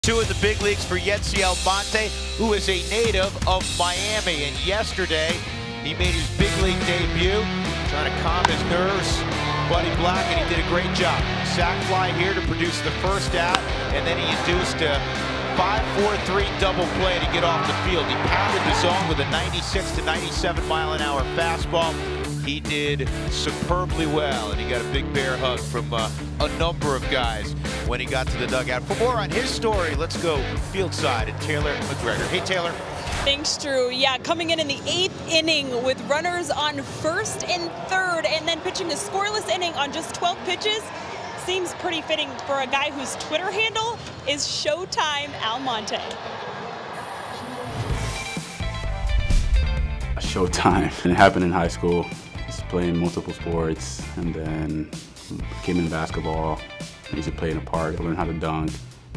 Two in the big leagues for Yetzi Almonte, who is a native of Miami. And yesterday, he made his big league debut, trying to calm his nerves. Buddy Black, and he did a great job. Sac fly here to produce the first out, and then he induced a 5-4-3 double play to get off the field. He pounded the zone with a 96 to 97 mile an hour fastball. He did superbly well, and he got a big bear hug from a number of guys when he got to the dugout. For more on his story, let's go field side and Taylor McGregor. Hey, Taylor. Thanks, Drew. Yeah, coming in the 8th inning with runners on first and third, and then pitching a scoreless inning on just 12 pitches seems pretty fitting for a guy whose Twitter handle is Showtime Almonte. Showtime. And it happened in high school. Just playing multiple sports, and then came in basketball. I used to play in a park. I learned how to dunk,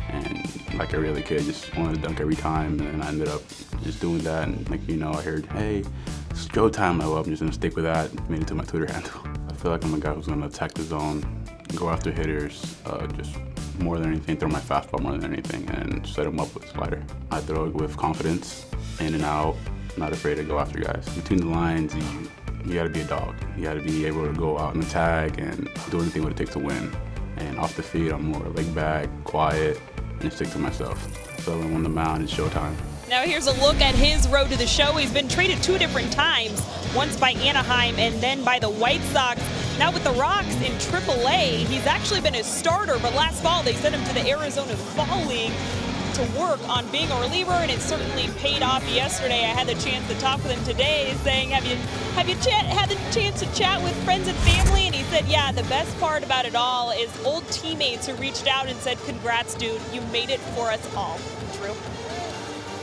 and like every other kid, just wanted to dunk every time. And then I ended up just doing that. And like, you know, I heard, hey, it's Showtime. I'm just gonna stick with that. Made it to my Twitter handle. I feel like I'm a guy who's gonna attack the zone, go after hitters, just more than anything, throw my fastball more than anything, and set them up with a slider. I throw it with confidence, in and out, not afraid to go after guys. Between the lines, you gotta be a dog. You gotta be able to go out and attack and do anything what it takes to win. And off the field, I'm more laid back, quiet, and stick to myself. So on the mound, it's showtime. Now here's a look at his road to the show. He's been traded 2 different times, once by Anaheim and then by the White Sox. Now with the Rocks in AAA, he's actually been a starter, but last fall they sent him to the Arizona Fall League to work on being a reliever, and it certainly paid off yesterday. I had the chance to talk with him today, saying, have you had the chance to chat with friends and family? And he said, yeah, the best part about it all is old teammates who reached out and said, congrats, dude, you made it for us all. True.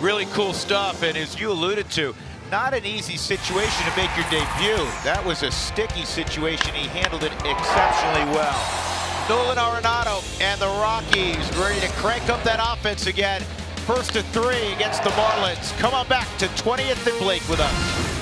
Really cool stuff, and as you alluded to, not an easy situation to make your debut. That was a sticky situation. He handled it exceptionally well. Nolan Arenado and the Rockies ready to crank up that offense again. 1st to 3 against the Marlins. Come on back to 20th and Blake with us.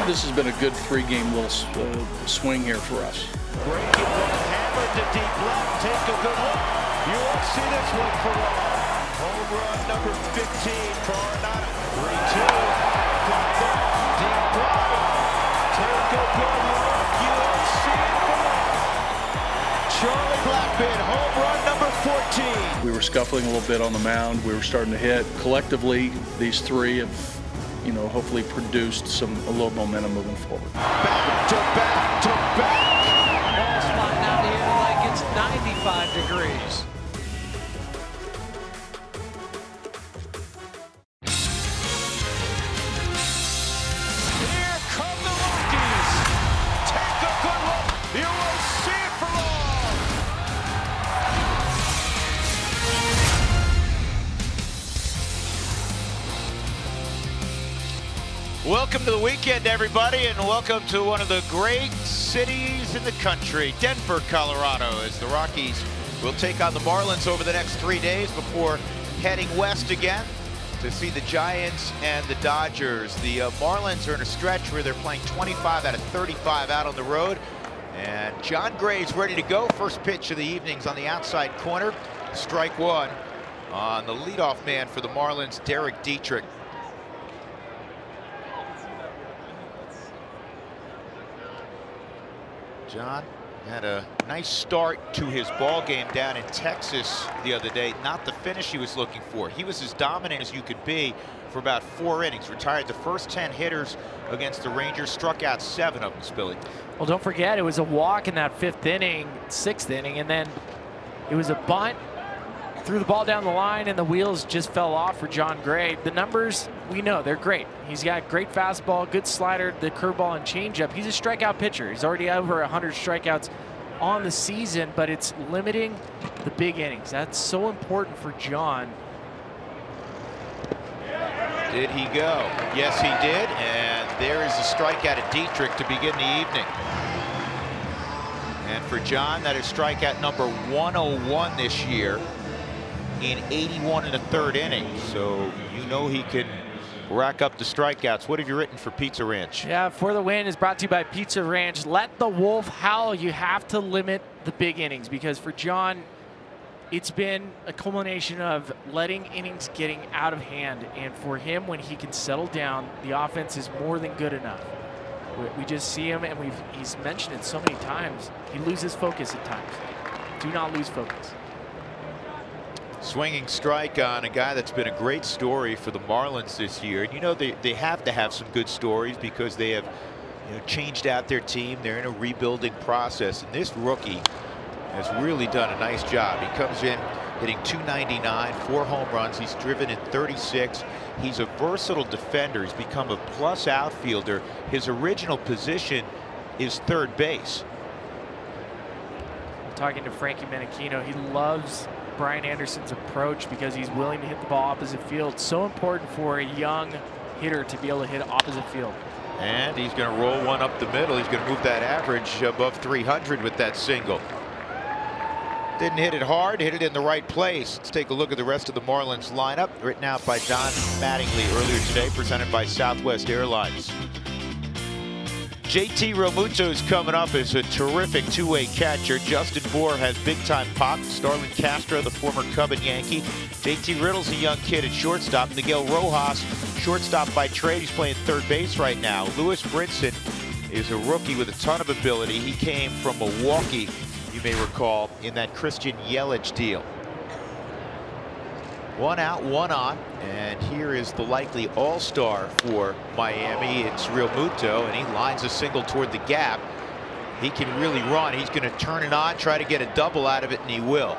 This has been a good three-game little swing here for us. Breaking ball, hammered to deep left. Take a good look. You won't see this one for long. Home run number 15 for Arenado. 3-2. Got that deep right. Take a good look. You won't see it for long. Charlie Blackman, home run number 14. We were scuffling a little bit on the mound. We were starting to hit. Collectively, these three have, you know, hopefully produced a little momentum moving forward. Back to back to back. Ball's flying out here like it's 95 degrees. Here come the Rockies. Take a good look. You will see it for long. Welcome to the weekend, everybody, and welcome to one of the great cities in the country, Denver, Colorado, as the Rockies will take on the Marlins over the next 3 days before heading west again to see the Giants and the Dodgers. The Marlins are in a stretch where they're playing 25 out of 35 out on the road, and John Gray's ready to go. First pitch of the evening's on the outside corner. Strike one on the leadoff man for the Marlins, Derek Dietrich. John had a nice start to his ball game down in Texas the other day. Not the finish he was looking for. He was as dominant as you could be for about 4 innings. Retired the first 10 hitters against the Rangers. Struck out 7 of them, Spilly. Well, don't forget, it was a walk in that 5th inning, 6th inning, and then it was a bunt. Threw the ball down the line, and the wheels just fell off for John Gray. The numbers, we know, they're great. He's got great fastball, good slider, the curveball and changeup. He's a strikeout pitcher. He's already over 100 strikeouts on the season, but it's limiting the big innings. That's so important for John. Did he go? Yes, he did. And there is a strikeout at Dietrich to begin the evening. And for John, that is strikeout number 101 this year in 81 in the 3rd inning. So you know he can rack up the strikeouts. What have you written for Pizza Ranch? Yeah, For the Win is brought to you by Pizza Ranch. Let the wolf howl. You have to limit the big innings, because for John, it's been a culmination of letting innings getting out of hand. And for him, when he can settle down, the offense is more than good enough. We just see him, and he's mentioned it so many times. He loses focus at times. Do not lose focus. Swinging strike on a guy that's been a great story for the Marlins this year. And you know, they have to have some good stories because they have, you know, changed out their team. They're in a rebuilding process, and this rookie has really done a nice job. He comes in hitting .299, 4 home runs. He's driven in 36. He's a versatile defender. He's become a plus outfielder. His original position is 3rd base. I'm talking to Frankie Menachino. He loves Brian Anderson's approach because he's willing to hit the ball opposite field. So important for a young hitter to be able to hit opposite field. And he's going to roll one up the middle. He's going to move that average above 300 with that single. Didn't hit it hard, hit it in the right place. Let's take a look at the rest of the Marlins lineup, written out by Don Mattingly earlier today, presented by Southwest Airlines. JT Realmuto's coming up as a terrific 2-way catcher. Justin Bour has big-time pop. Starlin Castro, the former Cub and Yankee. JT Riddle's a young kid at shortstop. Miguel Rojas, shortstop by trade. He's playing 3rd base right now. Lewis Brinson is a rookie with a ton of ability. He came from Milwaukee, you may recall, in that Christian Yelich deal. 1 out, 1 on, and here is the likely all-star for Miami. It's Realmuto, and he lines a single toward the gap. He can really run. He's going to turn it on, try to get a double out of it, and he will.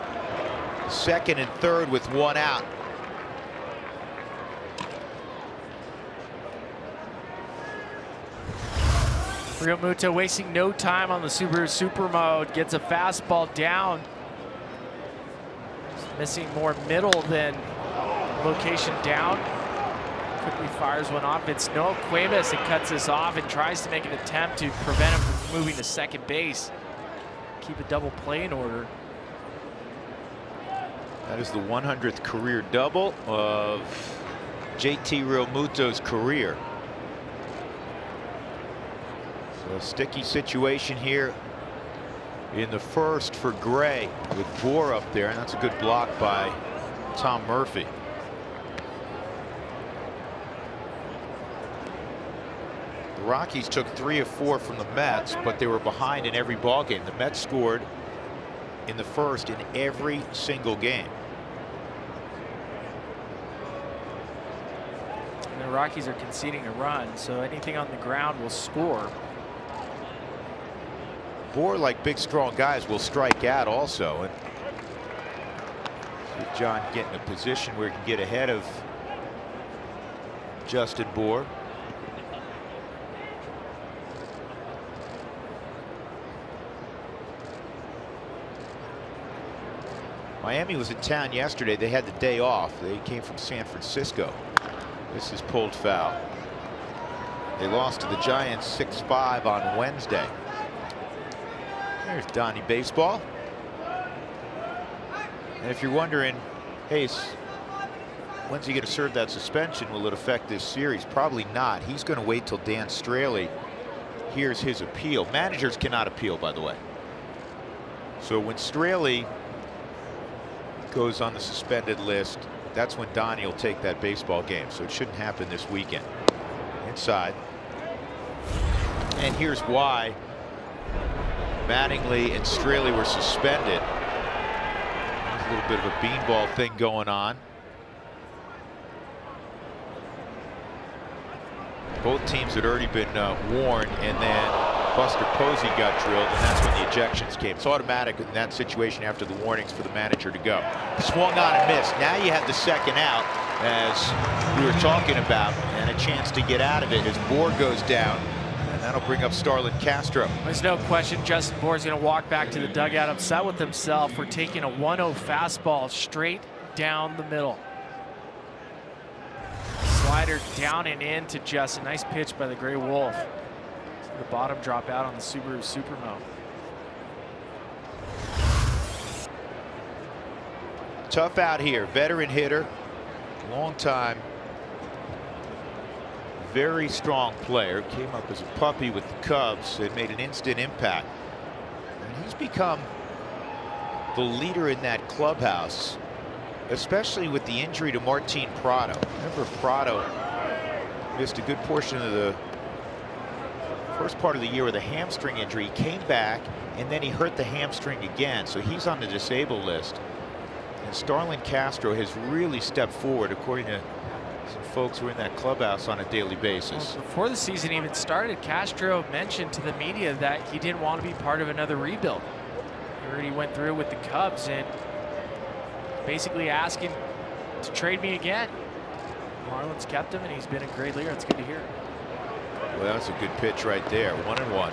2nd and 3rd with 1 out. Realmuto wasting no time on the Subaru Super Mode. Gets a fastball down. Missing more middle than location down. Quickly fires one off. It's Noah Cuevas that cuts this off and tries to make an attempt to prevent him from moving to 2nd base. Keep a double play in order. That is the 100th career double of JT Realmuto's career. So a sticky situation here in the 1st for Gray with Bour up there, and that's a good block by Tom Murphy. The Rockies took 3 of 4 from the Mets, but they were behind in every ball game. The Mets scored in the 1st in every single game. And the the Rockies are conceding a run, so anything on the ground will score. Bohr, like big strong guys, will strike out also. And see if John get in a position where he can get ahead of Justin Bohr. Miami was in town yesterday. They had the day off. They came from San Francisco. This is pulled foul. They lost to the Giants 6-5 on Wednesday. There's Donnie baseball. And if you're wondering, hey, when's he going to serve that suspension? Will it affect this series? Probably not. He's going to wait till Dan Straley hears his appeal. Managers cannot appeal, by the way. So when Straley goes on the suspended list, that's when Donnie will take that baseball game. So it shouldn't happen this weekend. Inside. And here's why Mattingly and Straley were suspended. There's a little bit of a beanball thing going on. Both teams had already been warned, and then Buster Posey got drilled, and that's when the ejections came. It's automatic in that situation after the warnings for the manager to go. Swung on and missed. Now you have the second out, as we were talking about, and a chance to get out of it as Bohr goes down, and that'll bring up Starlin Castro. There's no question Justin Bohr is going to walk back to the dugout upset with himself for taking a 1-0 fastball straight down the middle. Slider down and in to Justin. Nice pitch by the Gray Wolf. The bottom drop out on the Subaru Supermo. Tough out here. Veteran hitter. Long time. Very strong player. Came up as a puppy with the Cubs and made an instant impact. And he's become the leader in that clubhouse, especially with the injury to Martin Prado. Remember, Prado missed a good portion of the first part of the year with a hamstring injury. He came back and then he hurt the hamstring again, so he's on the disabled list. And Starlin Castro has really stepped forward, according to some folks who are in that clubhouse on a daily basis. Well, before the season even started, Castro mentioned to the media that he didn't want to be part of another rebuild. He already went through with the Cubs and basically asking to trade me again. Marlins kept him, and he's been a great leader. It's good to hear. Well, that's a good pitch right there. 1-1.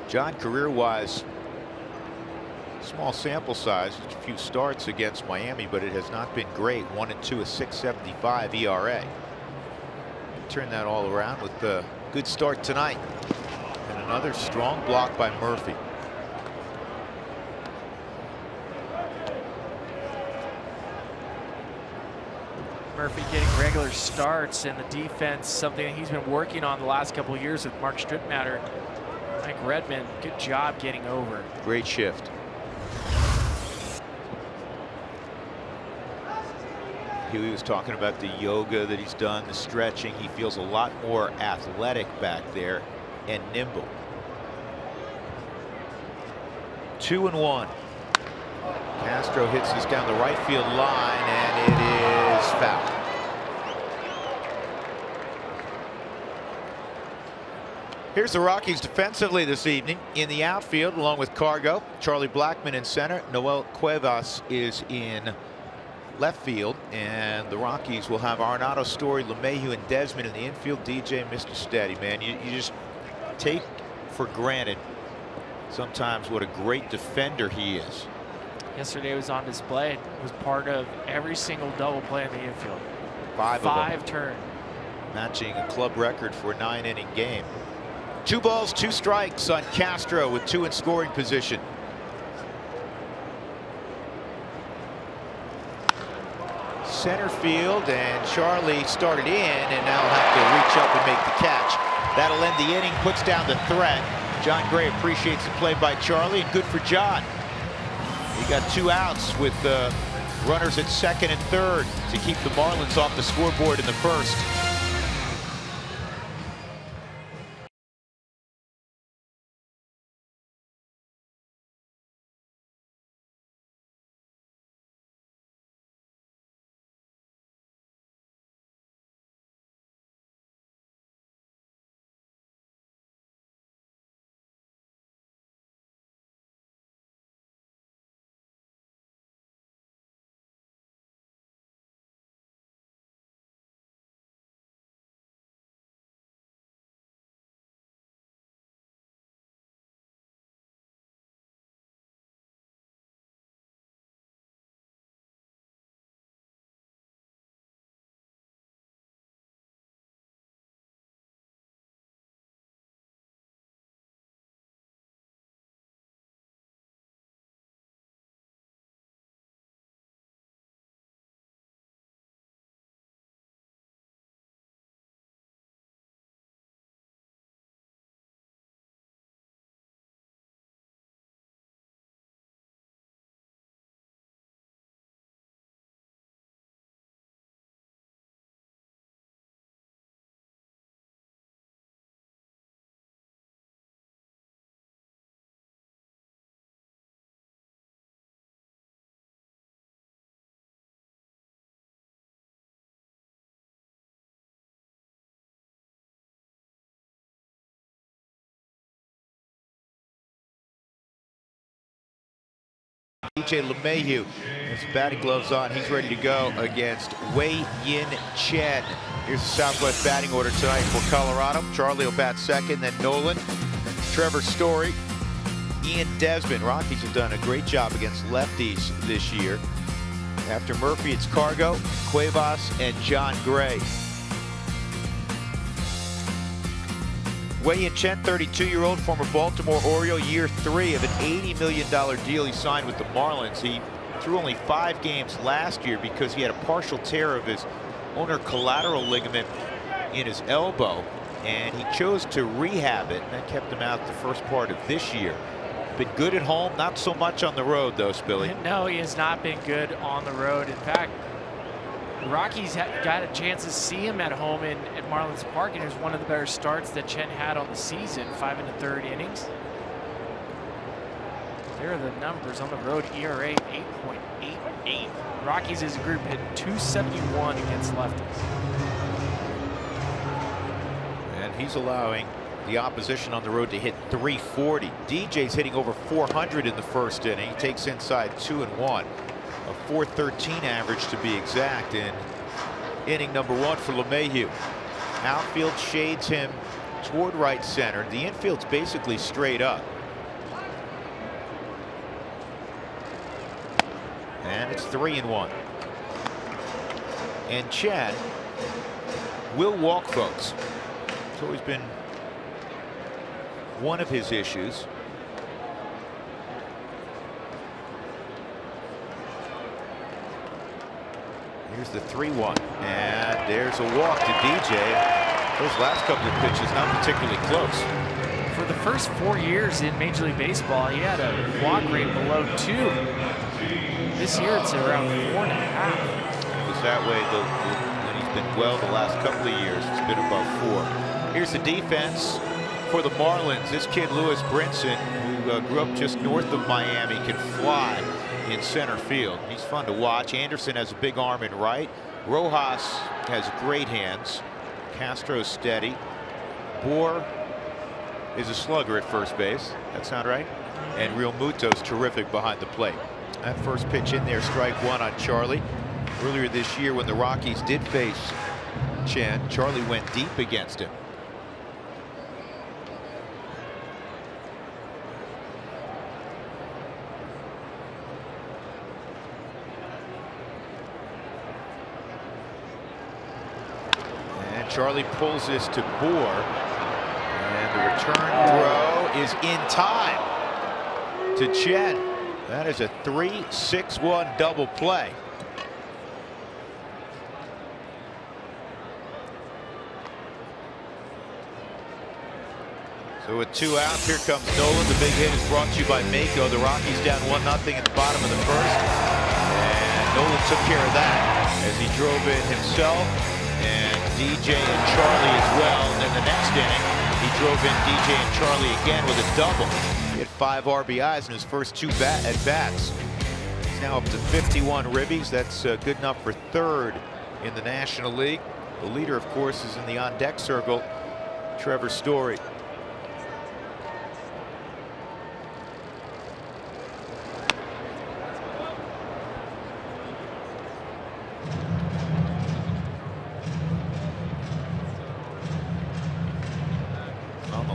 John, career-wise, small sample size, just a few starts against Miami, but it has not been great. 1-2, a 6.75 ERA. Turn that all around with a good start tonight. And another strong block by Murphy. Murphy getting regular starts, and the defense, something that he's been working on the last couple of years with Mark Strittmatter. Mike Redmond, good job getting over. Great shift. He was talking about the yoga that he's done, the stretching. He feels a lot more athletic back there and nimble. 2-1. Castro hits this down the right field line, and it is foul. Here's the Rockies defensively this evening. In the outfield, along with Cargo, Charlie Blackmon in center. Noel Cuevas is in left field, and the Rockies will have Arenado, Story, LeMahieu, and Desmond in the infield. DJ, Mr. Steady, man. You just take for granted sometimes what a great defender he is. Yesterday was on display. It was part of every single double play in the infield. Five turn. Matching a club record for a 9-inning game. 2 balls, 2 strikes on Castro with 2 in scoring position. Center field, and Charlie started in, and now he'll have to reach up and make the catch. That'll end the inning, puts down the threat. John Gray appreciates the play by Charlie, and good for John. He got 2 outs with runners at second and third to keep the Marlins off the scoreboard in the first. DJ LeMahieu has batting gloves on. He's ready to go against Wei-Yin Chen. Here's the Southwest batting order tonight for Colorado. Charlie will bat second, then Nolan, Trevor Story, Ian Desmond. Rockies have done a great job against lefties this year. After Murphy, it's Cargo, Cuevas, and John Gray. Wei-Yin Chen, 32-year-old, former Baltimore Oriole, year 3 of an $80 million deal he signed with the Marlins. He threw only 5 games last year because he had a partial tear of his ulnar collateral ligament in his elbow, and he chose to rehab it, and that kept him out the first part of this year. Been good at home, not so much on the road, though, Spilly. No, he has not been good on the road. In fact, the Rockies got a chance to see him at home at Marlins Park, and it was one of the better starts that Chen had on the season, 5 1/3 innings. There are the numbers on the road. ERA 8.88. Rockies as a group hit .271 against lefties. And he's allowing the opposition on the road to hit .340. DJ's hitting over .400 in the first inning. He takes inside 2-1. A .413 average to be exact in inning number 1 for LeMahieu. Outfield shades him toward right center. The infield's basically straight up. And it's 3-1. And Chen will walk folks. It's always been one of his issues. Here's the 3-1, and there's a walk to DJ. Those last couple of pitches not particularly close. For the first 4 years in Major League Baseball, he had a walk rate below 2. This year it's around 4.5. It was that way when he's been well the last couple of years. It's been above 4. Here's the defense for the Marlins. This kid Lewis Brinson, who grew up just north of Miami, can fly in center field. He's fun to watch. Anderson has a big arm in right. Rojas has great hands. Castro's steady. Bohr is a slugger at first base. That sound right? And Real Muto's terrific behind the plate. That first pitch in there, strike 1 on Charlie. Earlier this year when the Rockies did face Chen, Charlie went deep against him. Charlie pulls this to Bohr, and the return throw is in time to Chen. That is a 3-6-1 double play. So with 2 outs, here comes Nolan. The big hit is brought to you by Mako. The Rockies down 1-0 at the bottom of the first, and Nolan took care of that as he drove in himself and DJ and Charlie as well. And then the next inning, he drove in DJ and Charlie again with a double. He had 5 RBIs in his first 2 at-bats. He's now up to 51 ribbies. That's good enough for 3rd in the National League. The leader, of course, is in the on-deck circle, Trevor Story.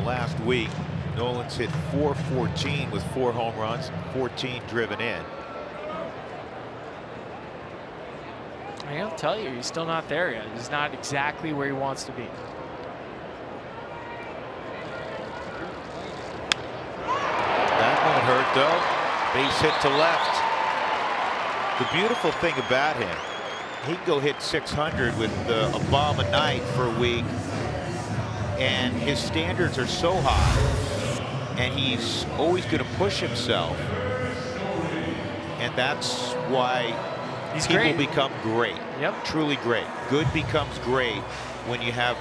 Last week, Nolan's hit .414 with 4 home runs, 14 driven in. I'll tell you, he's still not there yet. He's not exactly where he wants to be. That won't hurt, though. Base hit to left. The beautiful thing about him, he can go hit 600 with a bomb a night for a week. And his standards are so high, and he's always going to push himself, and that's why people become great. Yep. Truly great. Good becomes great when you have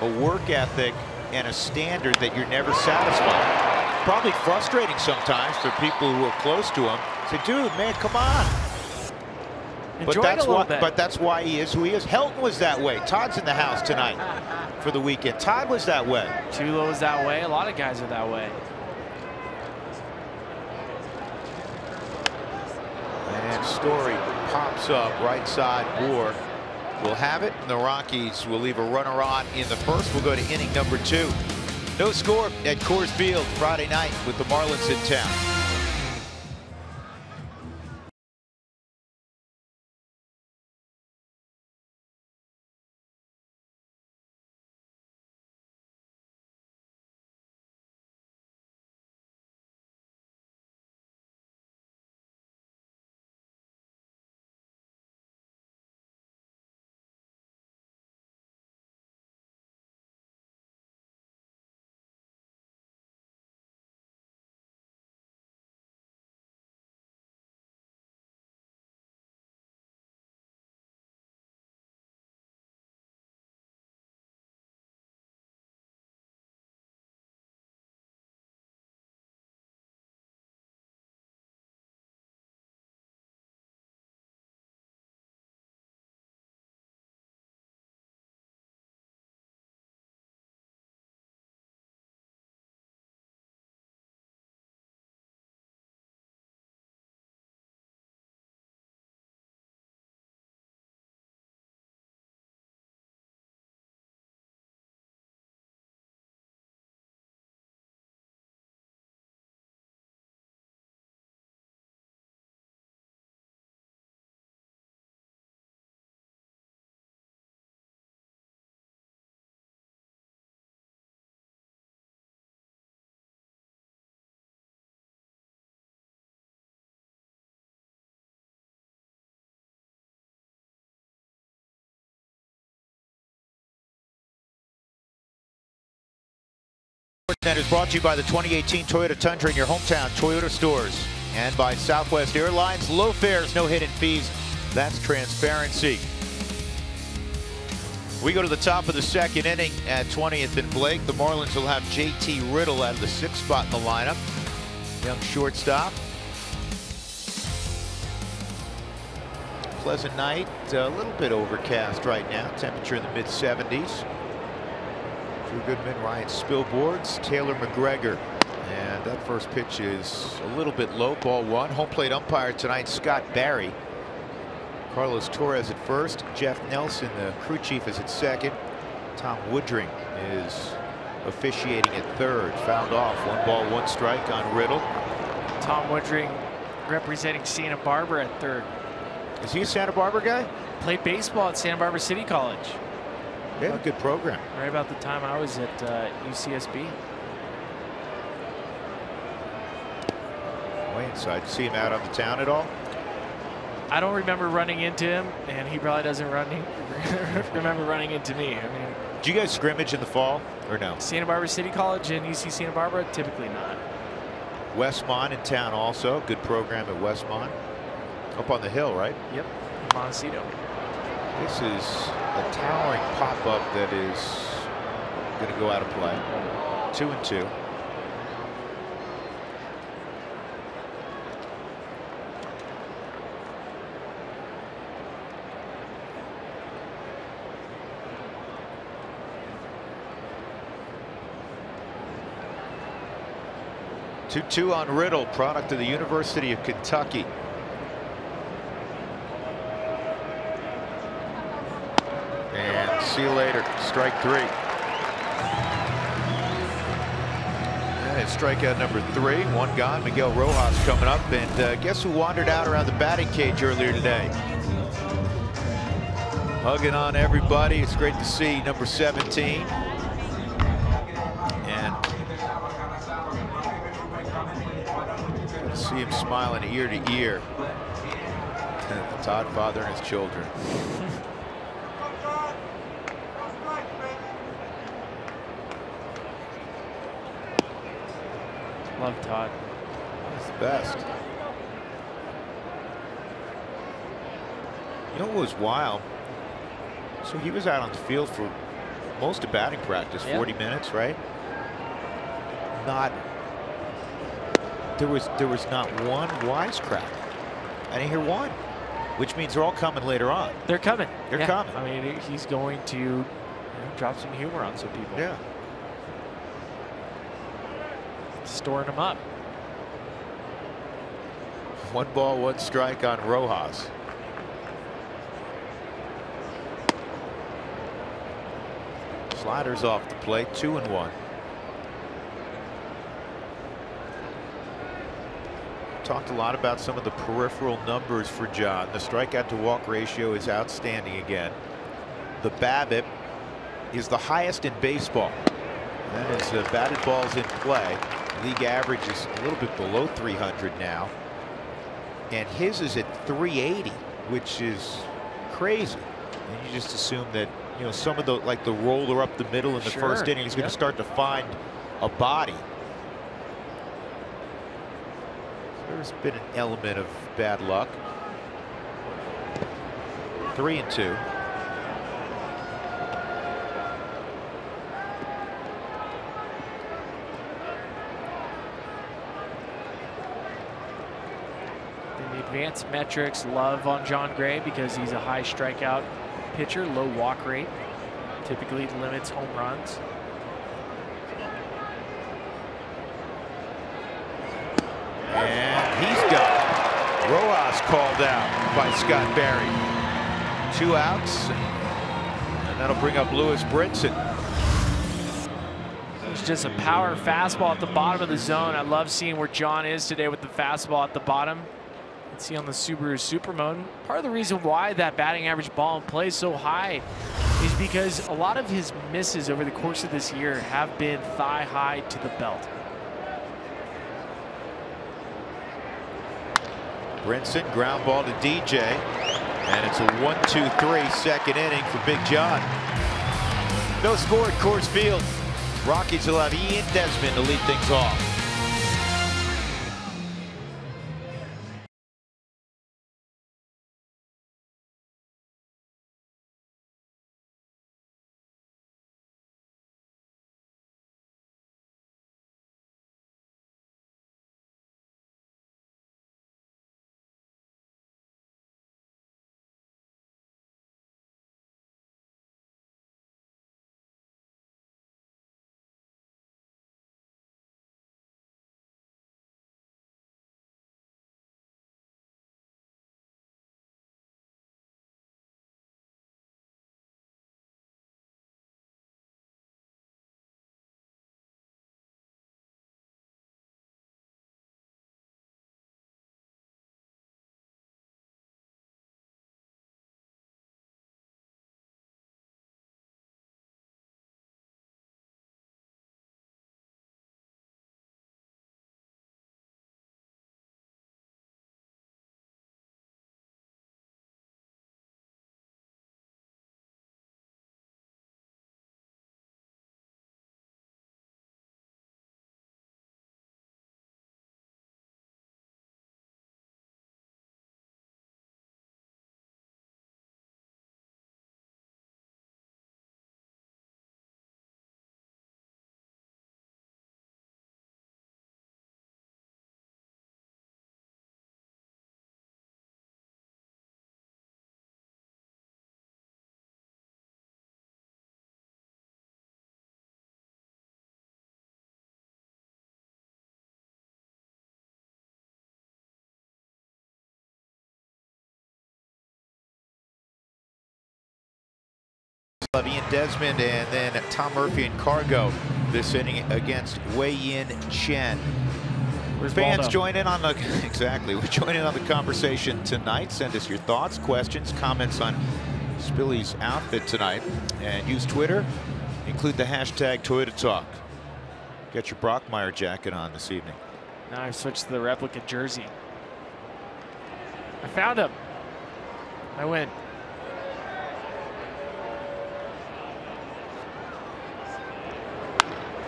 a work ethic and a standard that you're never satisfied. Probably frustrating sometimes for people who are close to him. Say, dude, man, come on. But that's why he is who he is. Helton was that way. Todd's in the house tonight for the weekend. Todd was that way. Tulo was that way. A lot of guys are that way. Story pops up right side. Moore will have it, and the Rockies will leave a runner on in the first. We'll go to inning number 2. No score at Coors Field Friday night with the Marlins in town. That is brought to you by the 2018 Toyota Tundra in your hometown Toyota stores, and by Southwest Airlines. Low fares, no hidden fees. That's transparency. We go to the top of the second inning at 20th and Blake. The Marlins will have JT Riddle out of the 6th spot in the lineup. Young shortstop. Pleasant night, a little bit overcast right now. Temperature in the mid-70s. Drew Goodman, Ryan Spilboards, Taylor McGregor. And that first pitch is a little bit low, ball 1. Home plate umpire tonight, Scott Barry. Carlos Torres at first. Jeff Nelson, the crew chief, is at second. Tom Woodring is officiating at third. Fouled off. 1 ball, 1 strike on Riddle. Tom Woodring representing Santa Barbara at third. Is he a Santa Barbara guy? Played baseball at Santa Barbara City College. They have a good program. Right about the time I was at UCSB. Way inside. See him out on the town at all? I don't remember running into him, and he probably doesn't remember running into me. I mean, do you guys scrimmage in the fall or no? Santa Barbara City College and UC Santa Barbara, typically not. Westmont in town also. Good program at Westmont. Up on the hill, right? Yep, Montecito. This is a towering pop-up that is going to go out of play. 2-2. Two on Riddle, product of the University of Kentucky. And see you later. Strike 3. And it's strikeout number 3. 1 gone. Miguel Rojas coming up. And guess who wandered out around the batting cage earlier today? Hugging on everybody. It's great to see number 17. And see him smiling ear to ear. The Todd father and his children. Love Todd. He's the best. You know what was wild? So he was out on the field for most of batting practice, 40 minutes, right? There was not one wisecrack. I didn't hear one, which means they're all coming later on. They're coming. They're coming. I mean, he's going to drop some humor on some people. Yeah. Storing them up. 1 ball, 1 strike on Rojas. Sliders off the plate, 2-1. Talked a lot about some of the peripheral numbers for John. The strikeout to walk ratio is outstanding again. The BABIP is the highest in baseball. That is batted balls in play. League average is a little bit below 300 now. And his is at 380, which is crazy. And you just assume that, you know, some of the, like the roller up the middle in the first inning, he's going to start to find a body. There's been an element of bad luck. 3-2. The advanced metrics love on John Gray because he's a high strikeout pitcher, low walk rate, typically limits home runs. And he's got Rojas called out by Scott Barry. 2 outs, and that'll bring up Lewis Brinson. It's just a power fastball at the bottom of the zone. I love seeing where John is today with the fastball at the bottom. You can see on the Subaru Super Mode. Part of the reason why that batting average ball in play is so high is because a lot of his misses over the course of this year have been thigh high to the belt. Brinson, ground ball to DJ, and it's a 1-2-3 second inning for Big John. No score at Coors Field. Rockies will have Ian Desmond to lead things off. Ian Desmond and then Tom Murphy and Cargo this inning against Wei-Yin Chen. Fans join in on the we're joining in on the conversation tonight. Send us your thoughts, questions, comments on Spilly's outfit tonight, and use Twitter. Include the hashtag Toyota Talk. Get your Brockmeyer jacket on this evening. Now I've switched to the replica jersey. I found him. I win.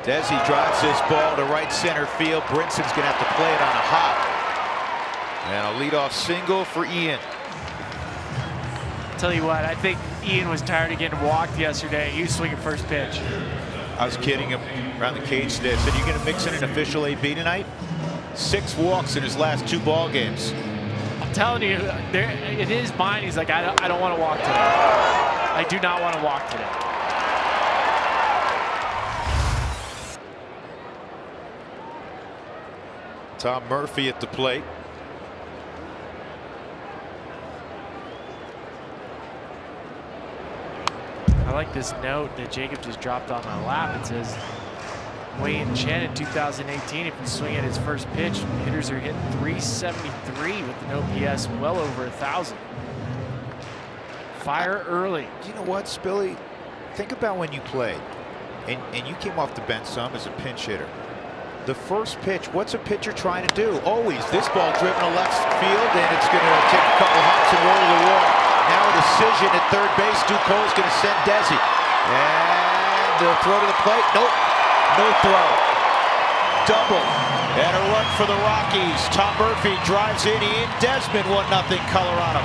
Desi drives this ball to right center field. Brinson's going to have to play it on a hop. And a leadoff single for Ian. Tell you what, I think Ian was tired of getting walked yesterday. He was swinging first pitch. I was kidding him around the cage today. I said, "You're going to mix in an official AB tonight?" 6 walks in his last 2 ball games. I'm telling you, in his mind, he's like, I don't want to walk today. I do not want to walk today. Tom Murphy at the plate. like this note that Jacob just dropped on my lap. It says, Wayne Chen in 2018, if you swing at his first pitch, hitters are hitting 373 with an OPS well over 1,000. Fire early. You know what, Spilly? Think about when you played, and you came off the bench some as a pinch hitter. The first pitch, what's a pitcher trying to do? Always this ball driven to left field, and it's going to take a couple hops and roll to the wall. Now a decision at third base. Stu Cole's going to send Desi. And the throw to the plate. Nope, no throw. Double. And a run for the Rockies. Tom Murphy drives in. Desmond 1-0 Colorado.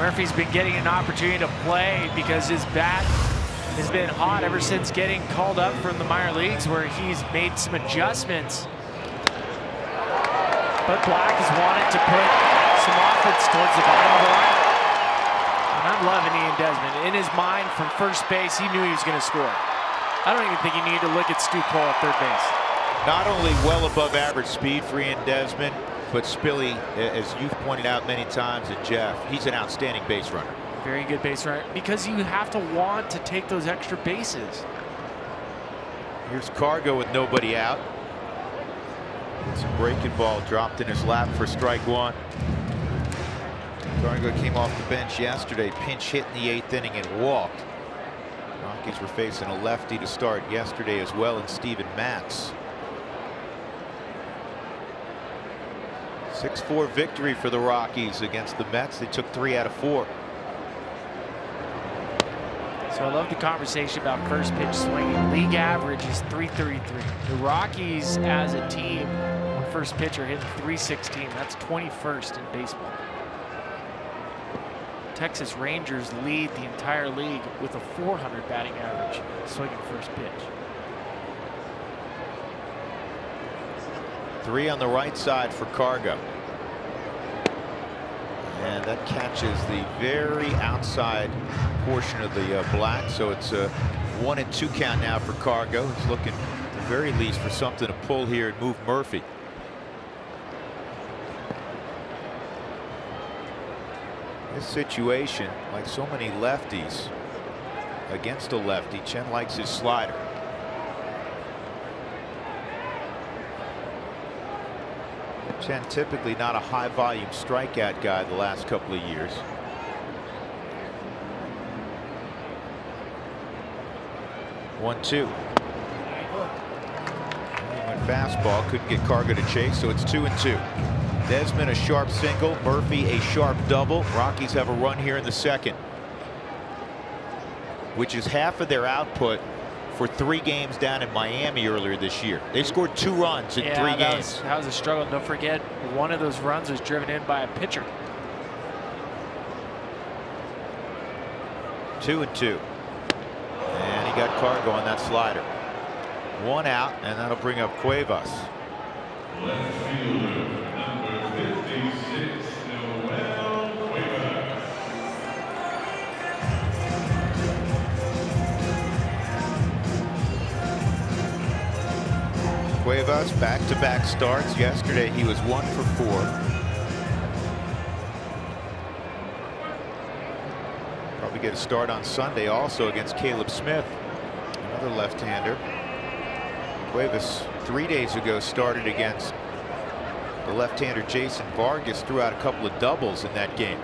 Murphy's been getting an opportunity to play because his bat has been hot ever since getting called up from the minor leagues, where he's made some adjustments. But Black has wanted to put some offense towards the bottom of the line. And I'm loving Ian Desmond. In his mind, from first base, he knew he was going to score. I don't even think you need to look at Stu Cole at third base. Not only well above average speed for Ian Desmond, but Spilly, as you've pointed out many times, and Jeff, he's an outstanding base runner. Very good base runner, because you have to want to take those extra bases. Here's Cargo with nobody out. It's a breaking ball dropped in his lap for strike one. Cargo came off the bench yesterday, pinch hit in the 8th inning and walked. Rockies were facing a lefty to start yesterday as well in Steven Matz. 6-4 victory for the Rockies against the Mets. They took 3 out of 4. So I love the conversation about first pitch swinging. League average is 333. The Rockies as a team on first pitch are hitting 316. That's 21st in baseball. Texas Rangers lead the entire league with a 400 batting average swinging first pitch. 3 on the right side for Cargo. And that catches the very outside portion of the black, so it's a 1-2 count now for Cargo. He's looking at the very least for something to pull here and move Murphy. This situation, like so many lefties against a lefty, Chen likes his slider. Chen typically not a high volume strikeout guy the last couple of years. One, two. Went fastball, couldn't get Cargo to chase, so it's 2-2. Desmond a sharp single, Murphy a sharp double. Rockies have a run here in the second, which is half of their output for 3 games down in Miami earlier this year. They scored 2 runs in 3 games. That was a struggle. Don't forget, one of those runs was driven in by a pitcher. 2-2. And he got Cargo on that slider. 1 out, and that'll bring up Cuevas. Left fielder, number 56, Noel Cuevas. Cuevas back-to-back starts. Yesterday he was 1 for 4. Probably get a start on Sunday also against Caleb Smith, another left-hander. Cuevas 3 days ago started against the left-hander Jason Vargas, threw out a couple of doubles in that game.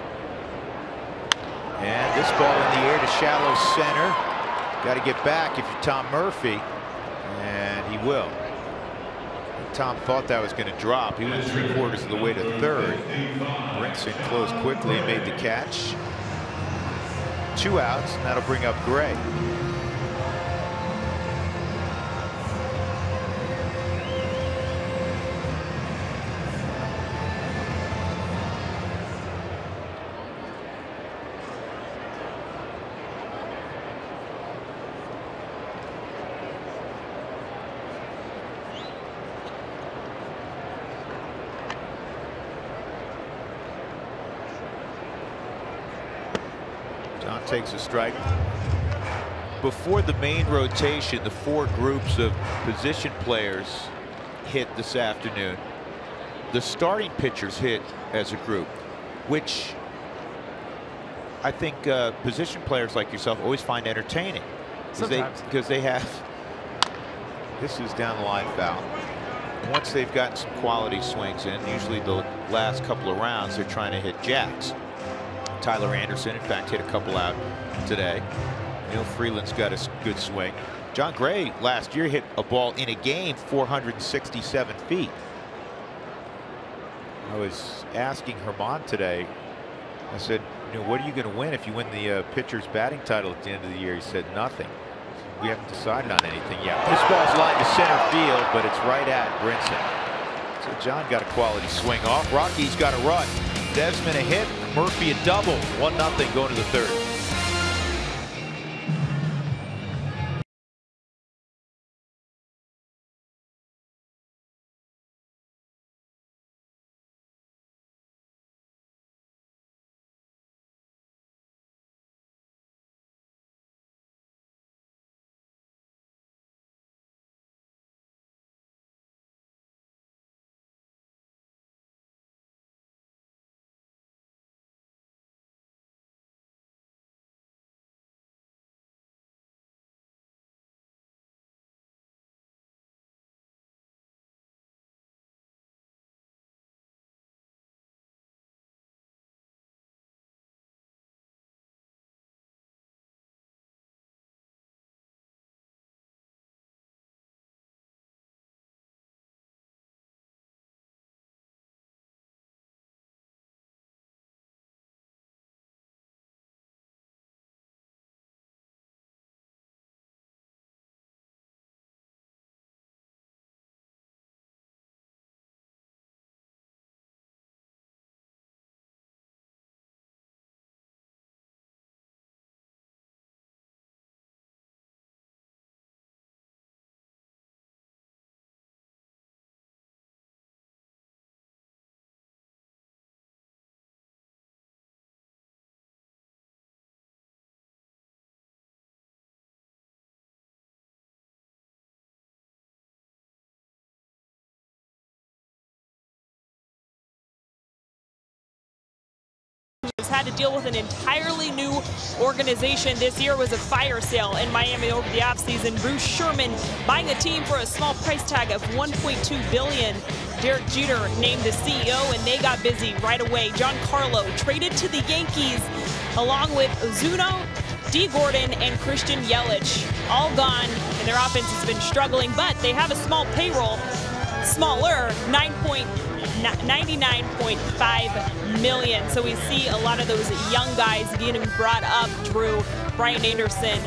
And this ball in the air to shallow center. Got to get back if you're Tom Murphy, and he will. Tom thought that was going to drop. He went 3/4 of the way to third. Brinson closed quickly and made the catch. 2 outs, and that'll bring up Gray. John takes a strike. Before the main rotation, the 4 groups of position players hit this afternoon. The starting pitchers hit as a group, which I think position players like yourself always find entertaining. Because they have, this is down the line foul. Once they've gotten some quality swings in, usually the last couple of rounds, they're trying to hit jacks. Tyler Anderson, in fact, hit a couple out today. Neil Freeland's got a good swing. John Gray last year hit a ball in a game 467 feet. I was asking Herman today, I said, you know, what are you going to win if you win the pitcher's batting title at the end of the year? He said, nothing. We haven't decided on anything yet. This ball's lined to center field, but it's right at Brinson. So John got a quality swing off. Rocky's got a run. Desmond a hit. Murphy a double. 1-0 going to the third. Has had to deal with an entirely new organization. This year was a fire sale in Miami over the offseason. Bruce Sherman buying a team for a small price tag of $1.2 billion. Derek Jeter named the CEO, and they got busy right away. Giancarlo traded to the Yankees along with Ozuna, D. Gordon, and Christian Yelich. All gone, and their offense has been struggling, but they have a small payroll, smaller, $99.5 million. So we see a lot of those young guys getting brought up. Drew, Brian Anderson,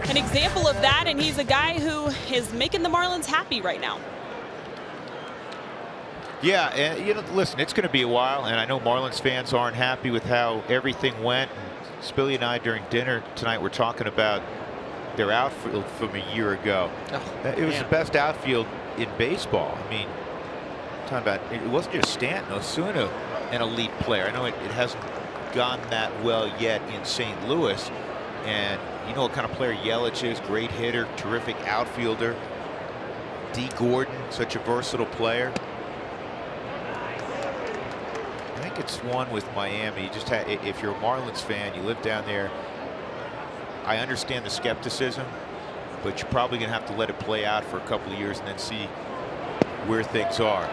an example of that, and he's a guy who is making the Marlins happy right now. Yeah, and you know, listen, it's going to be a while, and I know Marlins fans aren't happy with how everything went. Spilly and I during dinner tonight were talking about their outfield from a year ago. It was the best outfield in baseball. I mean, talking about, it wasn't just Stanton, Ozuna, an elite player. I know it hasn't gone that well yet in St. Louis, and you know what kind of player Yelich is. Great hitter, terrific outfielder. D. Gordon, such a versatile player. I think it's one with Miami. You just had, if you're a Marlins fan, you live down there, I understand the skepticism, but you're probably going to have to let it play out for a couple of years and then see where things are.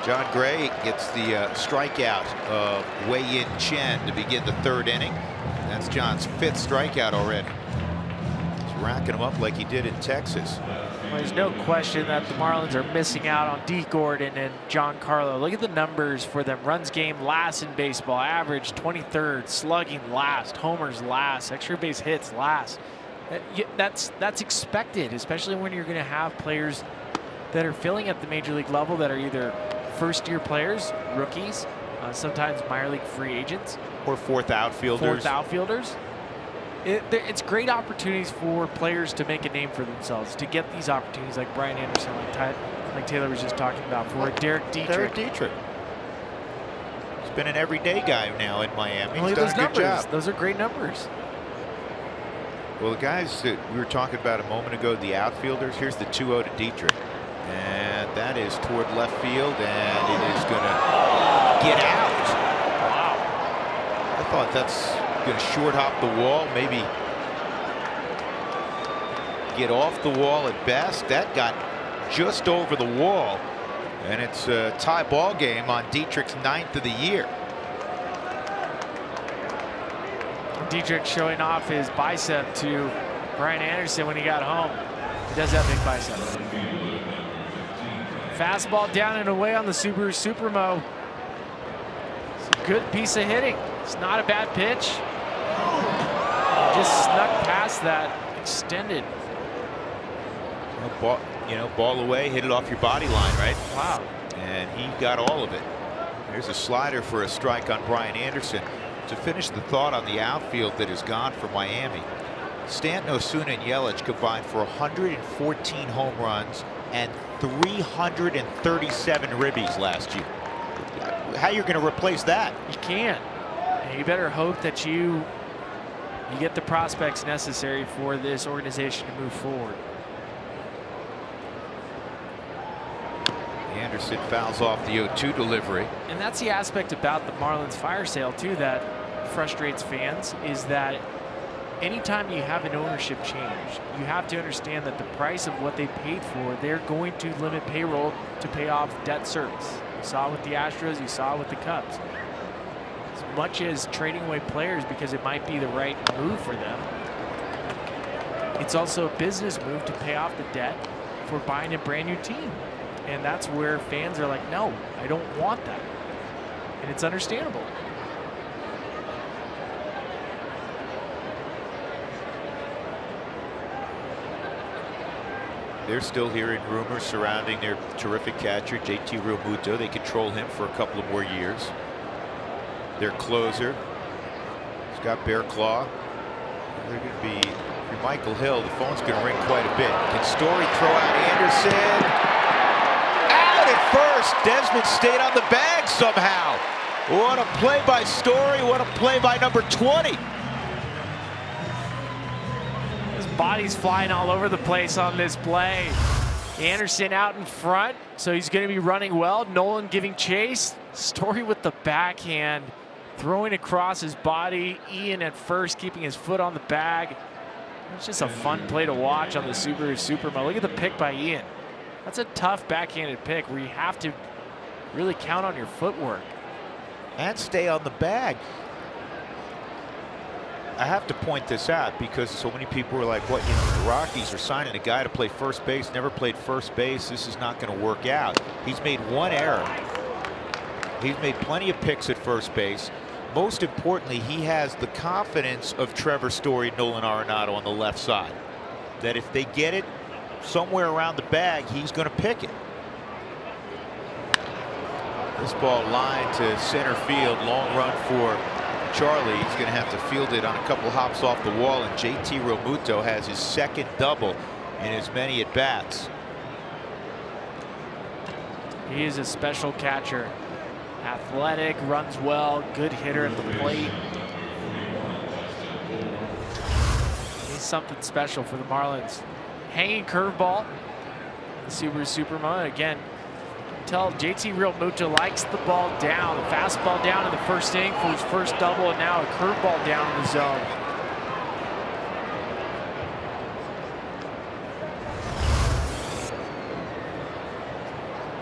John Gray gets the strikeout of Wei-Yin Chen to begin the third inning. That's John's 5th strikeout already. He's racking them up like he did in Texas. Well, there's no question that the Marlins are missing out on D. Gordon and Giancarlo. Look at the numbers for them. Runs game last in baseball, average 23rd, slugging last, homers last, extra base hits last. That's expected, especially when you're going to have players that are filling at the major league level that are either first-year players, rookies, sometimes minor league free agents, or fourth outfielders. It's great opportunities for players to make a name for themselves, to get these opportunities like Brian Anderson, like Taylor was just talking about, for Derek Dietrich. Derek Dietrich. He's been an everyday guy now in Miami. He's done a good job. Those are great numbers. Well, the guys that we were talking about a moment ago, the outfielders, here's the 2-0 to Dietrich. And that is toward left field, and it is going to get out. Wow. I thought that's going to short hop the wall, maybe get off the wall at best. That got just over the wall, and it's a tie ball game on Dietrich's 9th of the year. Dietrich showing off his bicep to Brian Anderson when he got home. He does have big bicep. Fastball down and away on the Subaru Supermo. It's a good piece of hitting. It's not a bad pitch. Just snuck past that, extended. Ball away, hit it off your body line, right? Wow. And he got all of it. There's a slider for a strike on Brian Anderson. To finish the thought on the outfield that is gone for Miami, Stanton, Osuna, and Yelich combined for 114 home runs and 337 ribbies last year. How you're going to replace that? You can't. And you better hope that you get the prospects necessary for this organization to move forward. Anderson fouls off the 0-2 delivery. And that's the aspect about the Marlins fire sale too that frustrates fans, is that anytime you have an ownership change, you have to understand that the price of what they paid for, they're going to limit payroll to pay off debt service. You saw it with the Astros, you saw it with the Cubs. As much as trading away players because it might be the right move for them, it's also a business move to pay off the debt for buying a brand new team. And that's where fans are like, no, I don't want that. And it's understandable. They're still hearing rumors surrounding their terrific catcher, JT Realmuto. They control him for a couple of more years. Their closer, Scott Bearclaw. They're going to be, for Michael Hill, the phone's going to ring quite a bit. Can Story throw out Anderson? Out at first. Desmond stayed on the bag somehow. What a play by Story. What a play by number 20. Body's flying all over the place on this play. Anderson out in front, so he's going to be running well. Nolan giving chase. Story with the backhand, throwing across his body. Ian at first, keeping his foot on the bag. It's just a fun play to watch on the Subaru Supermo. Look at the pick by Ian. That's a tough backhanded pick where you have to really count on your footwork. And stay on the bag. I have to point this out because so many people were like, what, the Rockies are signing a guy to play first base, never played first base. This is not going to work out. He's made one error. He's made plenty of picks at first base. Most importantly, he has the confidence of Trevor Story, Nolan Arenado on the left side, that if they get it somewhere around the bag, he's going to pick it. This ball lined to center field, long run for Charlie. He's going to have to field it on a couple hops off the wall, and JT Realmuto has his second double in as many at bats. He is a special catcher. Athletic, runs well, good hitter at the plate. He's something special for the Marlins. Hanging curveball. The Subaru Supermo. Again, tell JT Realmuto likes the ball down. The fastball down in the first inning for his first double, and now a curveball down in the zone.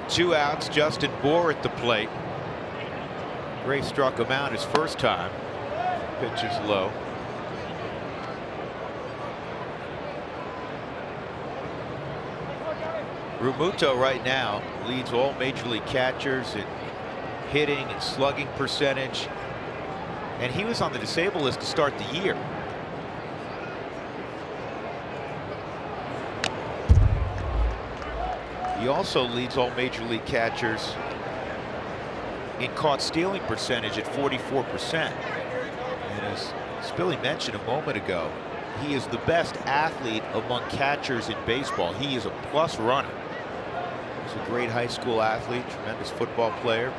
Two outs, Justin Bohr at the plate. Gray struck him out his first time. Pitch is low. Realmuto right now leads all major league catchers in hitting and slugging percentage, and he was on the disabled list to start the year. He also leads all major league catchers in caught stealing percentage at 44%. And as Spilly mentioned a moment ago, he is the best athlete among catchers in baseball. He is a plus runner. He's a great high school athlete, tremendous football player,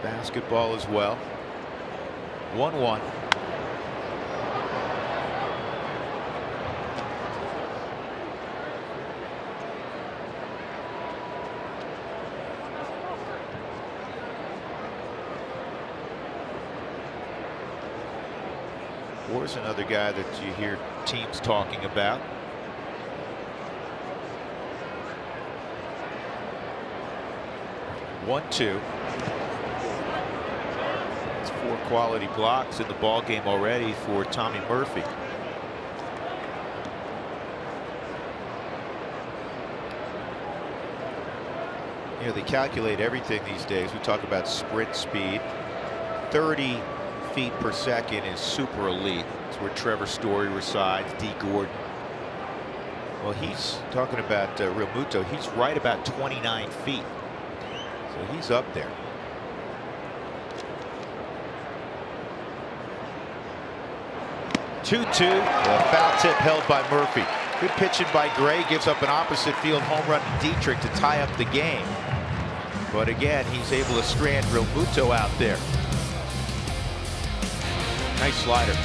basketball as well. 1-1. Orr's another guy that you hear teams talking about. One, two. It's 4 quality blocks in the ball game already for Tommy Murphy. You know, they calculate everything these days. We talk about sprint speed. 30 feet per second is super elite. It's where Trevor Story resides, D. Gordon. Well, he's talking about Real Muto. He's right about 29 feet. So he's up there. Two-two. The foul tip held by Murphy. Good pitching by Gray. Gives up an opposite field home run to Dietrich to tie up the game. But again, he's able to strand Real Muto out there. Nice slider.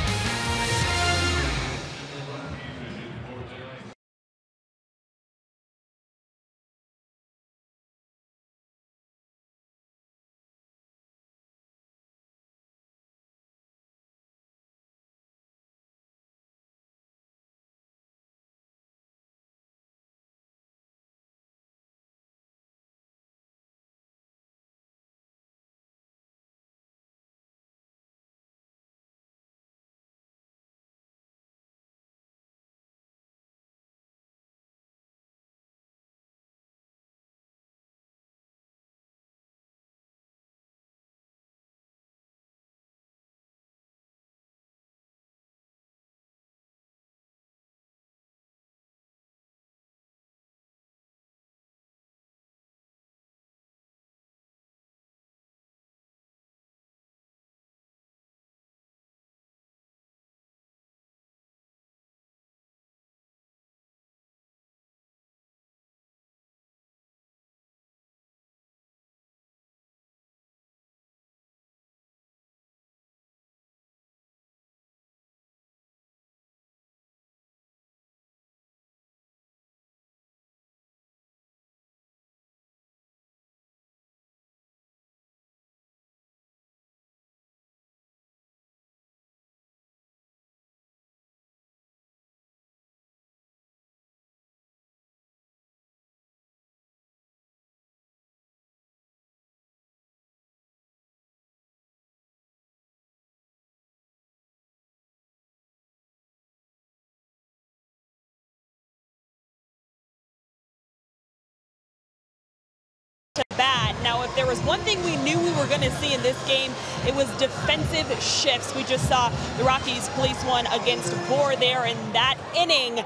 To bat. Now, if there was one thing we knew we were going to see in this game, it was defensive shifts. We just saw the Rockies place one against Bohr there in that inning.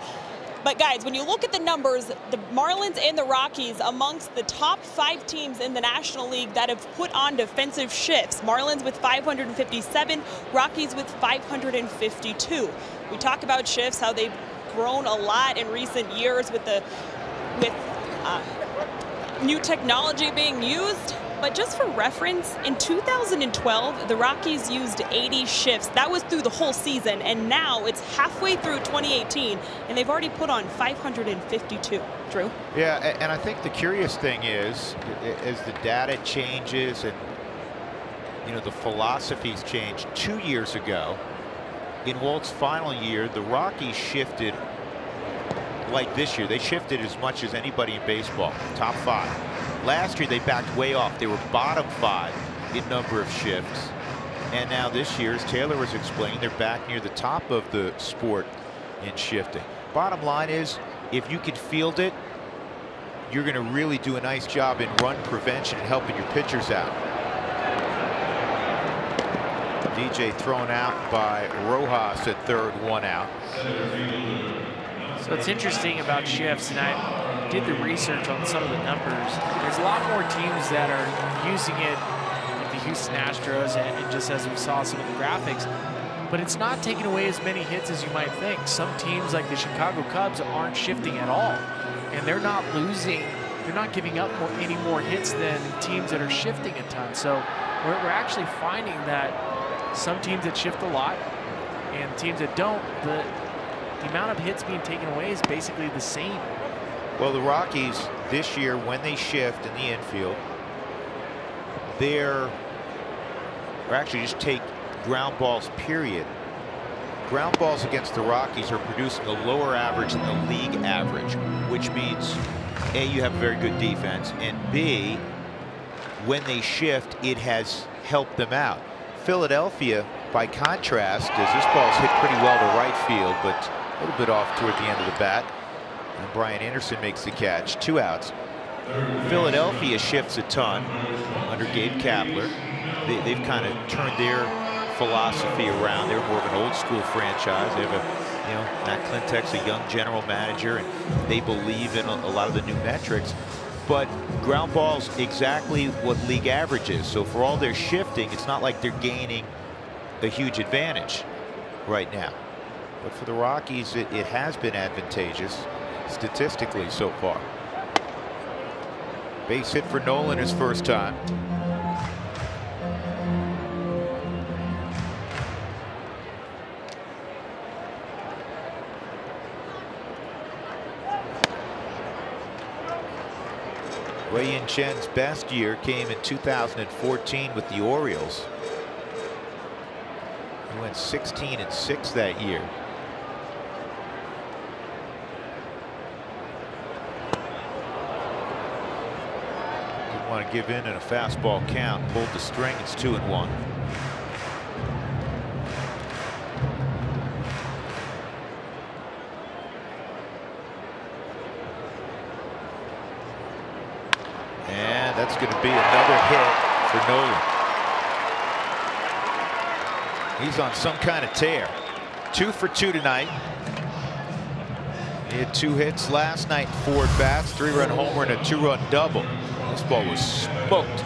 But guys, when you look at the numbers, the Marlins and the Rockies amongst the top 5 teams in the National League that have put on defensive shifts. Marlins with 557, Rockies with 552. We talk about shifts, how they've grown a lot in recent years with new technology being used. But just for reference, in 2012, the Rockies used 80 shifts. That was through the whole season, and now it's halfway through 2018, and they've already put on 552. Drew? Yeah, and I think the curious thing is, as the data changes and, you know, the philosophies change. 2 years ago, in Walt's final year, the Rockies shifted like this year. They shifted as much as anybody in baseball, top 5. Last year they backed way off. They were bottom 5 in number of shifts. And now this year, as Taylor was explaining, they're back near the top of the sport in shifting. Bottom line is, if you can field it, you're going to really do a nice job in run prevention and helping your pitchers out. DJ thrown out by Rojas at third, 1 out. So it's interesting about shifts, and I did the research on some of the numbers. There's a lot more teams that are using it, like the Houston Astros, and just as we saw some of the graphics, but it's not taking away as many hits as you might think. Some teams like the Chicago Cubs aren't shifting at all, and they're not losing, they're not giving up any more hits than teams that are shifting a ton. So we're actually finding that some teams that shift a lot and teams that don't, the amount of hits being taken away is basically the same. Well, the Rockies this year, when they shift in the infield, or actually just take ground balls, period. ground balls against the Rockies are producing a lower average than the league average, which means A, you have very good defense, and B, when they shift, it has helped them out. Philadelphia, by contrast, as this ball's hit pretty well to right field, but a little bit off toward the end of the bat, and Brian Anderson makes the catch, 2 outs. Philadelphia shifts a ton under Gabe Kapler. They've kind of turned their philosophy around. They're more of an old school franchise. They have Matt Klintek's a young general manager, and they believe in a lot of the new metrics. But ground balls exactly what league average is. So for all their shifting, it's not like they're gaining a huge advantage right now. But for the Rockies, it has been advantageous statistically so far. Base hit for Nolan his first time. Wei-Yin Chen's best year came in 2014 with the Orioles. He went 16-6 that year. Didn't want to give in a fastball count. Pulled the string. It's 2-1. And that's going to be another hit for Nolan. He's on some kind of tear. 2 for 2 tonight. He had 2 hits last night, 4 at-bats, 3-run homer and a 2-run double. This ball was smoked.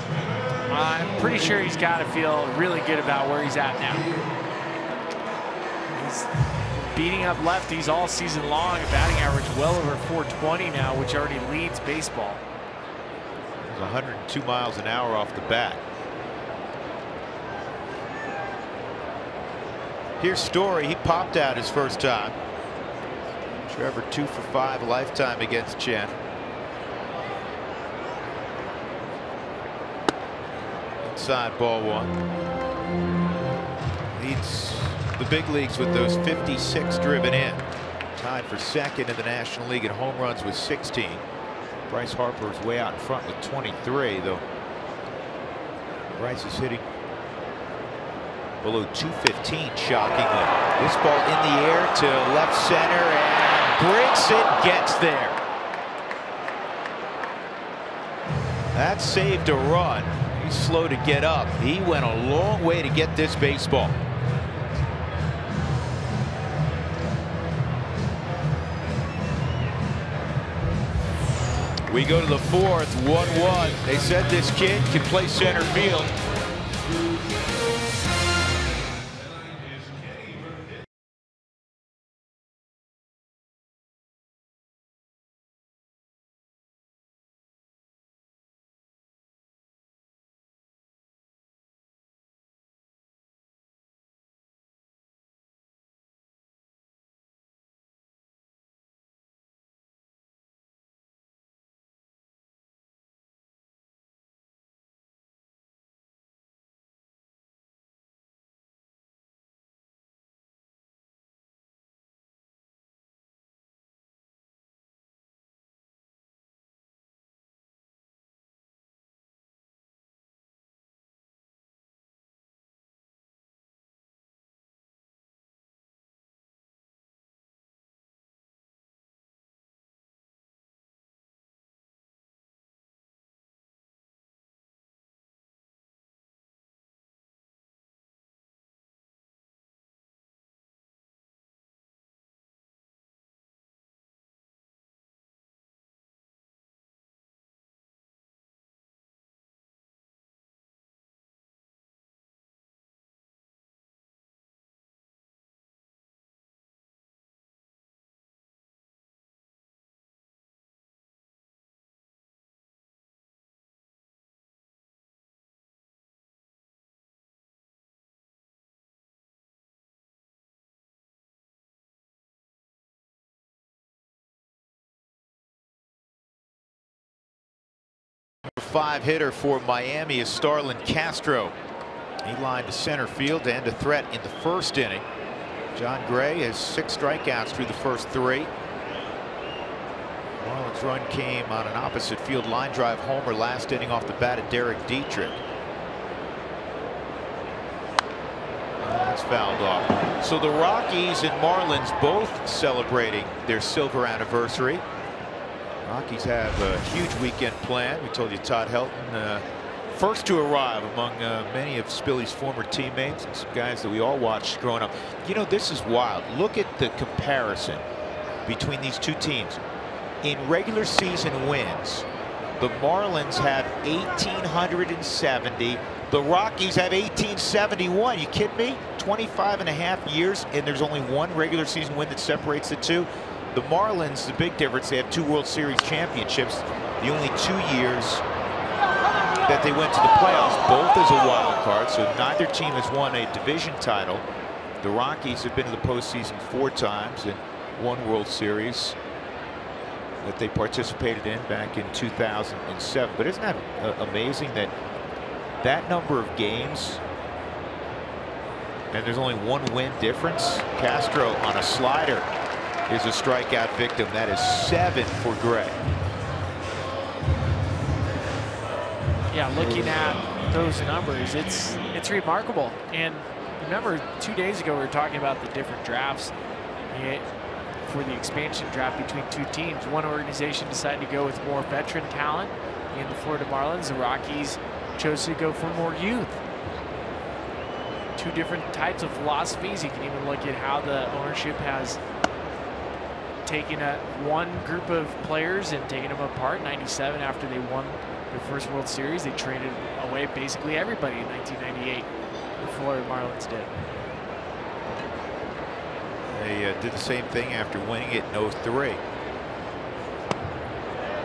I'm pretty sure he's got to feel really good about where he's at now. He's beating up lefties all season long, a batting average well over 420 now, which already leads baseball. 102 miles an hour off the bat. Here's Story. He popped out his first time. Trevor 2 for 5 lifetime against Chen. Inside, ball 1. Leads the big leagues with those 56 driven in. Tied for second in the National League in home runs with 16. Bryce Harper's way out in front with 23, though. Bryce is hitting below 215, shockingly. This ball in the air to left center and breaks it, gets there. That saved a run. He's slow to get up. He went a long way to get this baseball. We go to the 4th, 1-1. They said this kid can play center field. Five hitter for Miami is Starlin Castro. He lined to center field to end a threat in the first inning. John Gray has 6 strikeouts through the first 3. Marlins run came on an opposite field line drive homer last inning off the bat of Derek Dietrich. That's fouled off. So the Rockies and Marlins both celebrating their silver anniversary. Rockies have a huge weekend planned. We told you Todd Helton, first to arrive among many of Spilly's former teammates and some guys that we all watched growing up. You know, this is wild. Look at the comparison between these two teams. In regular season wins, the Marlins have 1,870. The Rockies have 1,871. You kidding me? 25.5 years, and there's only one regular season win that separates the two. The Marlins, the big difference, they have 2 World Series championships. The only 2 years that they went to the playoffs, both as a wild card, so neither team has won a division title. The Rockies have been to the postseason 4 times and 1 World Series that they participated in back in 2007. But isn't that amazing that that number of games and there's only 1 win difference? Castro on a slider is a strikeout victim. That is 7 for Gray. Yeah, looking at those numbers, it's remarkable. And remember, 2 days ago we were talking about the different drafts for the expansion draft between 2 teams. One organization decided to go with more veteran talent in the Florida Marlins. The Rockies chose to go for more youth. 2 different types of philosophies. You can even look at how the ownership has taken one group of players and taken them apart. 97, after they won their first World Series, they traded away basically everybody in 1998. The Florida Marlins did. They did the same thing after winning it in 03.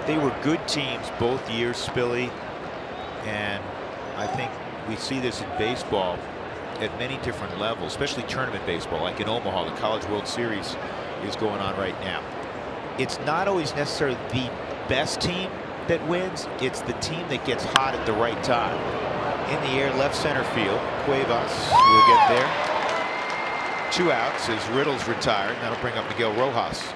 They were good teams both years, Spilly, and I think we see this in baseball at many different levels, especially tournament baseball, like in Omaha. The College World Series is going on right now. It's not always necessarily the best team that wins, it's the team that gets hot at the right time. In the air, left center field, Cuevas will get there. 2 outs as Riddle's retired, and that'll bring up Miguel Rojas.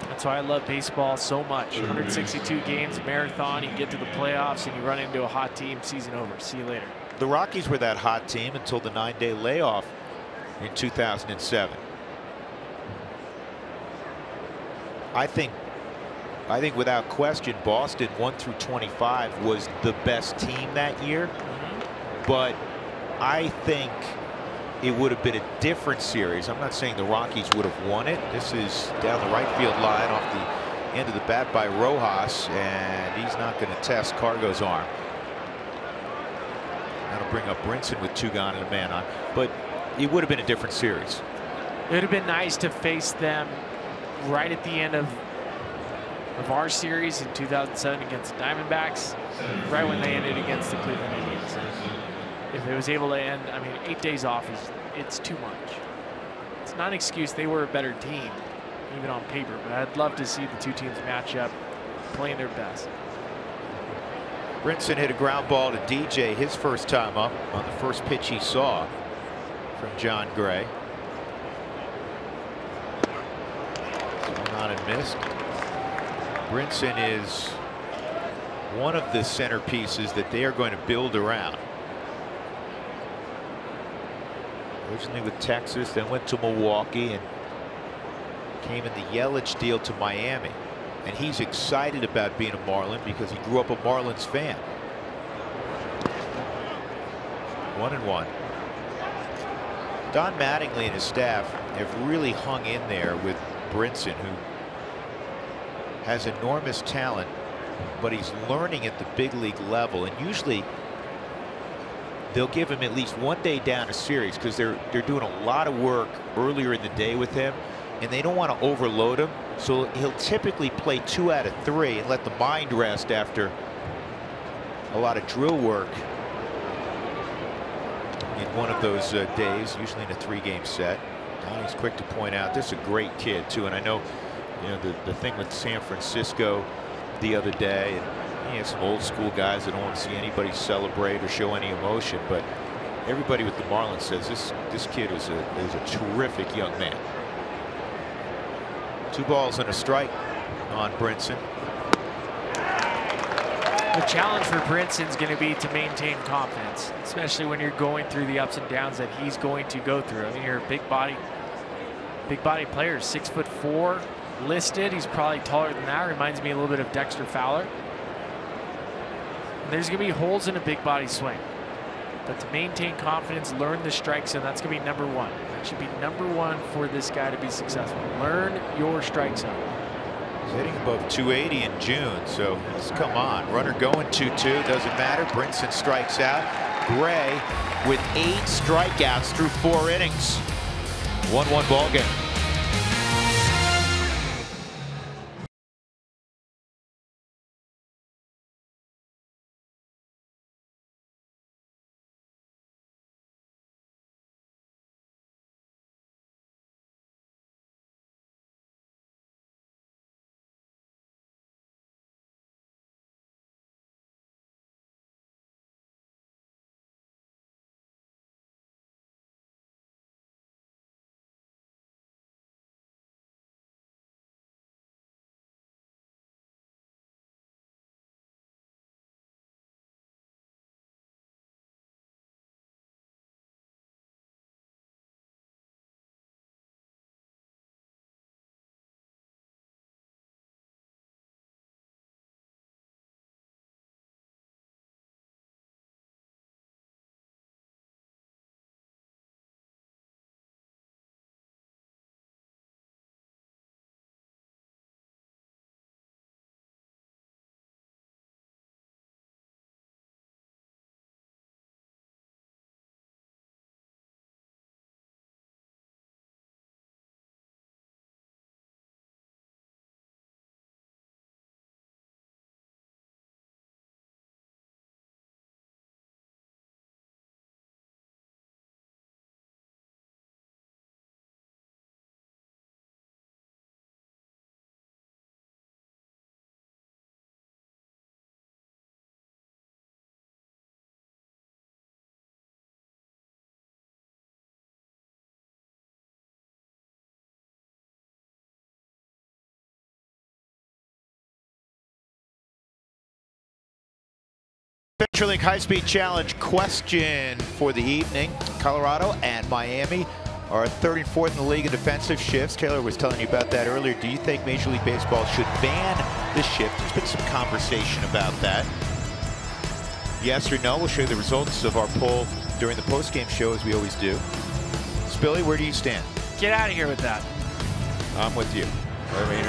That's why I love baseball so much. 162 games, marathon, you get to the playoffs and you run into a hot team, season over. See you later. The Rockies were that hot team until the 9-day layoff in 2007. I think without question, Boston 1 through 25 was the best team that year. But I think it would have been a different series. I'm not saying the Rockies would have won it. This is down the right field line off the end of the bat by Rojas, and he's not going to test Cargo's arm. That'll bring up Brinson with 2 gone and a man on. But it would have been a different series. It would have been nice to face them right at the end of our series in 2007 against the Diamondbacks, right when they ended against the Cleveland Indians. If it was able to end, I mean, 8 days off it's too much. It's not an excuse. They were a better team, even on paper, but I'd love to see the 2 teams match up, playing their best. Brinson hit a ground ball to DJ his first time up on the first pitch he saw from John Gray. Swung on and missed. Brinson is one of the centerpieces that they are going to build around. Originally with Texas, then went to Milwaukee and came in the Yelich deal to Miami. And he's excited about being a Marlin because he grew up a Marlins fan. 1-1. Don Mattingly and his staff have really hung in there with Brinson, who has enormous talent, but he's learning at the big league level. And usually they'll give him at least 1 day down a series because they're doing a lot of work earlier in the day with him, and they don't want to overload him. So he'll typically play 2 out of 3 and let the mind rest after a lot of drill work in one of those days, usually in a 3-game set. Donnie's quick to point out this is a great kid too, and I know, you know, the thing with San Francisco the other day, and he had some old school guys that don't want to see anybody celebrate or show any emotion, but Everybody with the Marlins says this kid is a terrific young man. 2 balls and a strike on Brinson. The challenge for Brinson's going to be to maintain confidence, especially when you're going through the ups and downs that he's going to go through. I mean, you're a big body player, 6'4", listed. He's probably taller than that. Reminds me a little bit of Dexter Fowler. And there's going to be holes in a big body swing. But to maintain confidence, learn the strike zone. That's going to be number 1. That should be number 1 for this guy to be successful. Learn your strike zone. He's hitting above 280 in June, so come on. Runner going 2-2, doesn't matter. Brinson strikes out. Gray with 8 strikeouts through 4 innings. 1-1 ball game. CenturyLink High-Speed Challenge question for the evening. Colorado and Miami are 3rd and 4th in the league in defensive shifts. Taylor was telling you about that earlier. Do you think Major League Baseball should ban the shift? There's been some conversation about that. Yes or no? We'll show you the results of our poll during the post-game show, as we always do. Spilly, where do you stand? Get out of here with that. I'm with you. I mean,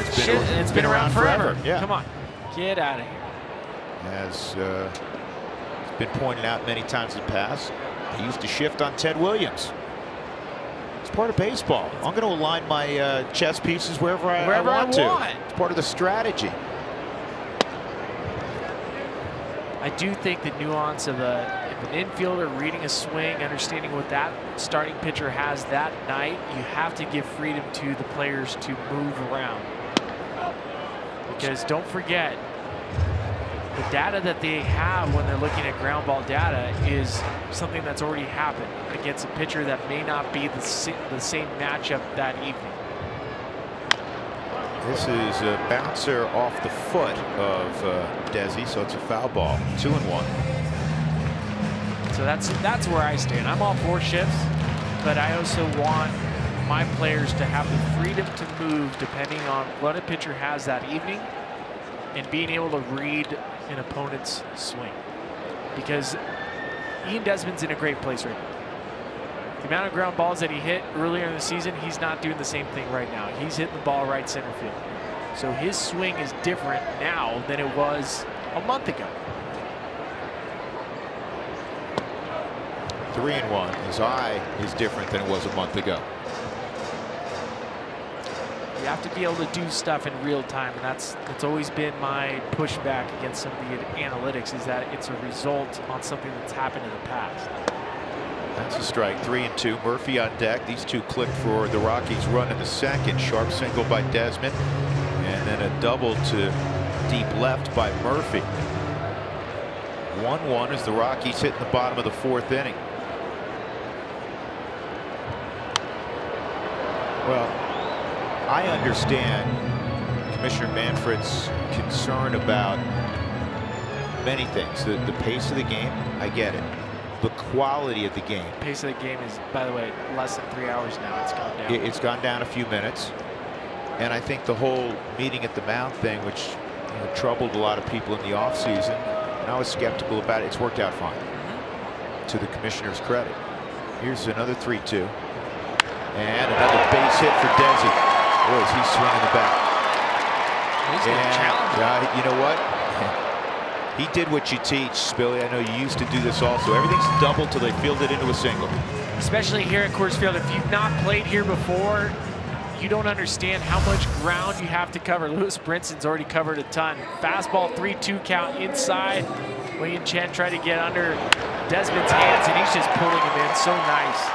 it's been around forever. Yeah. Come on, get out of here. As been pointed out many times in the past, I used to shift on Ted Williams. It's part of baseball. I'm going to align my chess pieces wherever I want to. It's part of the strategy. I do think the nuance of if an infielder reading a swing, understanding what that starting pitcher has that night, you have to give freedom to the players to move around. Because don't forget, the data that they have when they're looking at ground ball data is something that's already happened against a pitcher that may not be the same matchup that evening. This is a bouncer off the foot of Desi, so it's a foul ball. 2-1. So that's where I stand. I'm all for shifts, but I also want my players to have the freedom to move depending on what a pitcher has that evening and being able to read an opponent's swing. Because Ian Desmond's in a great place right now. The amount of ground balls that he hit earlier in the season, he's not doing the same thing right now. He's hitting the ball right center field. So his swing is different now than it was a month ago. 3-1. His eye is different than it was a month ago. You have to be able to do stuff in real time, and that's always been my pushback against some of the analytics, is that it's a result on something that's happened in the past. That's a strike. 3-2. Murphy on deck. These two click for the Rockies' run in the second. Sharp single by Desmond, and then a double to deep left by Murphy. 1-1 as the Rockies hit in the bottom of the 4th inning. Well, I understand Commissioner Manfred's concern about many things. The pace of the game, I get it. The quality of the game. Pace of the game is, by the way, less than 3 hours now. It's gone down. It's gone down a few minutes. And I think the whole meeting at the mound thing, which troubled a lot of people in the offseason, and I was skeptical about it, it's worked out fine. To the commissioner's credit. Here's another 3-2. And another base hit for Desi. Boy, is he swinging the bat. He's going to challenge him. You know what? He did what you teach, Billy. I know you used to do this also. Everything's double till they field it into a single. Especially here at Coors Field. If you've not played here before, you don't understand how much ground you have to cover. Lewis Brinson's already covered a ton. Fastball 3-2 count inside. Wei Chen tried to get under Desmond's hands, and he's just pulling him in. So nice.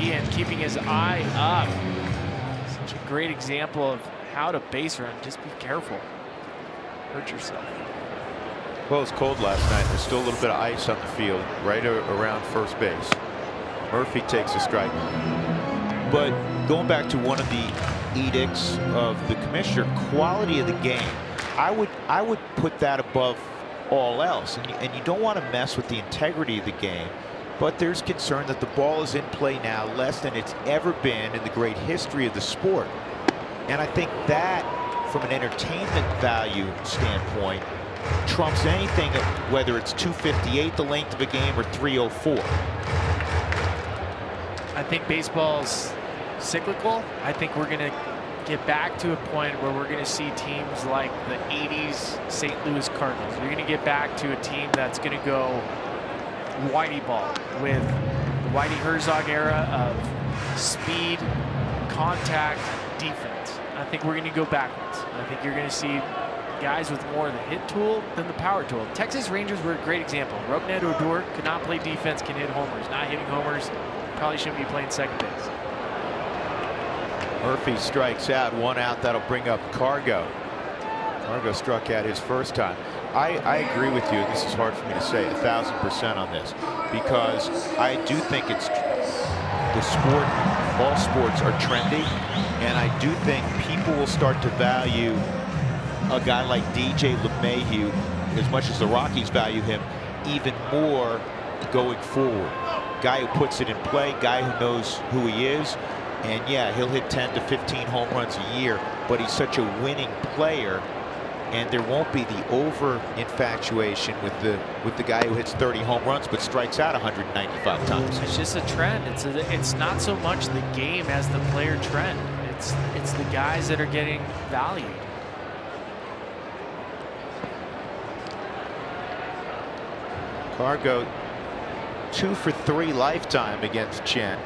Ian keeping his eye up. Such a great example of how to base run. Just be careful. Hurt yourself. Well, it was cold last night. There's still a little bit of ice on the field right around first base. Murphy takes a strike. But going back to one of the edicts of the commissioner, quality of the game, I would put that above all else. And you don't want to mess with the integrity of the game. But there's concern that the ball is in play now less than it's ever been in the great history of the sport. And I think that, from an entertainment value standpoint, trumps anything, whether it's 258 the length of a game or 304. I think baseball's cyclical. I think we're going to get back to a point where we're going to see teams like the 80s St. Louis Cardinals. We're going to get back to a team that's going to go Whitey ball with the Whitey Herzog era of speed, contact, defense. I think we're going to go backwards. I think you're going to see guys with more of the hit tool than the power tool. Texas Rangers were a great example. Rougned Odor could not play defense, can hit homers. Not hitting homers, probably shouldn't be playing second base. Murphy strikes out, 1 out. That'll bring up Cargo. Cargo struck out his first time. I agree with you, and this is hard for me to say 1,000% on this, because I do think it's the sport, all sports are trendy, and I do think people will start to value a guy like DJ LeMahieu, as much as the Rockies value him, even more going forward. Guy who puts it in play, guy who knows who he is, and yeah, he'll hit 10 to 15 home runs a year, but he's such a winning player, and there won't be the over infatuation with the guy who hits 30 home runs but strikes out 195 times. It's just a trend. It's not so much the game as the player trend. It's the guys that are getting valued. Cargo 2 for 3 lifetime against Chen.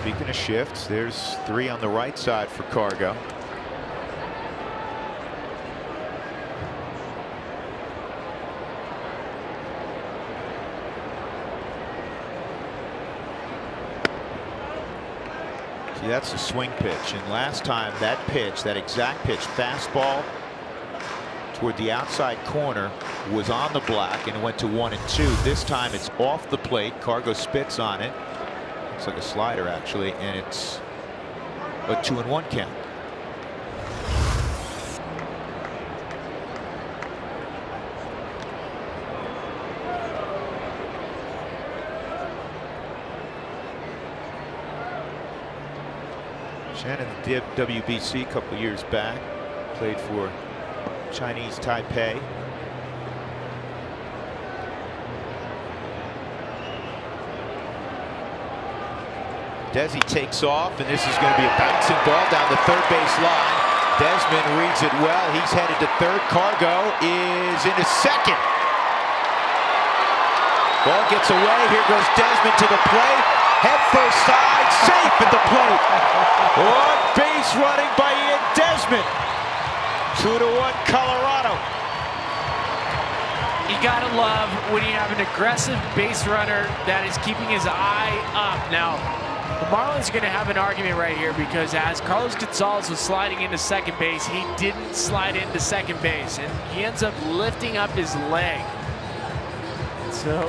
Speaking of shifts, there's 3 on the right side for Cargo. See, that's the swing pitch, and last time that pitch, that exact pitch, fastball toward the outside corner, was on the block and it went to 1 and 2. This time it's off the plate. Cargo spits on it. Looks like a slider, actually, and it's a 2-1 count. Chen in the WBC a couple of years back, played for Chinese Taipei. Desi takes off, and this is going to be a bouncing ball down the third base line. Desmond reads it well. He's headed to third. Cargo is into second. Ball gets away. Here goes Desmond to the plate. Head first side, safe at the plate. On base running by Ian Desmond. 2-1 Colorado. You gotta love when you have an aggressive base runner that is keeping his eye up. Now, The Marlins are going to have an argument right here because as Carlos Gonzalez was sliding into second base, he didn't slide into second base, and he ends up lifting up his leg. So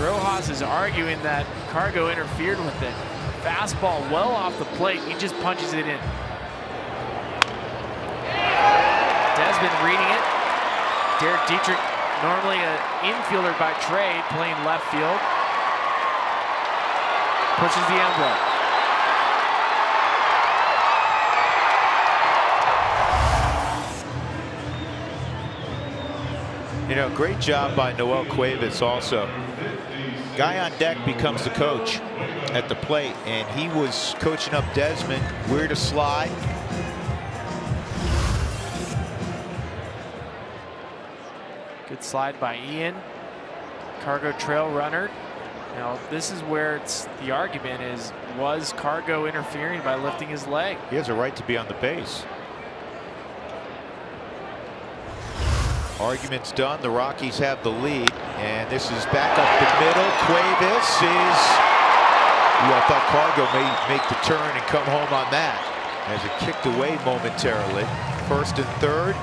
Rojas is arguing that Cargo interfered with it. Fastball well off the plate, he just punches it in. Desmond reading it. Derek Dietrich, normally an infielder by trade, playing left field. Pushes the envelope. You know, great job by Noel Cuevas also. Guy on deck becomes the coach at the plate, and he was coaching up Desmond where to slide. Good slide by Ian. Cargo trail runner. Now, this is where it's the argument is, was Cargo interfering by lifting his leg? He has a right to be on the base. Argument's done. The Rockies have the lead, and this is back up the middle. Cuevas is, I thought Cargo may make the turn and come home on that as it kicked away momentarily. First and third,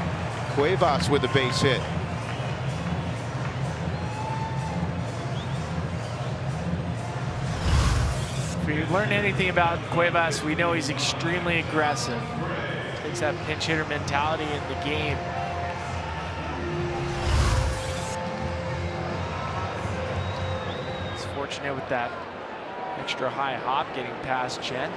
Cuevas with a base hit. If we learn anything about Cuevas, we know he's extremely aggressive. Takes that pinch hitter mentality in the game. He's fortunate with that extra high hop getting past Chen.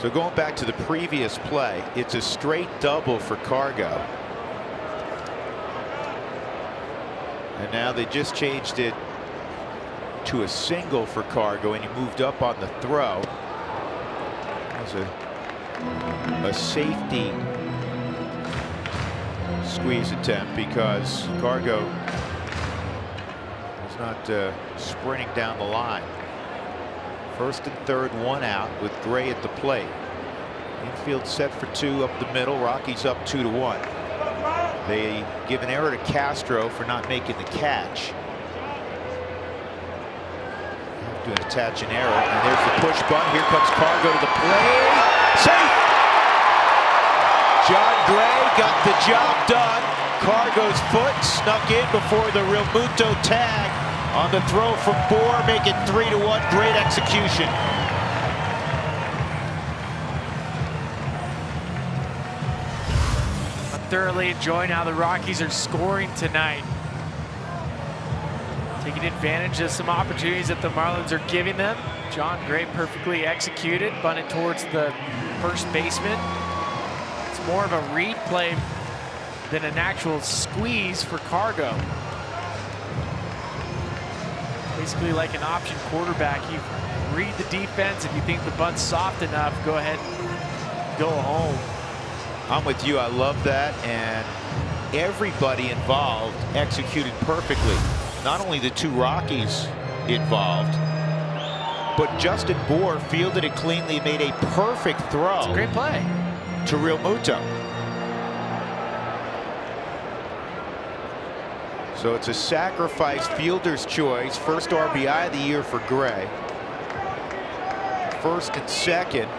So going back to the previous play, it's a straight double for Cargo. And now they just changed it to a single for Cargo, and he moved up on the throw. That was a safety squeeze attempt because Cargo was not sprinting down the line. First and third, one out with Gray at the plate. Infield set for two up the middle. Rockies up 2-1. They give an error to Castro for not making the catch. Have to attach an error, and there's the push bunt. Here comes Cargo to the plate. Safe! John Gray got the job done. Cargo's foot snuck in before the Real Muto tag on the throw from Bohr, make it 3-1. Great execution. Thoroughly enjoying how the Rockies are scoring tonight. Taking advantage of some opportunities that the Marlins are giving them. John Gray perfectly executed, bunted towards the first baseman. It's more of a read play than an actual squeeze for Cargo. Basically like an option quarterback. You read the defense. If you think the bunt's soft enough, go ahead and go home. I'm with you. I love that, and everybody involved executed perfectly. Not only the two Rockies involved, but Justin Bohr fielded it cleanly, made a perfect throw. It's a great play to Real Muto. So it's a sacrifice fielder's choice. First RBI of the year for Gray. First and second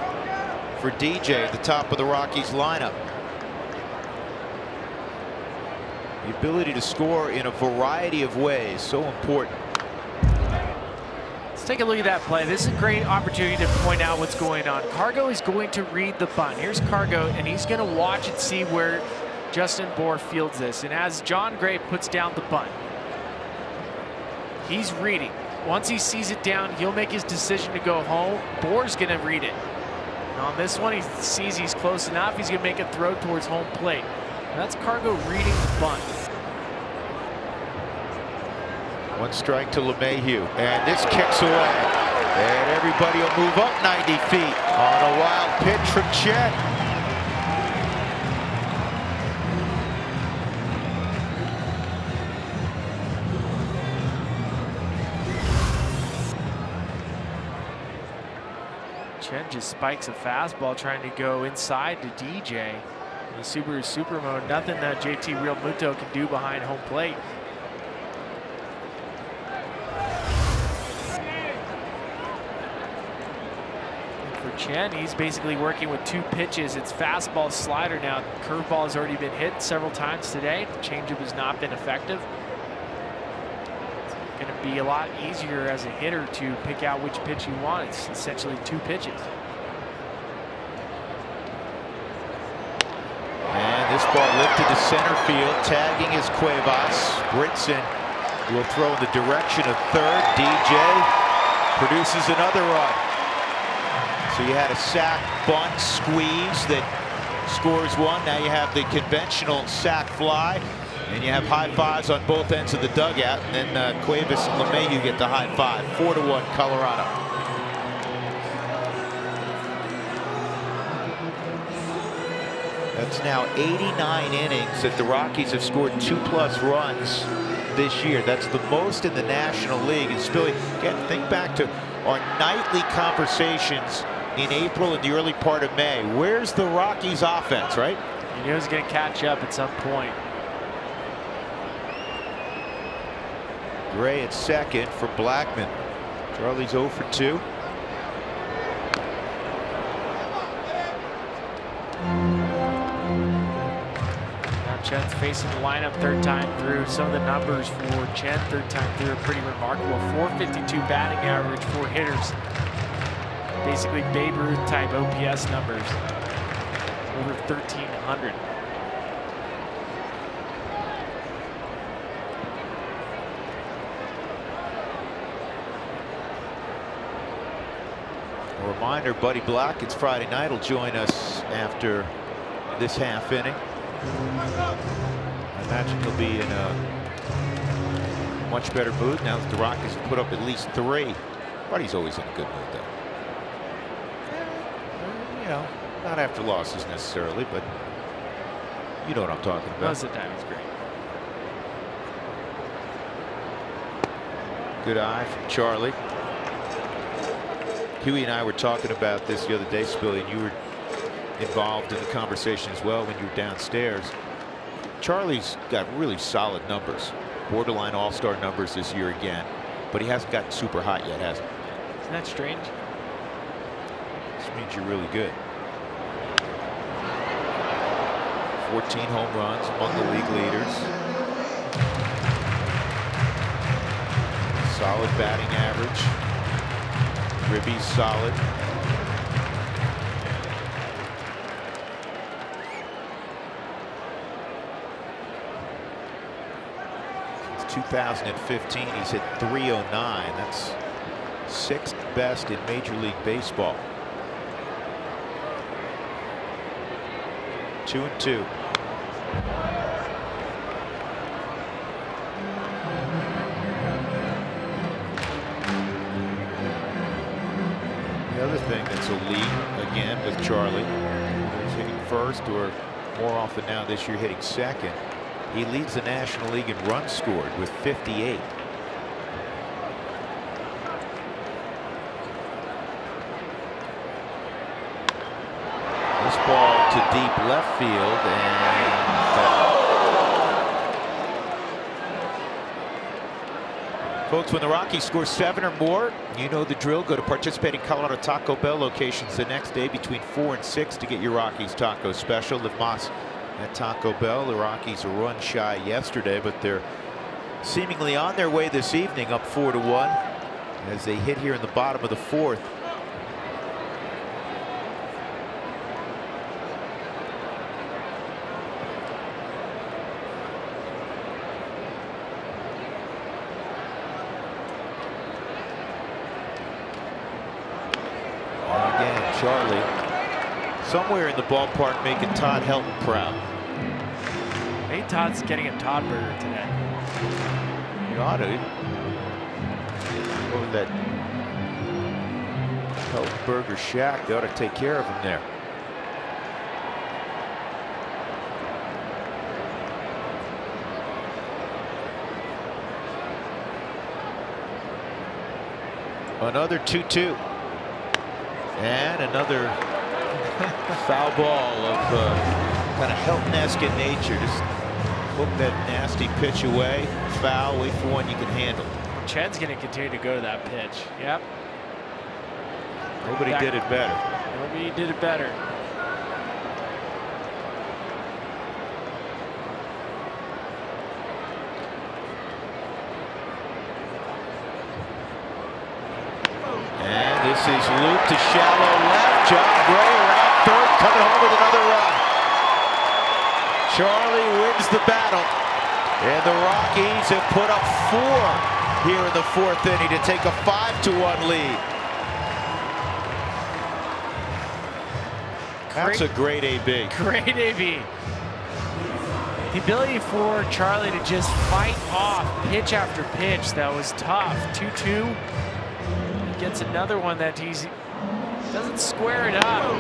for DJ at the top of the Rockies lineup. The ability to score in a variety of ways, so important. Let's take a look at that play. This is a great opportunity to point out what's going on. Cargo is going to read the bunt. Here's Cargo, and he's going to watch and see where Justin Bohr fields this. And as John Gray puts down the bunt, he's reading. Once he sees it down, he'll make his decision to go home. Bohr's going to read it. And on this one, he sees he's close enough. He's going to make a throw towards home plate. And that's Cargo reading the bunt. One strike to LeMahieu, and this kicks away. And everybody will move up 90 feet on a wild pitch from Chet. Chen just spikes a fastball trying to go inside to DJ. The Subaru Super Mode, nothing that JT Real Muto can do behind home plate. For Chen, he's basically working with 2 pitches. It's fastball, slider now. Curveball has already been hit several times today. The changeup has not been effective. It's going to be a lot easier as a hitter to pick out which pitch you want. It's essentially 2 pitches. And this ball lifted to center field. Tagging is Cuevas. Britson will throw in the direction of third. DJ produces another run. So you had a sac, bunt, squeeze that scores 1. Now you have the conventional sac fly. And you have high fives on both ends of the dugout. And then Cuevas and LeMahieu get the high five. 4-1 Colorado. That's now 89 innings that the Rockies have scored 2+ runs this year. That's the most in the National League. And Spilly, again, think back to our nightly conversations in April and the early part of May. Where's the Rockies offense, right? You knew it was going to catch up at some point. Gray at second for Blackman. Charlie's 0 for 2. Chen's facing the lineup 3rd time through. Some of the numbers for Chen 3rd time through are pretty remarkable. 452 batting average for hitters. Basically Babe Ruth type OPS numbers. Over 1,300. A reminder, Buddy Black, it's Friday night, will join us after this half inning. I imagine he'll be in a much better mood now that the Rockies have put up at least 3. Buddy's always in a good mood, though. You know, not after losses necessarily, but you know what I'm talking about. Most of the time, it's great. Good eye from Charlie. Huey and I were talking about this the other day, Spilly, and you were involved in the conversation as well when you were downstairs. Charlie's got really solid numbers, borderline all-star numbers this year again, but he hasn't gotten super hot yet, has he? Isn't that strange? This means you're really good. 14 home runs among the league leaders. Solid batting average. Ribby's solid. 2015, he's hit .309. That's 6th best in Major League Baseball. 2-2. The other thing that's elite, again, with Charlie, he's hitting first, or more often now this year hitting second. He leads the National League in runs scored with 58. This ball to deep left field, and folks, when the Rockies score 7 or more, you know the drill. Go to participating Colorado Taco Bell locations the next day between 4 and 6 to get your Rockies taco special. Liv Moss at Taco Bell. The Rockies were run shy yesterday, but they're seemingly on their way this evening, up 4-1 as they hit here in the bottom of the 4th. And again, Charlie somewhere in the ballpark making Todd Helton proud. Hey, Todd's getting a Todd burger today. You ought to. Over that Helton Burger Shack, they ought to take care of him there. Another 2-2. And another foul ball of kind of Helton-esque in nature. Just hook that nasty pitch away, foul, wait for one you can handle. Chen's going to continue to go to that pitch. Yep. Nobody did it better. Nobody did it better. And this is looped to shallow left. John Gray around third, coming home with another run. Charlie wins the battle. And the Rockies have put up 4 here in the 4th inning to take a 5-1 lead. That's a great AB. Great AB. The ability for Charlie to just fight off pitch after pitch that was tough. 2-2. He gets another one that he doesn't square it up. He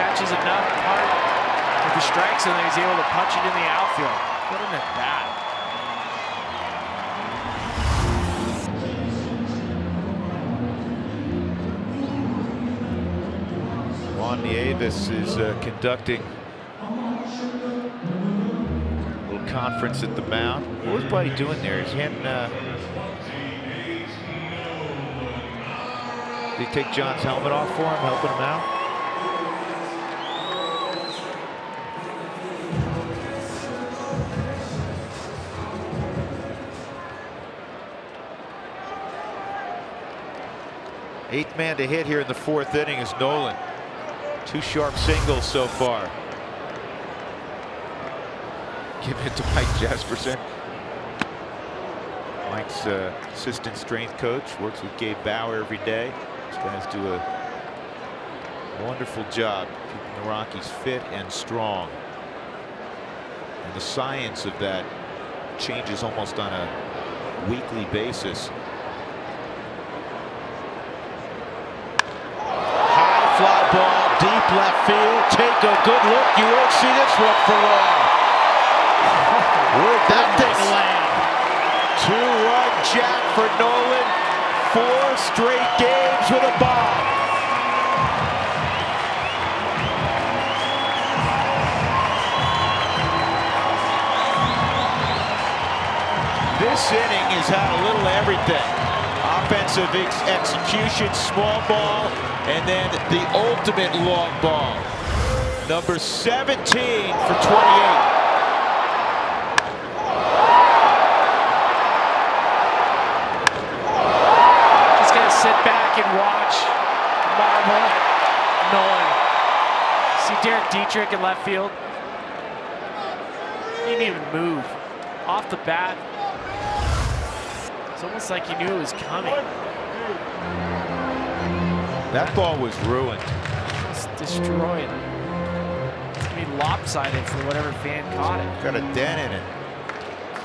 catches enough part of the strike zone that he's able to punch it in the outfield. Put him at bat. Juan Nieves is conducting a little conference at the mound. What was Buddy doing there? He's hitting, did he take John's helmet off for him, helping him out? Eighth man to hit here in the 4th inning is Nolan. 2 sharp singles so far. Giving it to Mike Jesperson. Mike's assistant strength coach, works with Gabe Bauer every day. These guys do a wonderful job keeping the Rockies fit and strong. And the science of that changes almost on a weekly basis. High fly ball, deep left field. Take a good look. You won't see this one for long. Where'd that thing land? 2-run jack for Nolan. 4 straight games with a bomb. This inning has had a little everything. Offensive execution, small ball, and then the ultimate long ball. Number 17 for 28. Sit back and watch. Marvel. Nolan. See Derek Dietrich in left field. He didn't even move. Off the bat. It's almost like he knew it was coming. That ball was ruined. It's destroyed. It's going to be lopsided for whatever fan caught it. Got a dent in it.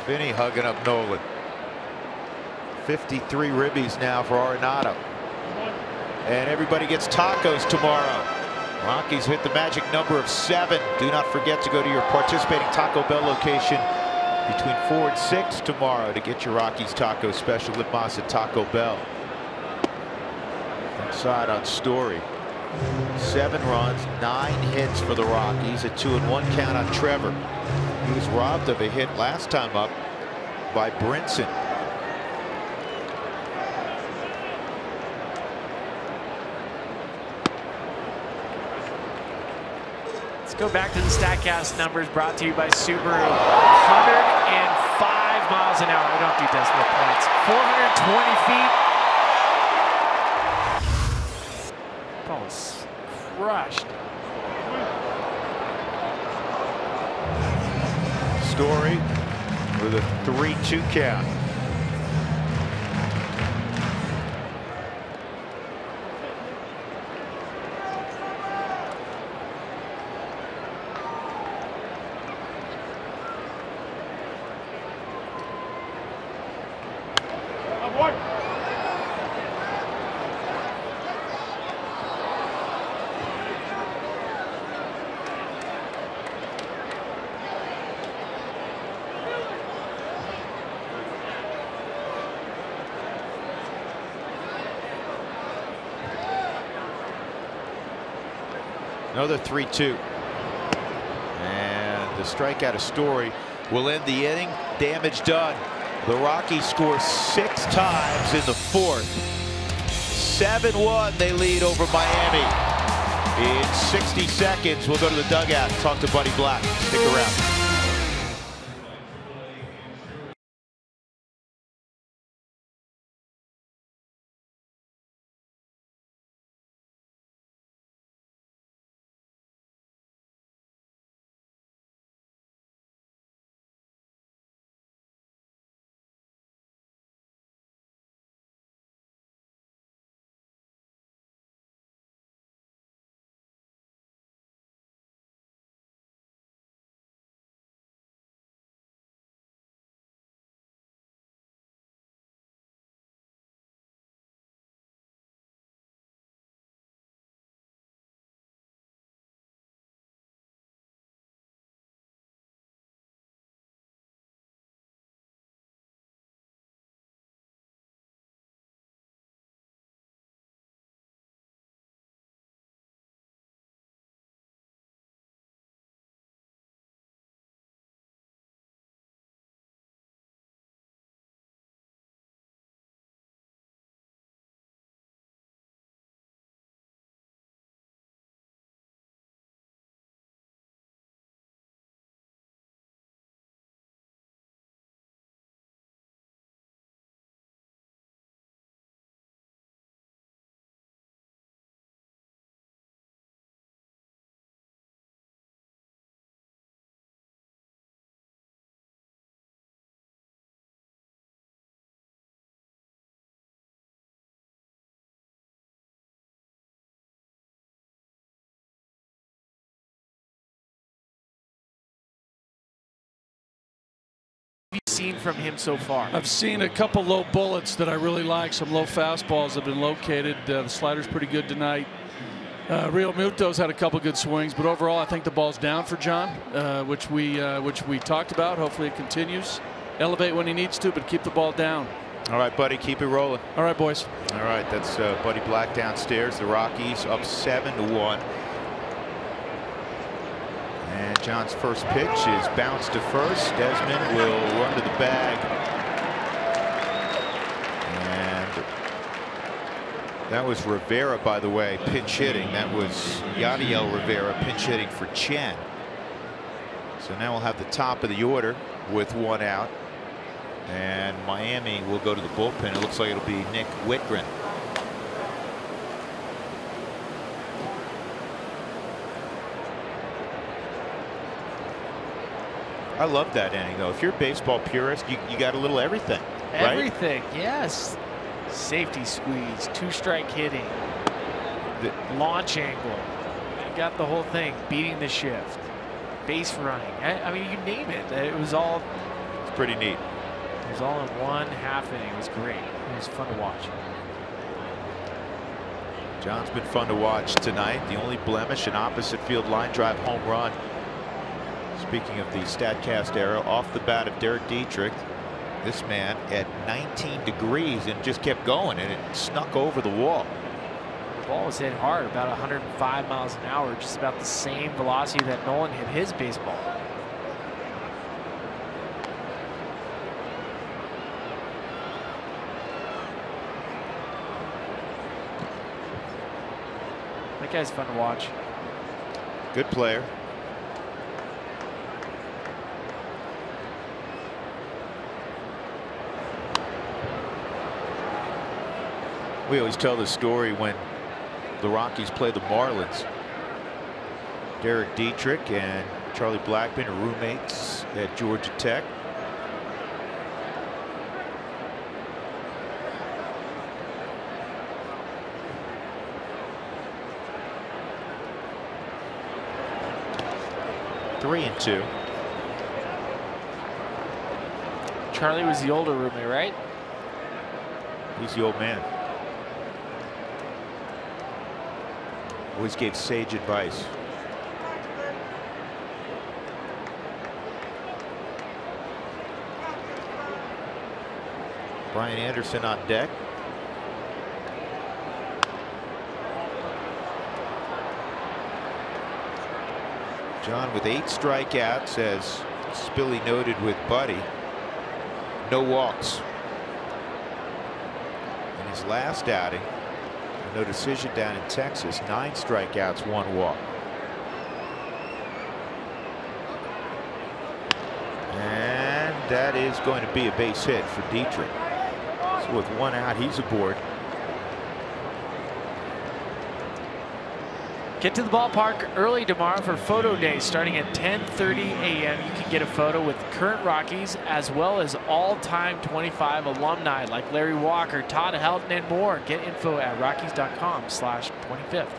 Vinny hugging up Nolan. 53 ribbies now for Arenado. And everybody gets tacos tomorrow. Rockies hit the magic number of 7. Do not forget to go to your participating Taco Bell location between 4 and 6 tomorrow to get your Rockies taco special at Mas at Taco Bell. Inside on Story. 7 runs, 9 hits for the Rockies. A 2-1 count on Trevor. He was robbed of a hit last time up by Brinson. Go back to the StatCast numbers brought to you by Subaru. 105 miles an hour. We don't do decimal points. 420 feet. Ball was crushed. Story with a 3-2 count. Another 3-2. And strikeout of Story will end the inning. Damage done. The Rockies score 6 times in the 4th. 7-1 they lead over Miami. In 60 seconds, we'll go to the dugout and talk to Buddy Black. Stick around. Seen from him so far? I've seen a couple low bullets that I really like. Some low fastballs have been located. The slider's pretty good tonight. Real Muto's had a couple good swings, but overall I think the ball's down for John, which we talked about. Hopefully it continues. Elevate when he needs to, but keep the ball down. All right, Buddy, keep it rolling. All right, boys. All right, that's Buddy Black downstairs. The Rockies up 7-1. And John's first pitch is bounced to first. Desmond will run to the bag. And that was Rivera, by the way, pinch hitting. That was Yadiel Rivera pinch hitting for Chen. So now we'll have the top of the order with 1 out. And Miami will go to the bullpen. It looks like it'll be Nick Whitgren. I love that inning, though. If you're a baseball purist, you got a little everything, right? Everything, yes. Safety squeeze, 2-strike hitting, launch angle. You got the whole thing. Beating the shift, base running. I mean, you name it. It was all. It's pretty neat. It was all in 1/2 inning. It was great. It was fun to watch. John's been fun to watch tonight. The only blemish, an opposite field line drive home run. Speaking of the StatCast era, off the bat of Derek Dietrich, this man at 19 degrees and just kept going, and it snuck over the wall. The ball was hit hard, about 105 miles an hour, just about the same velocity that Nolan hit his baseball. That guy's fun to watch. Good player. We always tell this story when the Rockies play the Marlins. Derek Dietrich and Charlie Blackmon are roommates at Georgia Tech. Three and 2. Charlie was the older roommate, right? He's the old man. Always gave sage advice. Brian Anderson on deck. John with 8 strikeouts, as Spilly noted with Buddy. No walks. In his last outing, no decision down in Texas, 9 strikeouts, 1 walk. And that is going to be a base hit for Dietrich. So with 1 out, he's aboard. Get to the ballpark early tomorrow for photo day starting at 10:30 a.m. You can get a photo with current Rockies as well as all-time 25 alumni like Larry Walker, Todd Helton, and more. Get info at rockies.com/25th.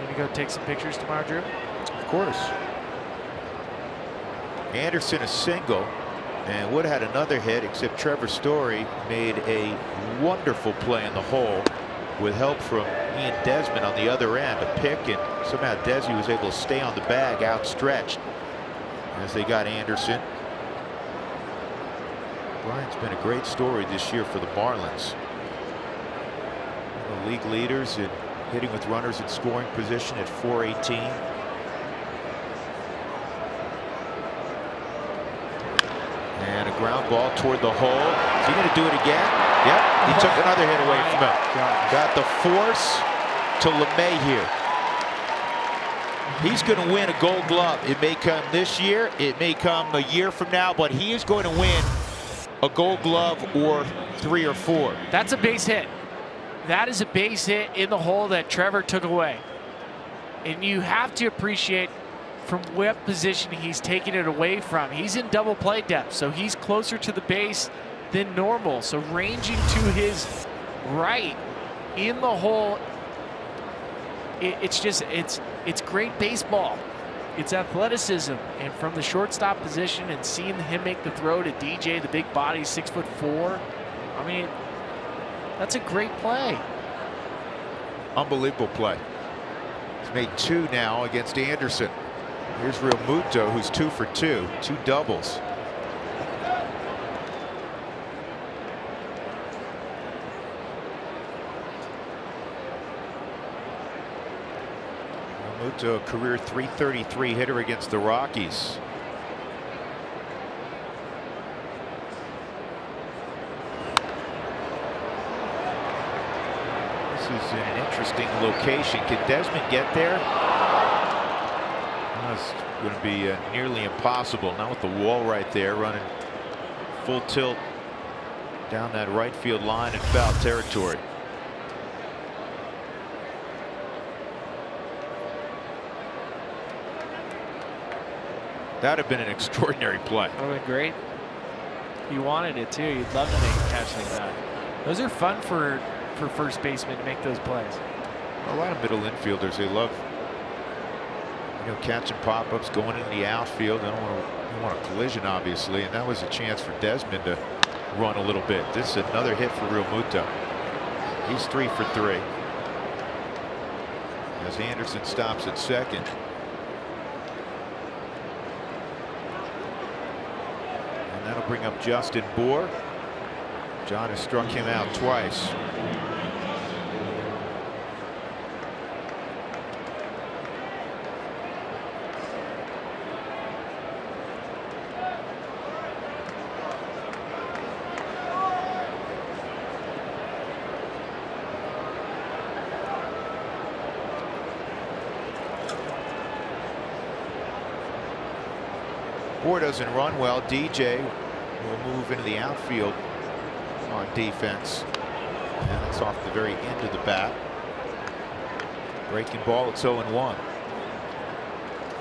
You gonna go take some pictures tomorrow, Drew? Of course. Anderson a single, and would have had another hit, except Trevor Story made a wonderful play in the hole with help from Ian Desmond on the other end. A pick, and somehow Desi was able to stay on the bag outstretched as they got Anderson. Brian's been a great story this year for the Marlins. The league leaders in hitting with runners in scoring position at .418. And a ground ball toward the hole. Is he going to do it again? Yep. He took another hit away from him. Got the force to LeMay here. He's going to win a Gold Glove. It may come this year. It may come a year from now. But he is going to win a Gold Glove or 3 or 4. That's a base hit. That is a base hit in the hole that Trevor took away. And you have to appreciate from what position he's taking it away from. He's in double play depth, so he's closer to the base than normal. So ranging to his right in the hole, it's great baseball. It's athleticism, and from the shortstop position and seeing him make the throw to DJ, the big body, 6'4". I mean, that's a great play. Unbelievable play. He's made 2 now against Anderson. Here's Realmuto, who's 2 for 2, 2 doubles. Realmuto, a career .333 hitter against the Rockies. This is in an interesting location. Can Desmond get there? It's going to be nearly impossible. Now with the wall right there, running full tilt down that right field line in foul territory. That would have been an extraordinary play. That would have been great. You wanted it too. You'd love to make a catch like that. Those are fun for first basemen to make those plays. A lot of middle infielders, they love, you know, catching pop-ups, going into the outfield. They don't want a collision, obviously, and that was a chance for Desmond to run a little bit. This is another hit for Realmuto. He's 3 for 3. As Anderson stops at second. And that'll bring up Justin Bour. John has struck him out twice. Bour doesn't run well. DJ will move into the outfield on defense. And that's off the very end of the bat. Breaking ball, it's 0-1.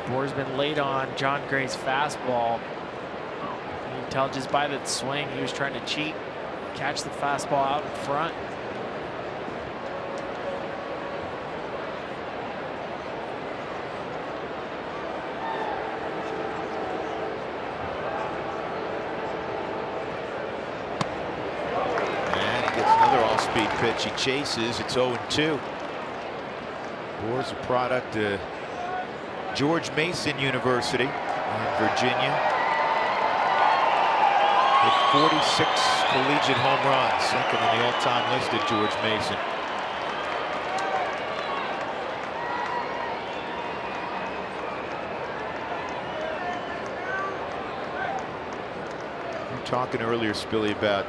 Bour's been late on John Gray's fastball. You can tell just by the swing, he was trying to cheat, catch the fastball out in front. Speed pitch, he chases. It's 0-2. Bour's a product of George Mason University in Virginia. With 46 collegiate home runs, second on the all-time list at George Mason. talking earlier, Spilly, about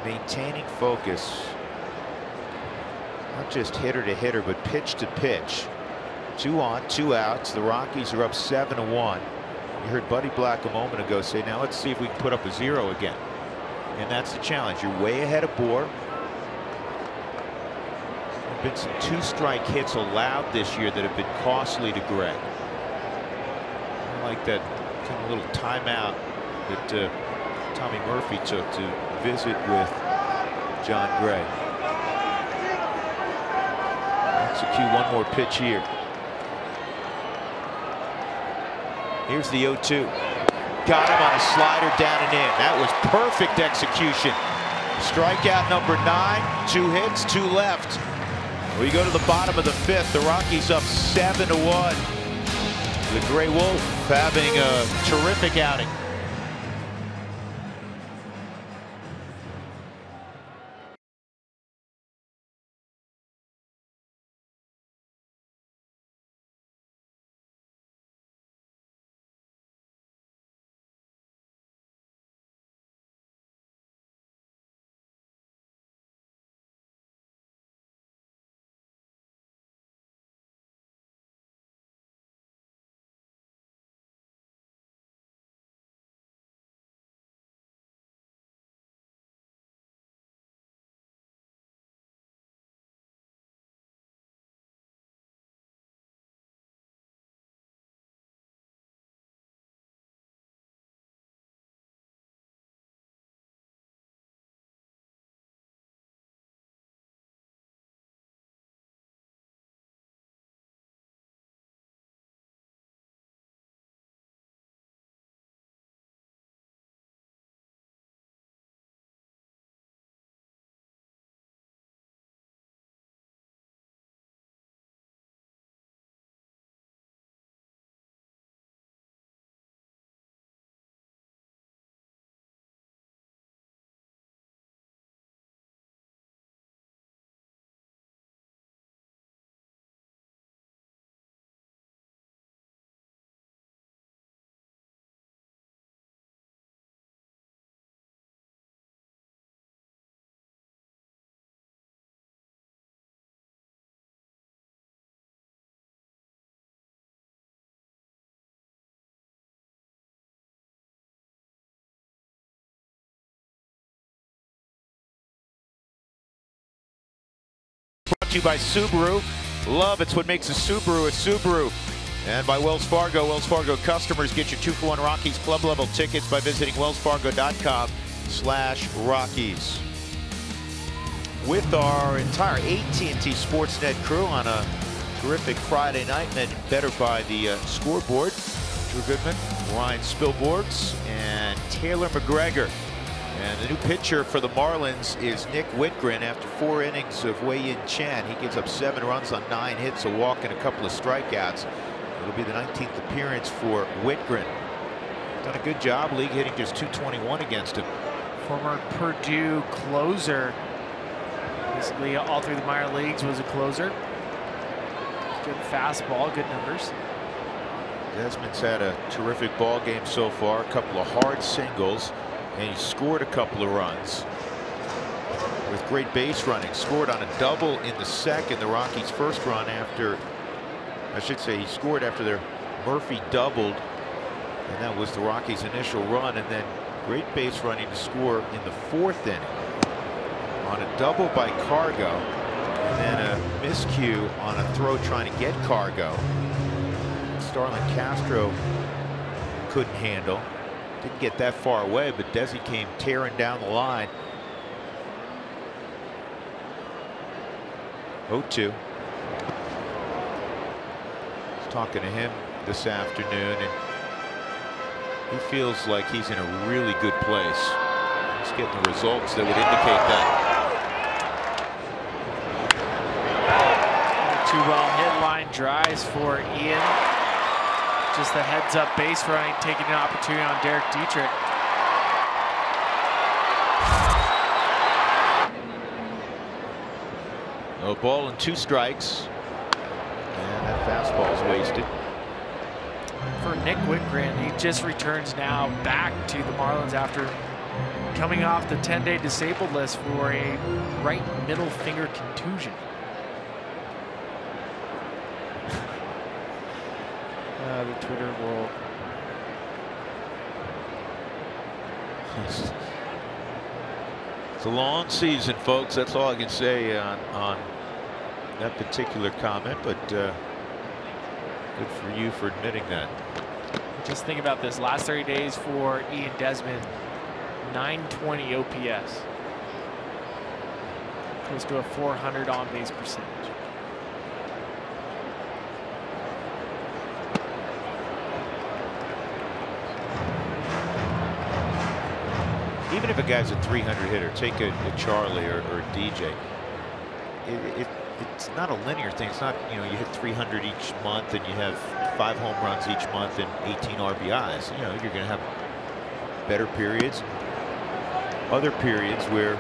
maintaining focus, not just hitter to hitter, but pitch to pitch. 2 on, 2 outs. The Rockies are up 7-1. You heard Buddy Black a moment ago say, now let's see if we can put up a 0 again. And that's the challenge. You're way ahead of Bohr. There have been some 2-strike hits allowed this year that have been costly to Gray. I like that kind of little timeout that Tommy Murphy took to visit with John Gray. Execute one more pitch here. Here's the 0-2. Got him on a slider down and in. That was perfect execution. Strikeout number 9. 2 hits, 2 left. We go to the bottom of the 5th. The Rockies up 7-1. The Gray Wolf having a terrific outing. Brought to you by Subaru. Love, it's what makes a Subaru a Subaru. And by Wells Fargo. Wells Fargo customers get your 2-for-1 Rockies club level tickets by visiting wellsfargo.com/Rockies. With our entire AT Sportsnet crew on a terrific Friday night, and then better by the scoreboard. Drew Goodman, Ryan Spilborghs, and Taylor McGregor. And the new pitcher for the Marlins is Nick Whitgren. After 4 innings of Wei-Yin Chen, he gives up 7 runs on 9 hits, a walk, and a couple of strikeouts. It'll be the 19th appearance for Whitgren. Done a good job, league hitting just .221 against him. Former Purdue closer. Basically all through the minor leagues was a closer. Good fastball, good numbers. Desmond's had a terrific ball game so far. A couple of hard singles. And he scored a couple of runs with great base running. Scored on a double in the 2nd. The Rockies' first run after, I should say, he scored after their Murphy doubled, and that was the Rockies' initial run. And then great base running to score in the 4th inning on a double by Cargo, and then a miscue on a throw trying to get Cargo. Starlin Castro couldn't handle. Didn't get that far away, but Desi came tearing down the line. 0-2. I was talking to him this afternoon, and he feels like he's in a really good place. He's getting the results that would indicate that. 2 well-hit line drives for Ian. Just the heads-up base running, taking an opportunity on Derek Dietrich. A ball and 2 strikes. And that fastball's wasted. For Nick Whitgren, he just returns now back to the Marlins after coming off the 10-day disabled list for a right middle finger contusion. The Twitter world. It's a long season, folks. That's all I can say on that particular comment, but good for you for admitting that. Just think about this. Last 30 days for Ian Desmond, 920 OPS. Close to a 400 on-base percentage. Even if a guy's a 300 hitter, take a Charlie or a DJ, it's not a linear thing. It's not, you know, you hit 300 each month and you have 5 home runs each month and 18 RBIs. You know, you're going to have better periods, other periods where,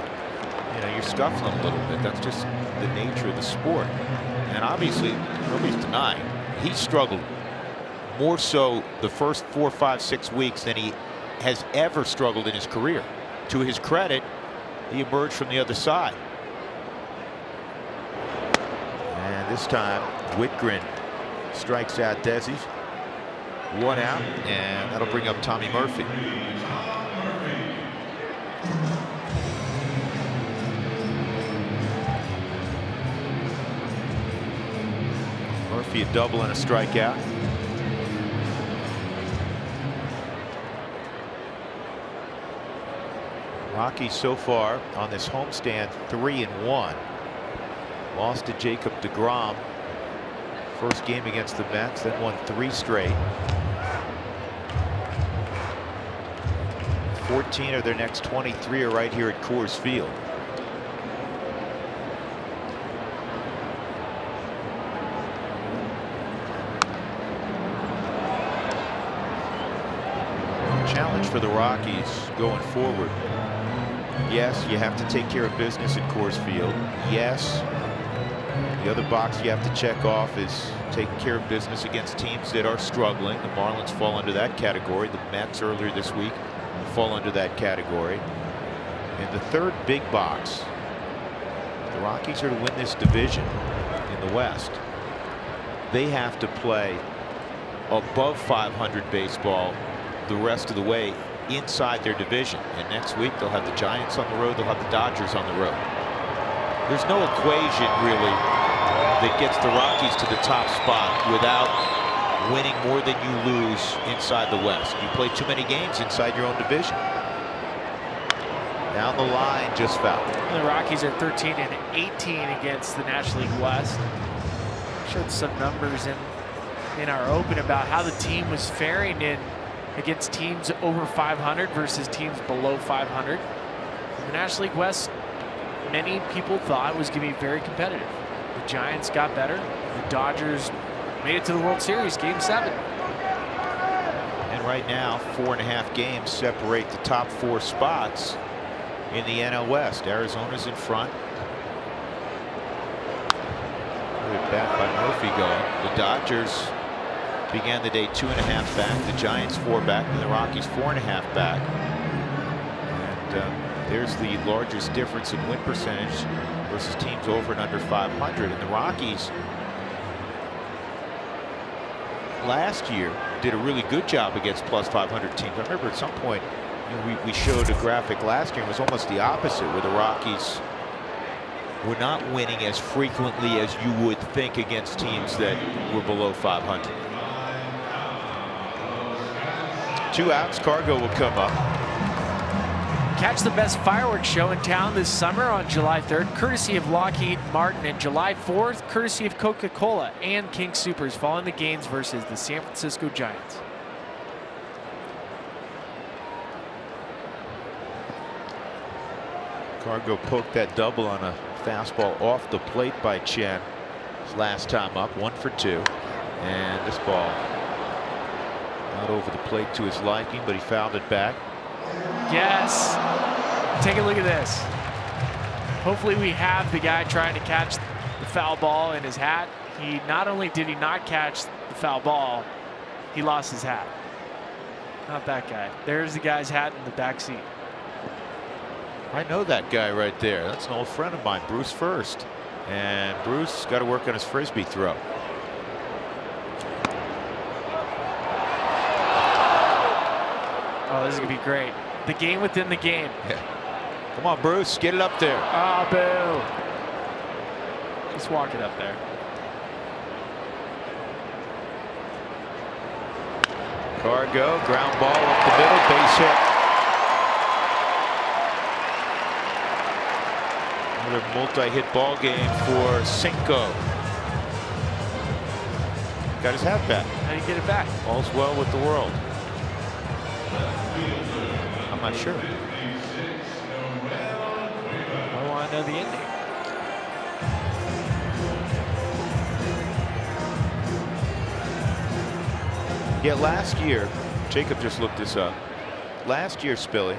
you know, you're scuffling a little bit. That's just the nature of the sport. And obviously, nobody's denying he struggled more so the first 4, 5, 6 weeks than he has ever struggled in his career. To his credit, he emerged from the other side. And this time, Whitgren strikes out Desi. 1 out, and that'll bring up Tommy Murphy. Murphy a double and a strikeout. Rockies so far on this homestand 3-1. Lost to Jacob deGrom first game against the Mets, then won 3 straight. 14 of their next 23 are right here at Coors Field. Challenge for the Rockies going forward. Yes, you have to take care of business at Coors Field. Yes, the other box you have to check off is taking care of business against teams that are struggling. The Marlins fall under that category. The Mets earlier this week fall under that category. And the third big box, the Rockies are to win this division in the West, they have to play above 500 baseball the rest of the way inside their division. And next week they'll have the Giants on the road, they'll have the Dodgers on the road. There's no equation really that gets the Rockies to the top spot without winning more than you lose inside the West. You play too many games inside your own division. Down the line, just fouled. The Rockies are 13-18 against the National League West. Showed some numbers in our open about how the team was faring in against teams over 500 versus teams below 500. The National League West, many people thought was going to be very competitive. The Giants got better. The Dodgers made it to the World Series, Game 7. And right now, 4.5 games separate the top 4 spots in the NL West. Arizona's in front. Good bat by Murphy going. The Dodgers began the day 2.5 back, the Giants 4 back, and the Rockies 4.5 back. And there's the largest difference in win percentage versus teams over and under 500. And the Rockies last year did a really good job against plus 500 teams. I remember at some point, you know, we showed a graphic last year. It was almost the opposite, where the Rockies were not winning as frequently as you would think against teams that were below 500. 2 outs, Cargo will come up. Catch the best fireworks show in town this summer on July 3rd, courtesy of Lockheed Martin, and July 4th, courtesy of Coca-Cola and King Supers, following the games versus the San Francisco Giants. Cargo poked that double on a fastball off the plate by Chen. His last time up, 1 for 2. And this ball not over the plate to his liking, but he fouled it back. Yes. Take a look at this. Hopefully we have the guy trying to catch the foul ball in his hat. He not only did he not catch the foul ball, he lost his hat. Not that guy. There's the guy's hat in the back seat. I know that guy right there. That's an old friend of mine, Bruce First. And Bruce got to work on his frisbee throw. Oh, this is going to be great. The game within the game. Yeah. Come on, Bruce, get it up there. Oh, boo. Just walk it up there. Cargo, ground ball up the middle, base hit. Another multi-hit ball game for Cinco. Got his hat back. How do you get it back? All's well with the world. I'm not sure. I want to know the ending. Yeah, last year, Jacob just looked this up. Last year, Spilly,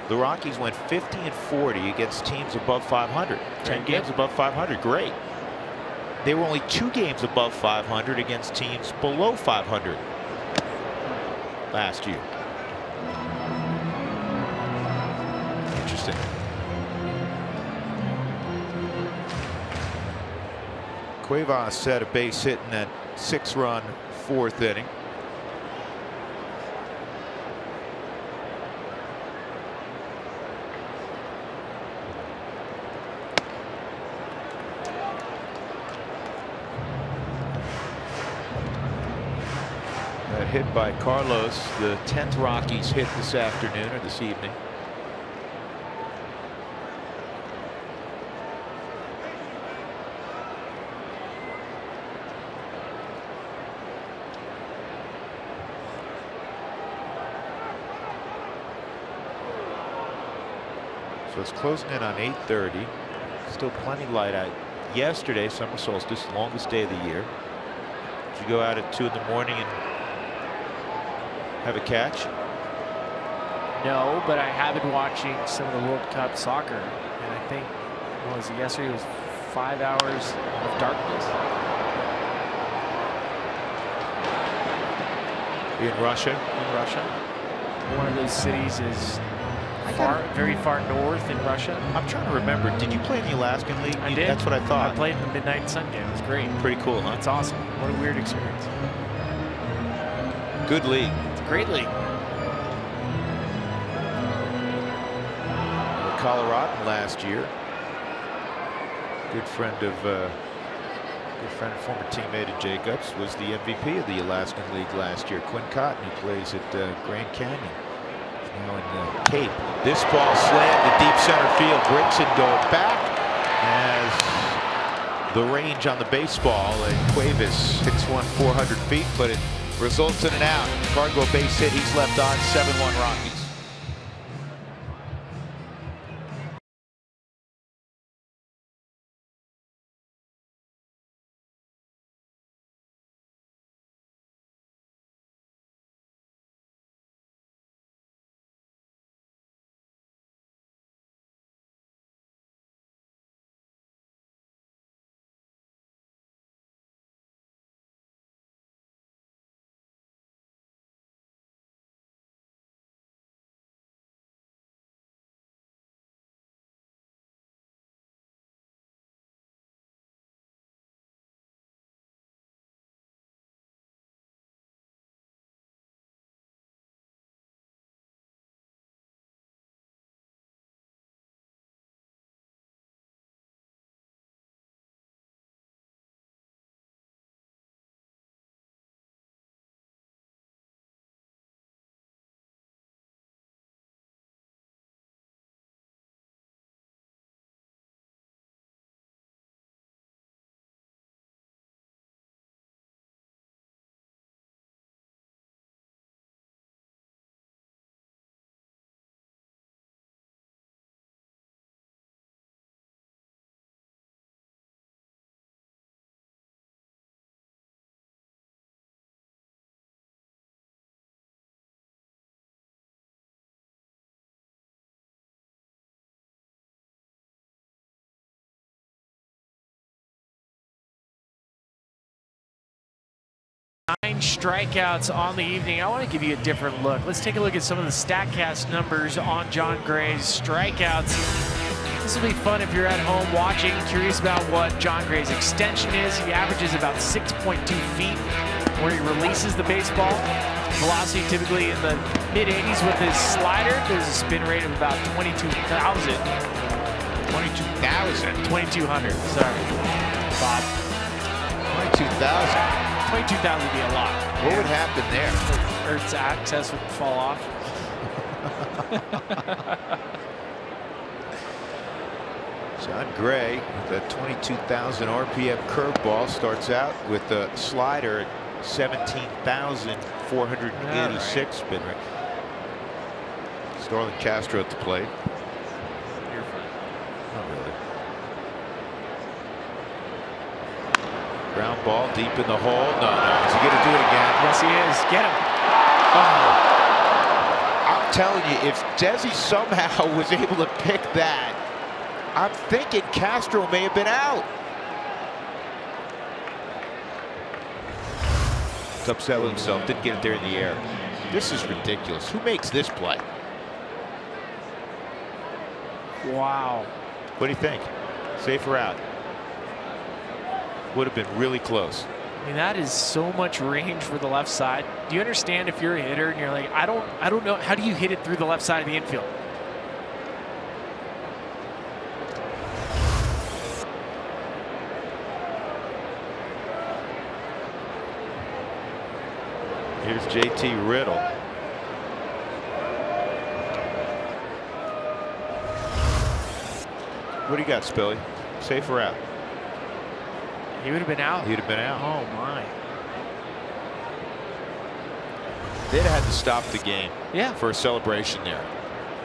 the Rockies went 50-40 against teams above 500. 10 games above 500, great. They were only 2 games above 500 against teams below 500 last year. Interesting. Cuevas set a base hit in that 6-run 4th inning. That hit by Carlos, the 10th Rockies hit this afternoon or this evening. So it's closing in on 8:30. Still plenty light out. Yesterday, summer solstice, longest day of the year. Did you go out at 2 in the morning and have a catch? No, but I have been watching some of the World Cup soccer, and I think, what was it, yesterday was 5 hours of darkness. In Russia? In Russia. One of those cities is very far north in Russia. I'm trying to remember. Did you play in the Alaskan League? I did. That's what I thought. I played in the Midnight Sun game. It was great. Pretty cool, huh? It's awesome. What a weird experience. Good league. It's a great league. Colorado last year. Good friend, former teammate of Jacobs, was the MVP of the Alaskan League last year. Quinn Cotton, who plays at Grand Canyon. He's now in Cape. This ball slammed to deep center field. Grigson going back as the range on the baseball, and Cuevas hits one 400 feet, but it results in an out. Cargo base hit. He's left on. 7-1 Rockies. strikeouts on the evening. I want to give you a different look. Let's take a look at some of the StatCast numbers on Jon Gray's strikeouts. This will be fun if you're at home watching, curious about what Jon Gray's extension is. He averages about 6.2 feet where he releases the baseball. Velocity typically in the mid-80s with his slider. There's a spin rate of about 22,000. 2,200, sorry, Bob. 22,000. 22,000 would be a lot. What would happen there? Earth's access would fall off. Jon Gray, the 22,000 RPM curveball, starts out with the slider at 17,486 spin rate. Starlin Castro at the plate. Not really. Ground ball deep in the hole. No. Is he going to do it again? Yes, he is. Get him. Oh. I'm telling you, if Desi somehow was able to pick that, I'm thinking Castro may have been out. He's upset with himself. Didn't get it there in the air. This is ridiculous. Who makes this play? Wow. What do you think? Safe or out? Would have been really close. I mean, that is so much range for the left side. Do you understand if you're a hitter and you're like, I don't know, how do you hit it through the left side of the infield? Here's JT Riddle. What do you got, Spilly? Safe or out? He would have been out. He'd have been out. Oh, my. They'd have had to stop the game for a celebration there.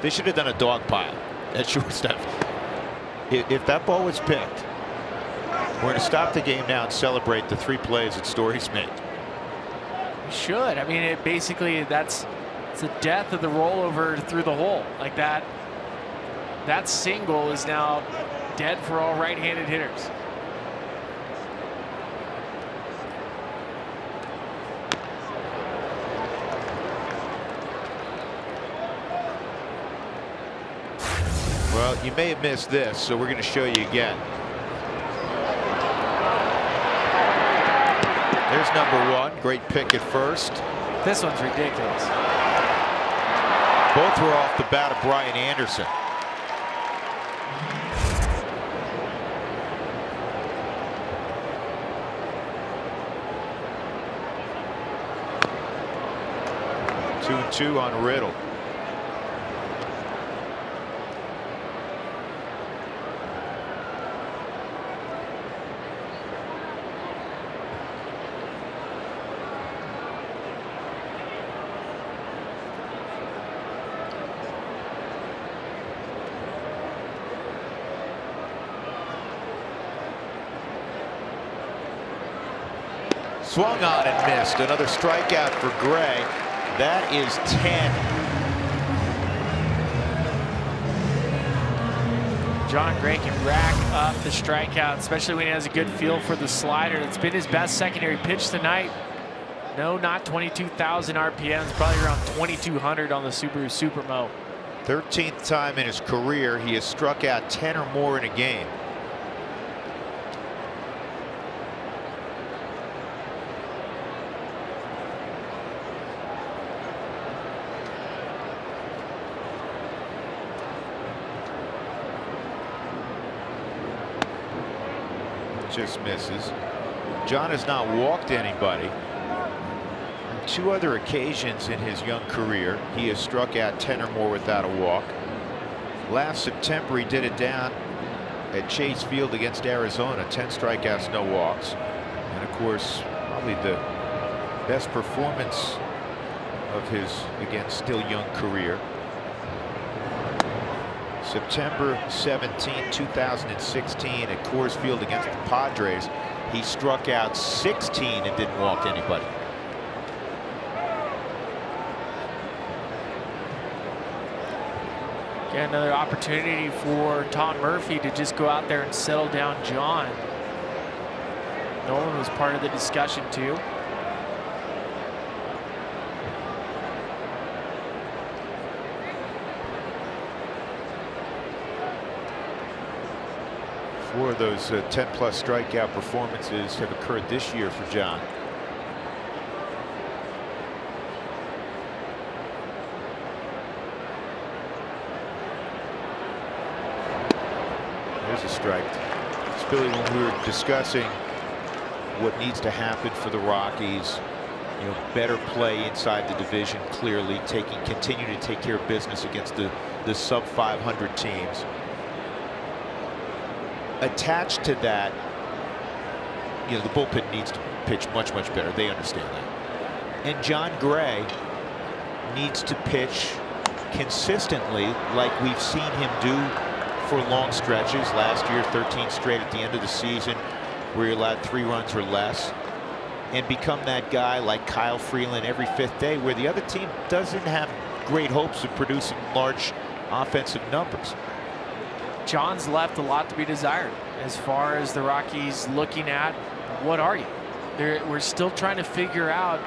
They should have done a dog pile at shortstop. If that ball was picked, we're going to stop the game now and celebrate the 3 plays that Story's made. You should. I mean, it basically, it's the death of the rollover through the hole. Like that single is now dead for all right-handed hitters. Well, you may have missed this, so we're going to show you again. There's number 1. Great pick at first. This one's ridiculous. Both were off the bat of Brian Anderson. Two on Riddle. Swung on and missed. Another strikeout for Gray. That is 10. Jon Gray can rack up the strikeout, especially when he has a good feel for the slider. It's been his best secondary pitch tonight. No, not 22,000 RPMs, probably around 2,200 on the Subaru Supermo. 13th time in his career he has struck out 10 or more in a game. Just misses. Jon has not walked anybody. On 2 other occasions in his young career, he has struck out 10 or more without a walk. Last September, he did it down at Chase Field against Arizona. 10 strikeouts, no walks. And of course, probably the best performance of his, again, still young career. September 17, 2016 at Coors Field against the Padres. He struck out 16 and didn't walk anybody. Again, another opportunity for Tom Murphy to just go out there and settle down Jon. Nolan was part of the discussion too. 4 of those 10-plus strikeout performances have occurred this year for John. There's a strike. Billy, when we were discussing what needs to happen for the Rockies, you know, better play inside the division, clearly continue to take care of business against the sub 500 teams. Attached to that, you know, the bullpen needs to pitch much better. They understand that. And John Gray needs to pitch consistently like we've seen him do for long stretches. Last year, 13 straight at the end of the season where he allowed 3 runs or less, and become that guy like Kyle Freeland every 5th day where the other team doesn't have great hopes of producing large offensive numbers. John's left a lot to be desired as far as the Rockies looking at what are you. We're still trying to figure out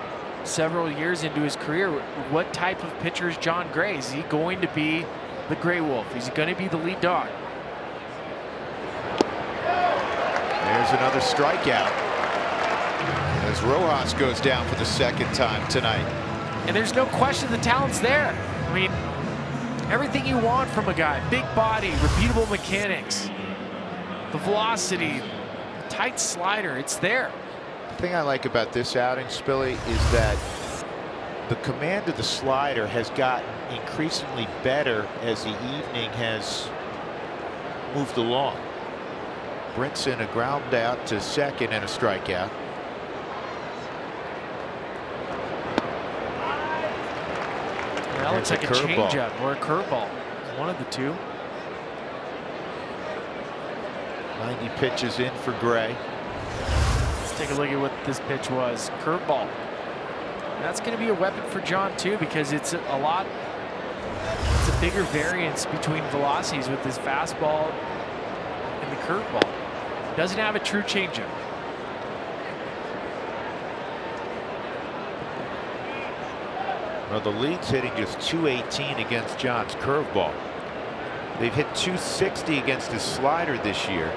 several years into his career what type of pitcher is John Gray. Is he going to be the Gray Wolf? Is he going to be the lead dog? There's another strikeout as Rojas goes down for the 2nd time tonight. And there's no question the talent's there. I mean, everything you want from a guy: big body, repeatable mechanics, the velocity, the tight slider, it's there. The thing I like about this outing, Spilly, is that the command of the slider has gotten increasingly better as the evening has moved along. Brinson, a ground out to 2nd and a strikeout. That looks like a changeup or a curveball. One of the two. 90 pitches in for Gray. Let's take a look at what this pitch was. Curveball. And that's going to be a weapon for John too, because it's a lot. It's a bigger variance between velocities with this fastball and the curveball. Doesn't have a true changeup. Well, the league's hitting just 218 against John's curveball. They've hit 260 against his slider this year.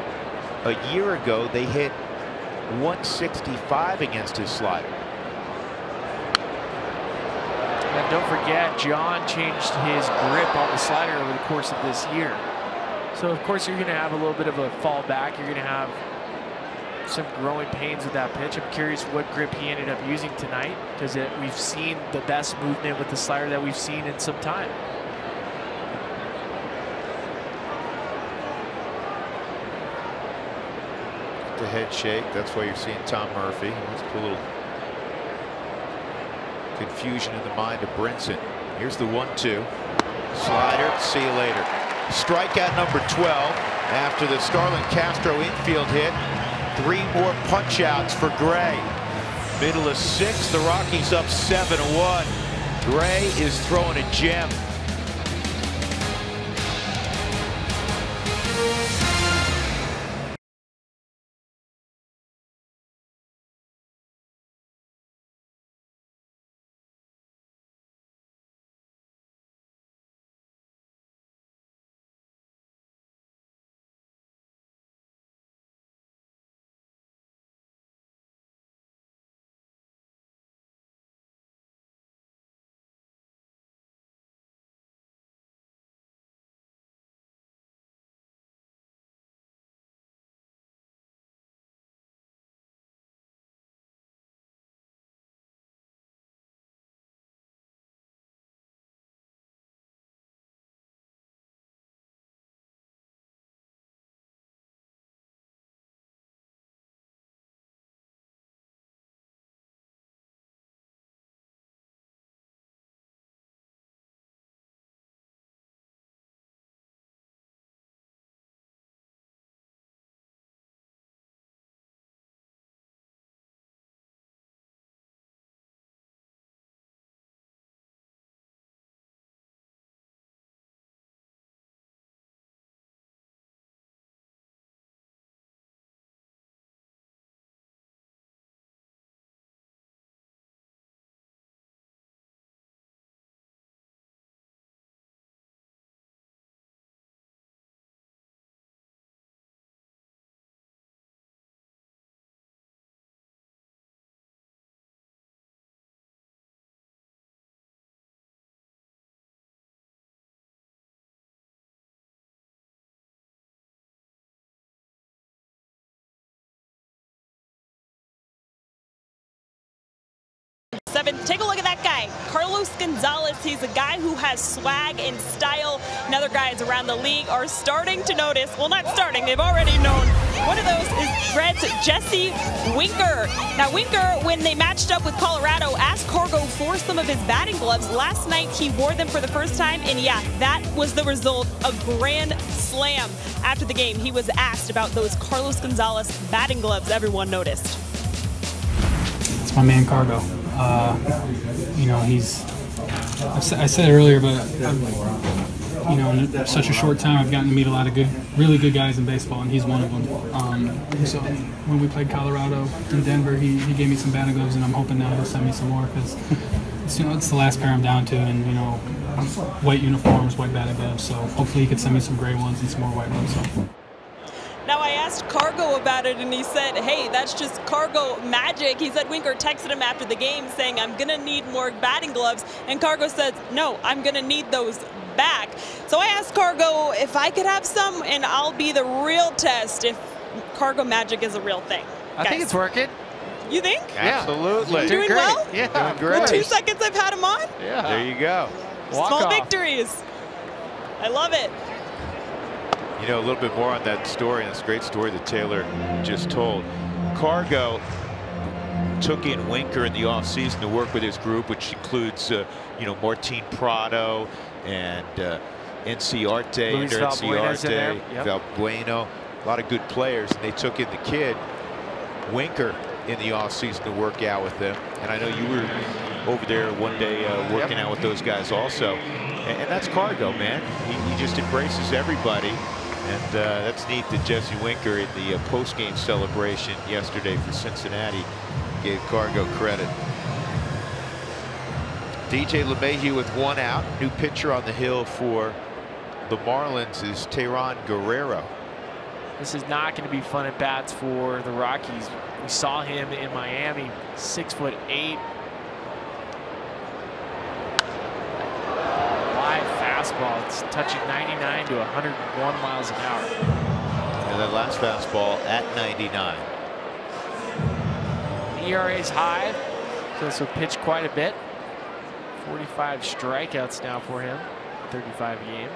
A year ago, they hit 165 against his slider. And don't forget, John changed his grip on the slider over the course of this year. So of course you're going to have a little bit of a fallback. You're going to have some growing pains with that pitch. I'm curious what grip he ended up using tonight, because we've seen the best movement with the slider that we've seen in some time. The head shake. That's why you're seeing Tom Murphy. Let's put a little confusion in the mind of Brinson. Here's the 1-2. Slider. See you later. Strikeout number 12 after the Starlin Castro infield hit. 3 more punch outs for Gray. Middle of 6th, the Rockies up 7-1. Gray is throwing a gem. 7th. Take a look at that guy, Carlos Gonzalez. He's a guy who has swag and style, and other guys around the league are starting to notice. Well, not starting, they've already known. One of those is Red's Jesse Winker. Now, Winker, when they matched up with Colorado, asked Cargo for some of his batting gloves. Last night, he wore them for the first time, and yeah, that was the result, a grand slam. After the game, he was asked about those Carlos Gonzalez batting gloves. Everyone noticed. It's my man Cargo. You know, I said it earlier, but you know, in such a short time, I've gotten to meet a lot of really good guys in baseball, and he's one of them. So when we played Colorado in Denver, he gave me some batting gloves, and I'm hoping now he'll send me some more, because you know, it's the last pair I'm down to, and you know, white uniforms, white batting gloves. So hopefully he could send me some gray ones and some more white ones. So. Now, I asked Cargo about it, and he said, hey, that's just Cargo magic. He said Winker texted him after the game saying, I'm going to need more batting gloves. And Cargo says, no, I'm going to need those back. So I asked Cargo if I could have some, and I'll be the real test if Cargo magic is a real thing. I think it's working. You think? Absolutely. Doing great. well? Yeah, doing great. The 2 seconds I've had him on? Yeah. There you go. Small victories. I love it. You know, a little bit more on that story, and this great story that Taylor just told. Cargo took in Winker in the offseason to work with his group, which includes, you know, Martin Prado and Enciarte, Luis Valbuena, Valbuena, a lot of good players. And they took in the kid, Winker, in the offseason to work out with them. And I know you were over there one day working out with those guys also. And that's Cargo, man. He just embraces everybody. And that's neat that Jesse Winker in the post-game celebration yesterday for Cincinnati gave Cargo credit. DJ LeMahieu with 1 out. New pitcher on the hill for the Marlins is Tehran Guerrero. This is not going to be fun at bats for the Rockies. We saw him in Miami, 6'8". Live fastball. It's touching 99 to 101 miles an hour. And that last fastball at 99. ERA's high. He's also pitched quite a bit. 45 strikeouts now for him. 35 games.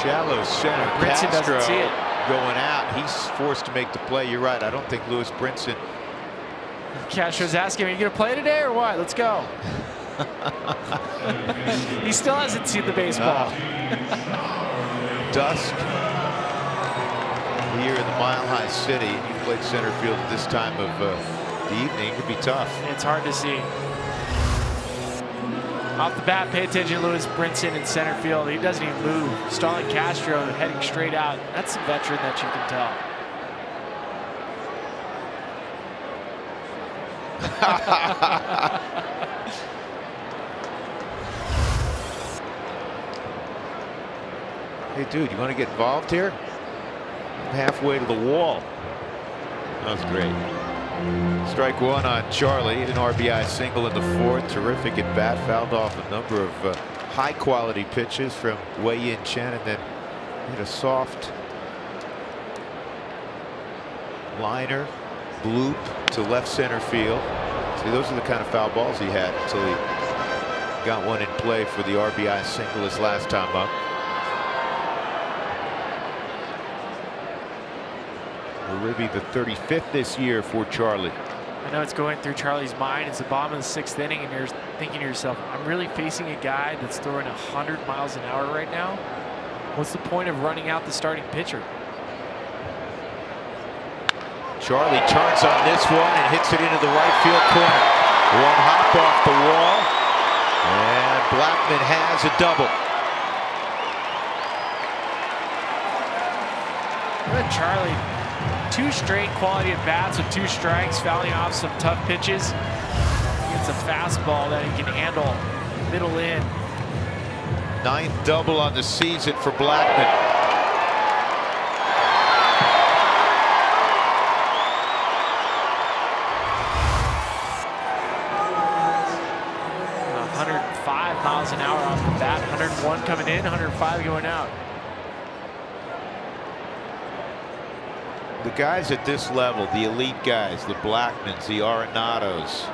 Shallow center. Brinson doesn't see it. Going out. He's forced to make the play. You're right. I don't think Lewis Brinson. Castro's asking, are you going to play today or what? Let's go. He still hasn't seen the baseball. Dusk here in the Mile High City. You played center field at this time of the evening. It could be tough. It's hard to see. Off the bat, pay attention to Lewis Brinson in center field. He doesn't even move. Starlin Castro heading straight out. That's a veteran that you can tell. Hey, dude, you want to get involved here? I'm halfway to the wall. That was great. Strike 1 on Charlie. An RBI single in the 4th. Terrific at bat. Fouled off a number of high-quality pitches from Wei-Yin Chen, and then hit a soft liner, bloop to left center field. See, those are the kind of foul balls he had until he got one in play for the RBI single his last time up. Will be the 35th this year for Charlie. I know it's going through Charlie's mind. It's the bottom of the 6th inning, and you're thinking to yourself, I'm really facing a guy that's throwing 100 miles an hour right now. What's the point of running out the starting pitcher? Charlie turns on this one and hits it into the right field corner. One hop off the wall, and Blackman has a double. Good Charlie. 2 straight quality at bats with 2 strikes, fouling off some tough pitches. Gets a fastball that he can handle middle in. 9th double on the season for Blackman. $105 miles an hour off the bat, 101 coming in, 105 going out. The guys at this level, the elite guys, the Blackmans, the Arenados,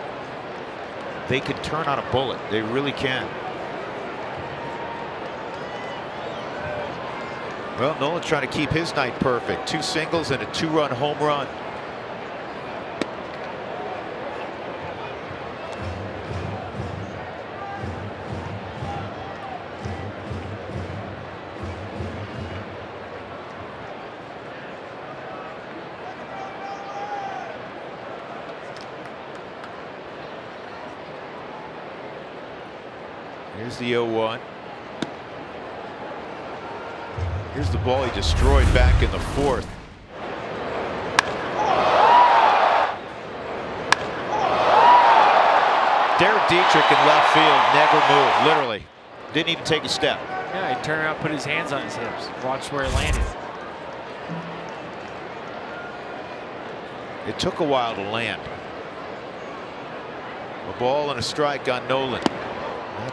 they can turn on a bullet. They really can. Well, Nolan's trying to keep his night perfect. 2 singles and a 2-run home run. Here's the 0-1. Here's the ball he destroyed back in the 4th. Derek Dietrich in left field never moved, literally. Didn't even take a step. Yeah, he turned around, put his hands on his hips, watched where it landed. It took a while to land. A ball and a strike on Nolan.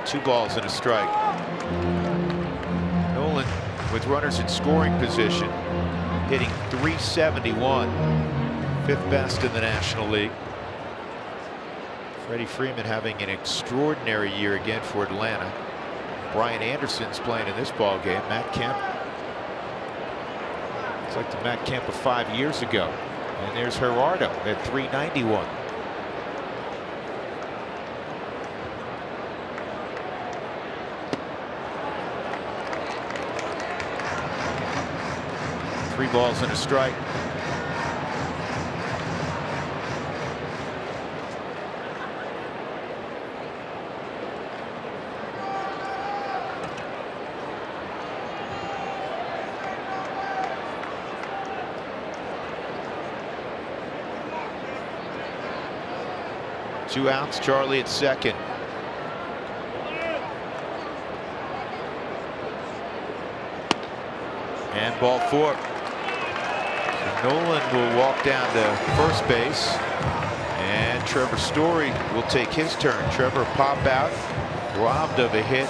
2 balls and a strike. Nolan with runners in scoring position, hitting .371, 5th best in the National League. Freddie Freeman having an extraordinary year again for Atlanta. Brian Anderson's playing in this ball game. Matt Kemp. It's like the Matt Kemp of 5 years ago. And there's Gerardo at .391. Three balls and a strike. Two outs, Charlie at second. And ball 4. So Nolan will walk down to first base, and Trevor Story will take his turn. Trevor pop out, robbed of a hit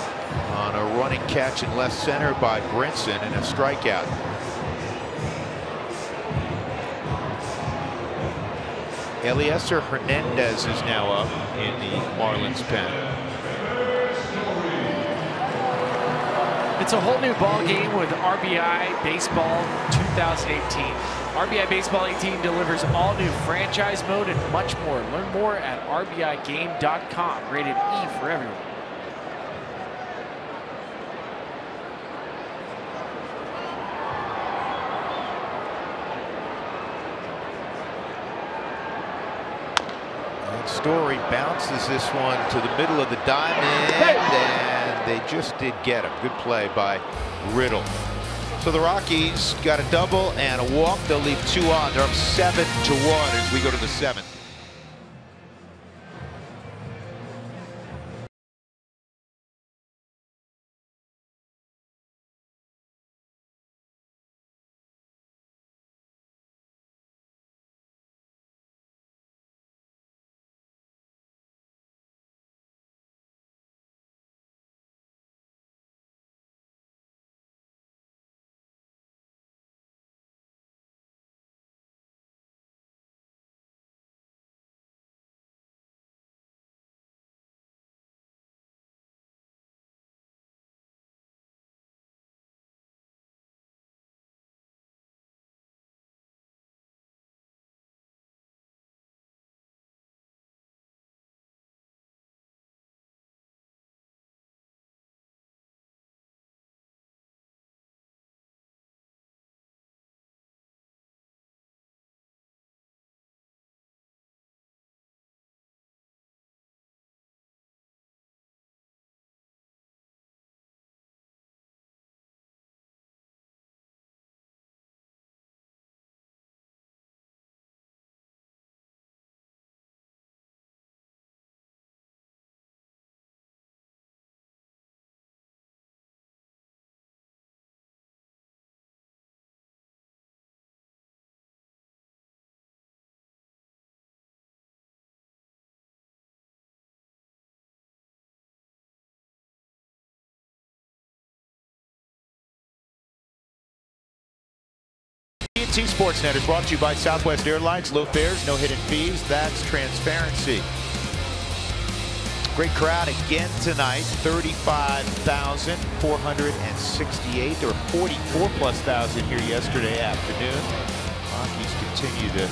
on a running catch in left center by Brinson, and a strikeout. Eliezer Hernandez is now up in the Marlins pen. It's a whole new ball game with RBI Baseball 2018. RBI Baseball 18 delivers all new franchise mode and much more. Learn more at rbigame.com. Rated E for everyone. Story bounces this one to the middle of the diamond, and they just did get him. Good play by Riddle. So the Rockies got a double and a walk. They'll leave 2 on. They're up 7-1 as we go to the 7th. AT Sportsnet is brought to you by Southwest Airlines. Low fares, no hidden fees. That's transparency. Great crowd again tonight. 35,468 or 44+ thousand here yesterday afternoon. Rockies continue to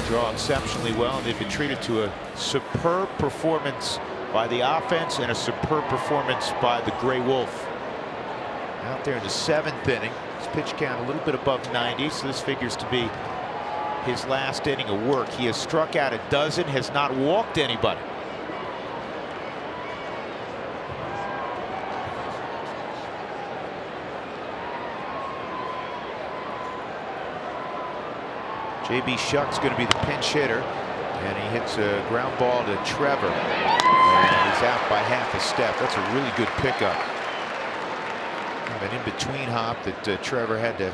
draw exceptionally well, and they've been treated to a superb performance by the offense and a superb performance by the Gray Wolf. Out there in the 7th inning, his pitch count a little bit above 90, so this figures to be his last inning of work. He has struck out a dozen, has not walked anybody. J.B. Shuck's going to be the pinch hitter, and he hits a ground ball to Trevor, and he's out by half a step. That's a really good pickup. An in-between hop that Trevor had to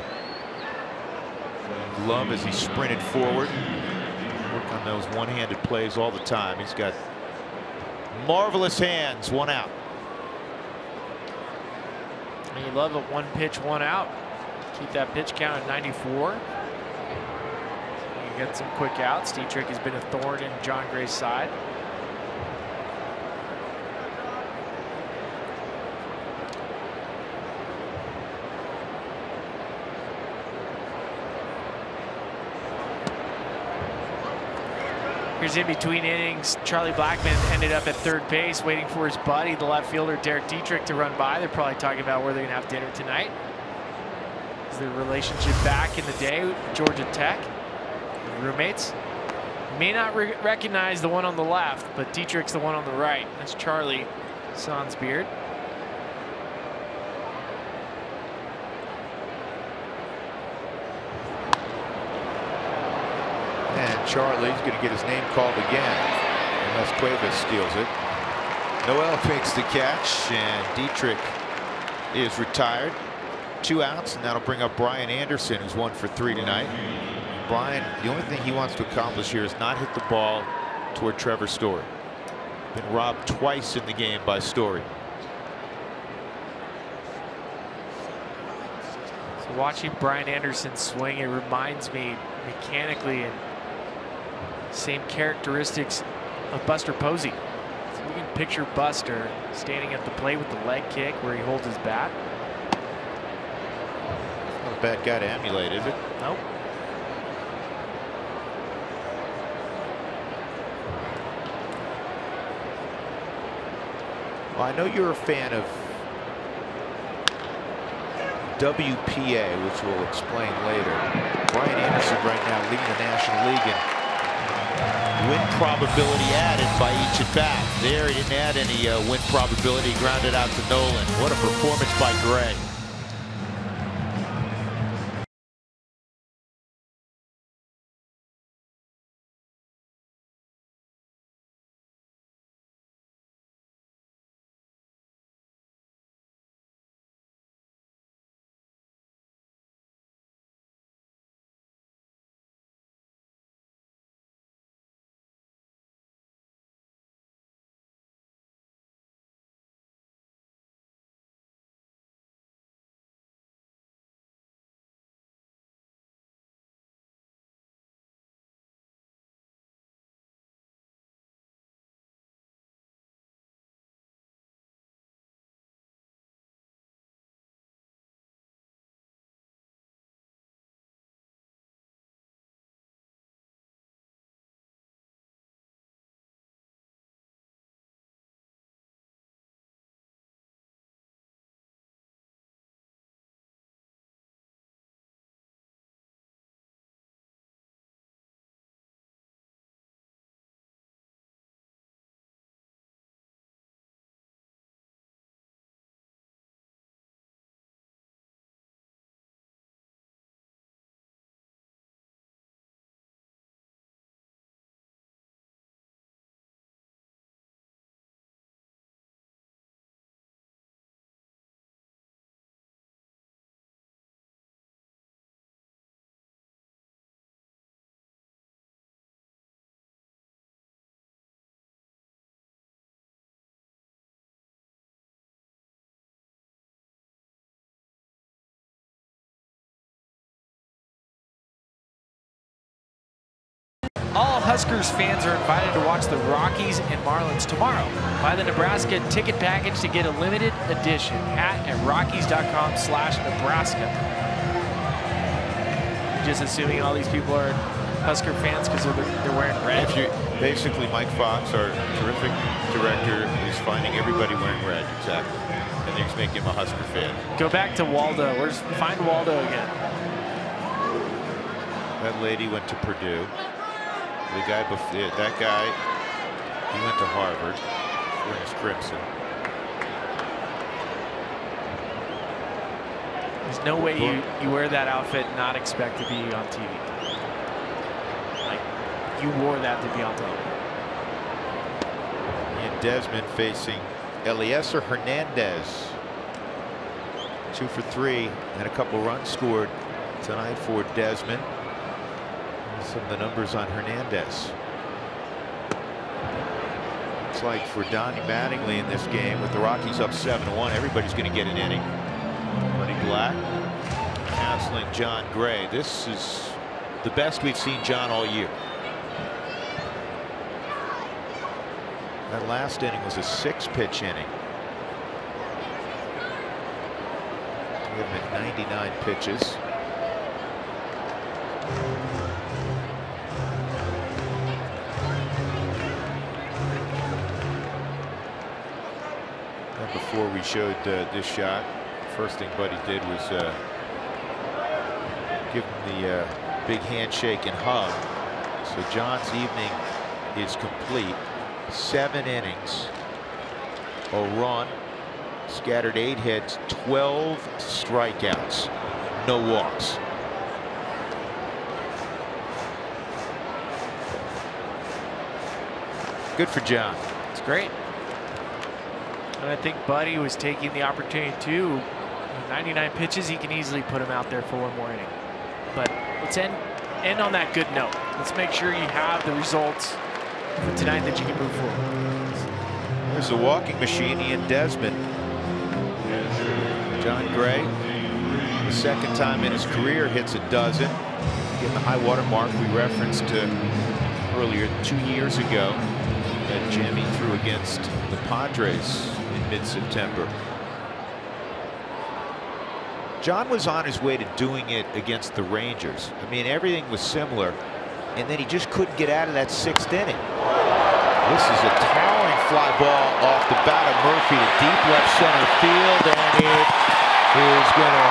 glove as he sprinted forward. Work on those one-handed plays all the time. He's got marvelous hands. 1 out. And you love it, 1 pitch, 1 out. Keep that pitch count at 94. You get some quick outs. Dietrich has been a thorn in John Gray's side. Here's in between innings. Charlie Blackmon ended up at third base waiting for his buddy, the left fielder Derek Dietrich, to run by. They're probably talking about where they're going to have dinner tonight. Is their relationship back in the day with Georgia Tech? Roommates. You may not recognize the one on the left, but Dietrich's the one on the right. That's Charlie Sonsbeard. And Charlie's going to get his name called again, unless Cuevas steals it. Noel makes the catch, and Dietrich is retired. 2 outs, and that'll bring up Brian Anderson, who's 1 for 3 tonight. Brian, the only thing he wants to accomplish here is not hit the ball toward Trevor Story. Been robbed twice in the game by Story. So watching Brian Anderson swing, it reminds me mechanically and same characteristics of Buster Posey. So you can picture Buster standing at the plate with the leg kick where he holds his bat. Not a bad guy to emulate, is it? Nope. Well, I know you're a fan of WPA, which we'll explain later. Brian Anderson right now leading the National League in win probability added by each at bat. There, he didn't add any win probability. Grounded out to Nolan. What a performance by Gray. All Huskers fans are invited to watch the Rockies and Marlins tomorrow. Buy the Nebraska ticket package to get a limited edition. At rockies.com/Nebraska. Just assuming all these people are Husker fans because they're wearing red. Basically, Mike Fox, our terrific director, is finding everybody wearing red. Exactly. And he's making him a Husker fan. Go back to Waldo. Find Waldo again. That lady went to Purdue. The guy before that guy, he went to Harvard. Wearing his crimson. There's no way you wear that outfit and not expect to be on TV. Like, you wore that to be on TV. And Desmond facing Eliezer Hernandez. 2 for 3 and a couple runs scored tonight for Desmond. Some of the numbers on Hernandez. It's like for Donnie Mattingly in this game, with the Rockies up 7-1, everybody's going to get an inning. Buddy Black counseling John Gray. This is the best we've seen John all year. That last inning was a 6-pitch inning. We have him at 99 pitches. And before we showed this shot, first thing Buddy did was give him the big handshake and hug. So John's evening is complete. 7 innings, a run, scattered 8 hits, 12 strikeouts, no walks. Good for John. It's great. And I think Buddy was taking the opportunity too. 99 pitches, he can easily put him out there for one more inning. But let's end on that good note. Let's make sure you have the results for tonight that you can move forward. There's a walking machine, Ian Desmond. John Gray, the second time in his career, hits a dozen. Getting the high water mark we referenced earlier 2 years ago that Jimmy threw against the Padres in mid-September. John was on his way to doing it against the Rangers. I mean, everything was similar, and then he just couldn't get out of that 6th inning. This is a towering fly ball off the bat of Murphy to deep left center field, and it is going to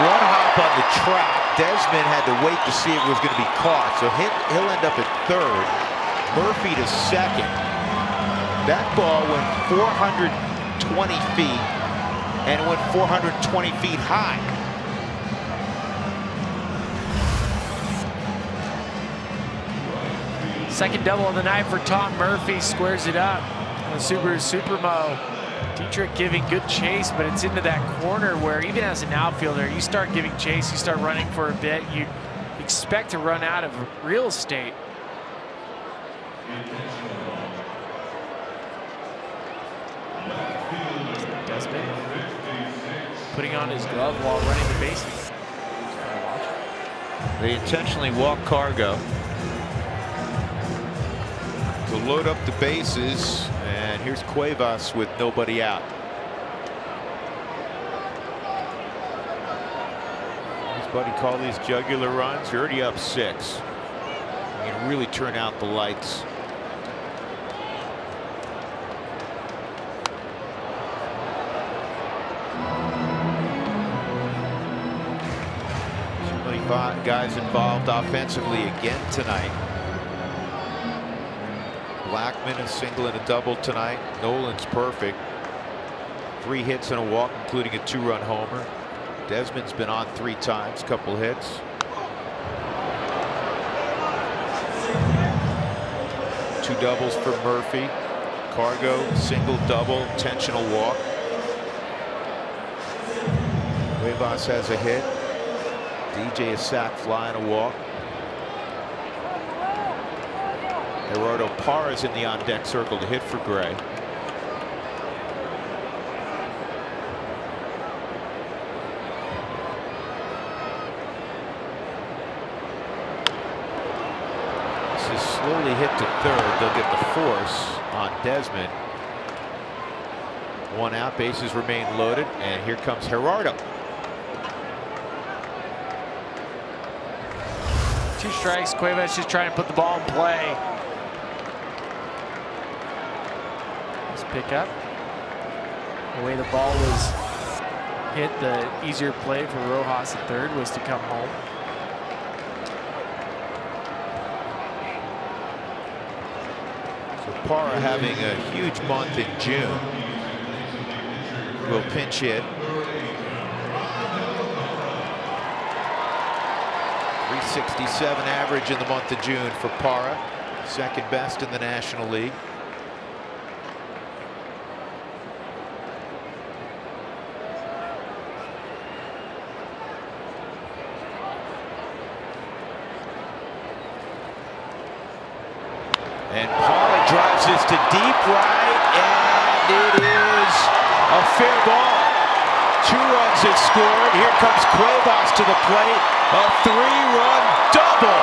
one hop on the track. Desmond had to wait to see if it was going to be caught, so he'll end up at 3rd. Murphy to 2nd. That ball went 420 feet, and it went 420 feet high. Second double of the night for Tom Murphy, squares it up on the Subaru Supermo. Dietrich giving good chase, but it's into that corner where even as an outfielder, you start giving chase, you start running for a bit, you expect to run out of real estate. Desmond putting on his glove while running the bases. They intentionally walk Cargo to load up the bases, and here's Cuevas with nobody out. His buddy call these jugular runs. You're already up 6. You can really turn out the lights. So many guys involved offensively again tonight. Blackman a single and a double tonight. Nolan's perfect. 3 hits and a walk, including a 2-run homer. Desmond's been on 3 times, couple hits. 2 doubles for Murphy. Cargo, single, double, intentional walk. Cuevas has a hit. DJ a sac fly and a walk. Gerardo Parra's in the on-deck circle to hit for Gray. is slowly hit to third. They'll get the force on Desmond. One out, bases remain loaded, and here comes Gerardo. 2 strikes. Cuevas just trying to put the ball in play. Let's pick up. The way the ball was hit, the easier play for Rojas at third was to come home. So Parra having a huge month in June. Will pinch hit. 367 average in the month of June for Parra, second best in the National League. And Parra drives this to deep right, and it is a fair ball. 2 runs is scored. Here comes Cuevas to the plate. A 3-run double.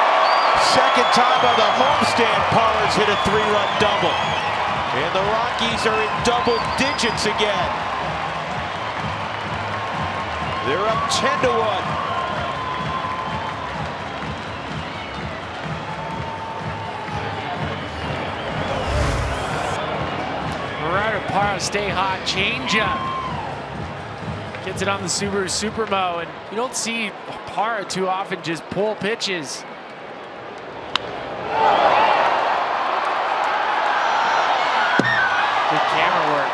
Second time on the homestand, Parra's hit a 3-run double. And the Rockies are in double digits again. They're up 10-1. Gerardo Parra, stay hot, changeup. Gets it on the Subaru Supermo, and you don't see Parra too often just pull pitches. Good camera work.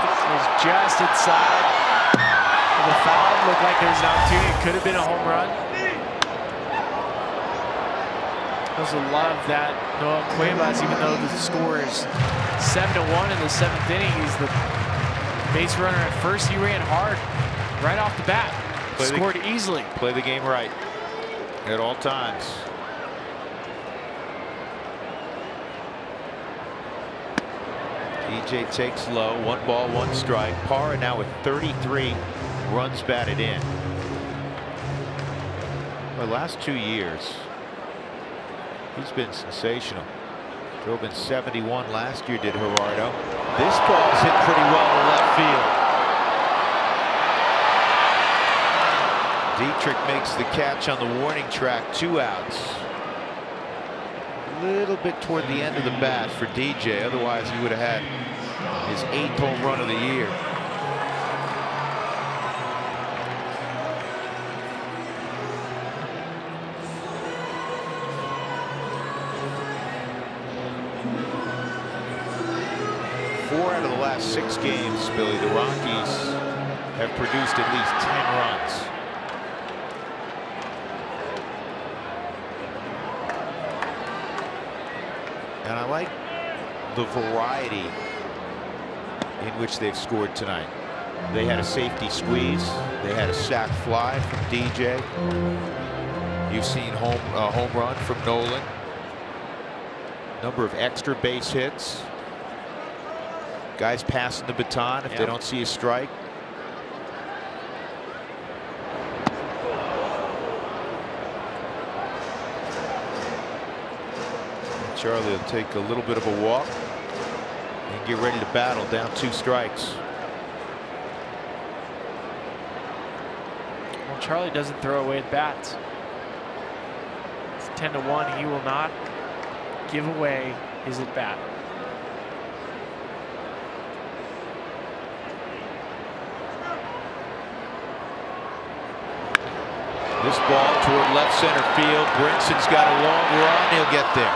This was just inside of the foul. Looked like there was an opportunity. It could have been a home run. Also love that Noah Cuevas, even though the score is 7-1 in the 7th inning, he's the base runner at first. He ran hard right off the bat. Scored easily. Play the game right at all times. DJ takes low. 1 ball, 1 strike. Parra now with 33 runs batted in. The last 2 years, he's been sensational. Drove in 71 last year, did Gerardo. This ball's hit pretty well to left field. Dietrich makes the catch on the warning track, 2 outs. A little bit toward the end of the bat for DJ, otherwise he would have had his 8th home run of the year. Four out of the last 6 games, Billy, the Rockies have produced at least 10 runs. And I like the variety in which they've scored tonight. They had a safety squeeze. They had a sac fly from DJ. You've seen a home run from Nolan. Number of extra base hits. Guys passing the baton if they don't see a strike. Charlie will take a little bit of a walk and get ready to battle down 2 strikes. Well, Charlie doesn't throw away at bats. It's 10-1. He will not give away his at bat. This ball toward left center field. Brinson's got a long run. He'll get there.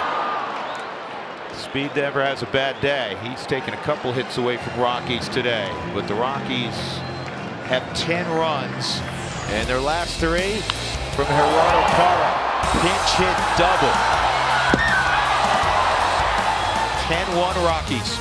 Speed never has a bad day. He's taken a couple hits away from Rockies today, but the Rockies have 10 runs, and their last 3 from Gerardo Parra. Pinch hit double. 10-1 Rockies.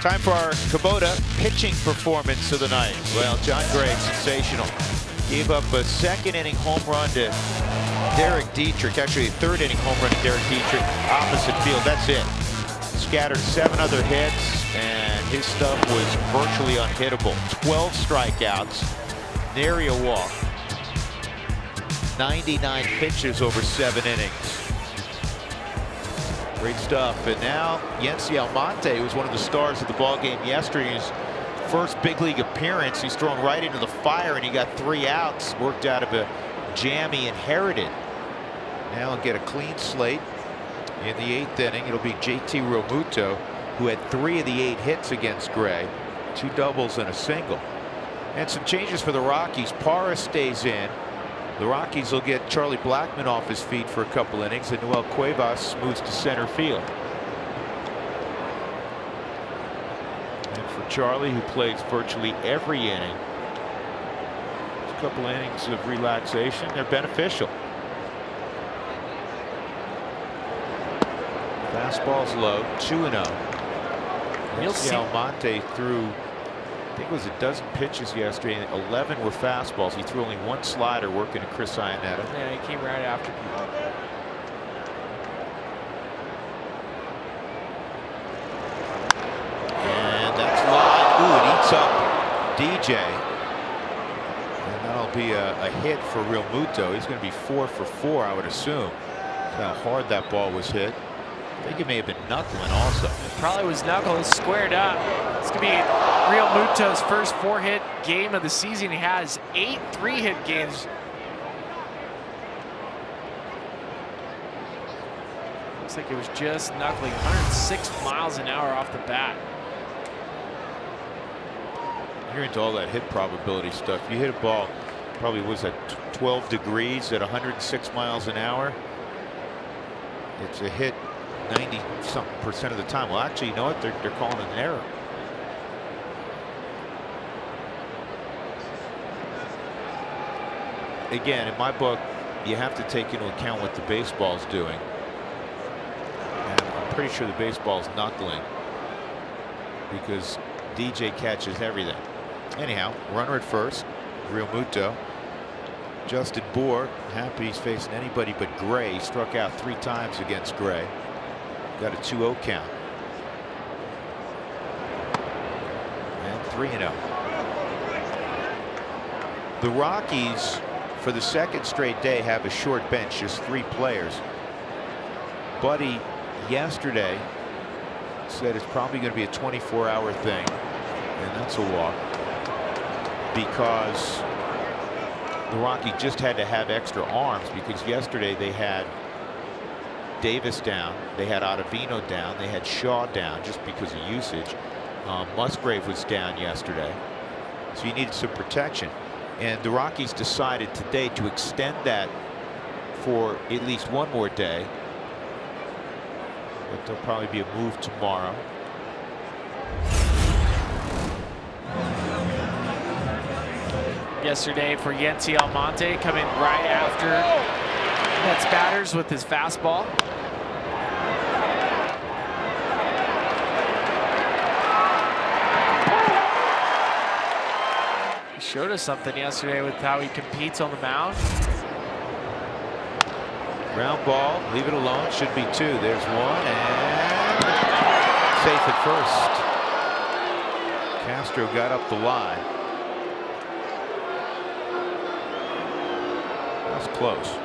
Time for our Kubota pitching performance of the night. Well, John Gray, sensational. Gave up a second-inning home run to Derek Dietrich. Actually, a third-inning home run to Derek Dietrich. Opposite field. That's it. Scattered 7 other hits, and his stuff was virtually unhittable. 12 strikeouts, nary a walk. 99 pitches over 7 innings. Great stuff. And now Yency Almonte, who was one of the stars of the ball game yesterday, his first big league appearance. He's thrown right into the fire, and he got 3 outs, worked out of a jam he inherited. Now he'll get a clean slate. In the 8th inning, it'll be JT Realmuto, who had 3 of the 8 hits against Gray, 2 doubles and a single. And some changes for the Rockies. Parra stays in. The Rockies will get Charlie Blackmon off his feet for a couple innings, and Noel Cuevas moves to center field. And for Charlie, who plays virtually every inning, a couple innings of relaxation, they're beneficial. Fastball's low, 2-0. Yency Almonte threw, I think it was a dozen pitches yesterday, and 11 were fastballs. He threw only 1 slider working to Chris Iannetta. Yeah, he came right after people. And that's live. Ooh, it eats up DJ. And that'll be a hit for Realmuto. He's going to be 4 for 4, I would assume. That's how hard that ball was hit. I think it may have been knuckling also. It probably was knuckle. It's squared up. It's going to be Realmuto's first 4-hit game of the season. He has 8 3-hit games. Looks like it was just knuckling. 106 miles an hour off the bat. You're into all that hit probability stuff. You hit a ball, probably was at 12 degrees at 106 miles an hour. It's a hit 90-something% of the time. Well, actually, you know what? They're calling it an error. Again, in my book, you have to take into account what the baseball's doing. And I'm pretty sure the baseball's knuckling because DJ catches everything. Anyhow, runner at first, Realmuto. Justin Bour, happy he's facing anybody but Gray. He struck out 3 times against Gray. Got a 2-0 count. And 3-0. The Rockies, for the 2nd straight day, have a short bench, just 3 players. Buddy yesterday said it's probably going to be a 24-hour thing, and that's a walk, because the Rockies just had to have extra arms, because yesterday they had Davis down, they had Ottavino down, they had Shaw down just because of usage. Musgrave was down yesterday, so you needed some protection. And the Rockies decided today to extend that for at least 1 more day. But there'll probably be a move tomorrow. Yesterday for Yency Almonte, coming right after Mets batters with his fastball. He showed us something yesterday with how he competes on the mound. Ground ball, leave it alone, should be 2. There's 1, and safe at first. Castro got up the line. That's close.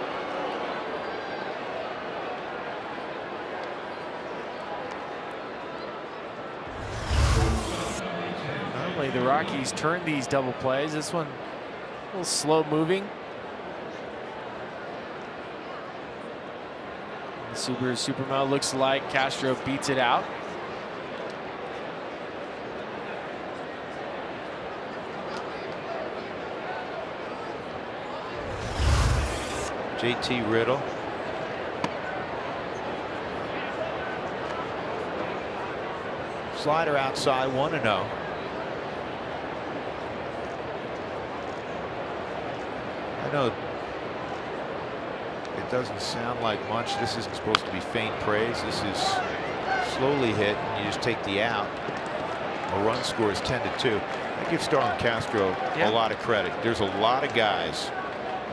Normally the Rockies turn these double plays. This one a little slow moving. The Subaru Supermo looks like Castro beats it out. JT Riddle. Slider outside, 1-0. I know it doesn't sound like much. This isn't supposed to be faint praise. This is slowly hit, and you just take the out. A run score is 10-2. I give Starlin Castro a lot of credit. There's a lot of guys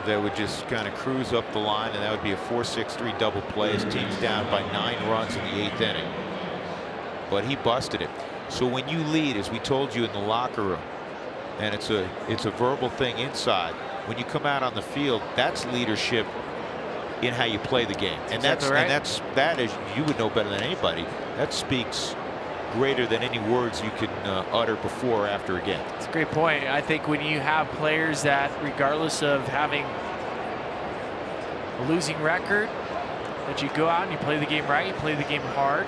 that would just kind of cruise up the line, and that would be a 4-6-3 double play. His team's down by 9 runs in the 8th inning. But he busted it. So when you lead, as we told you in the locker room, and it's a verbal thing inside, when you come out on the field, that's leadership in how you play the game. And that is, you would know better than anybody, that speaks greater than any words you can utter before or after a game. It's a great point. I think when you have players that, regardless of having a losing record, that you go out and you play the game right, you play the game hard.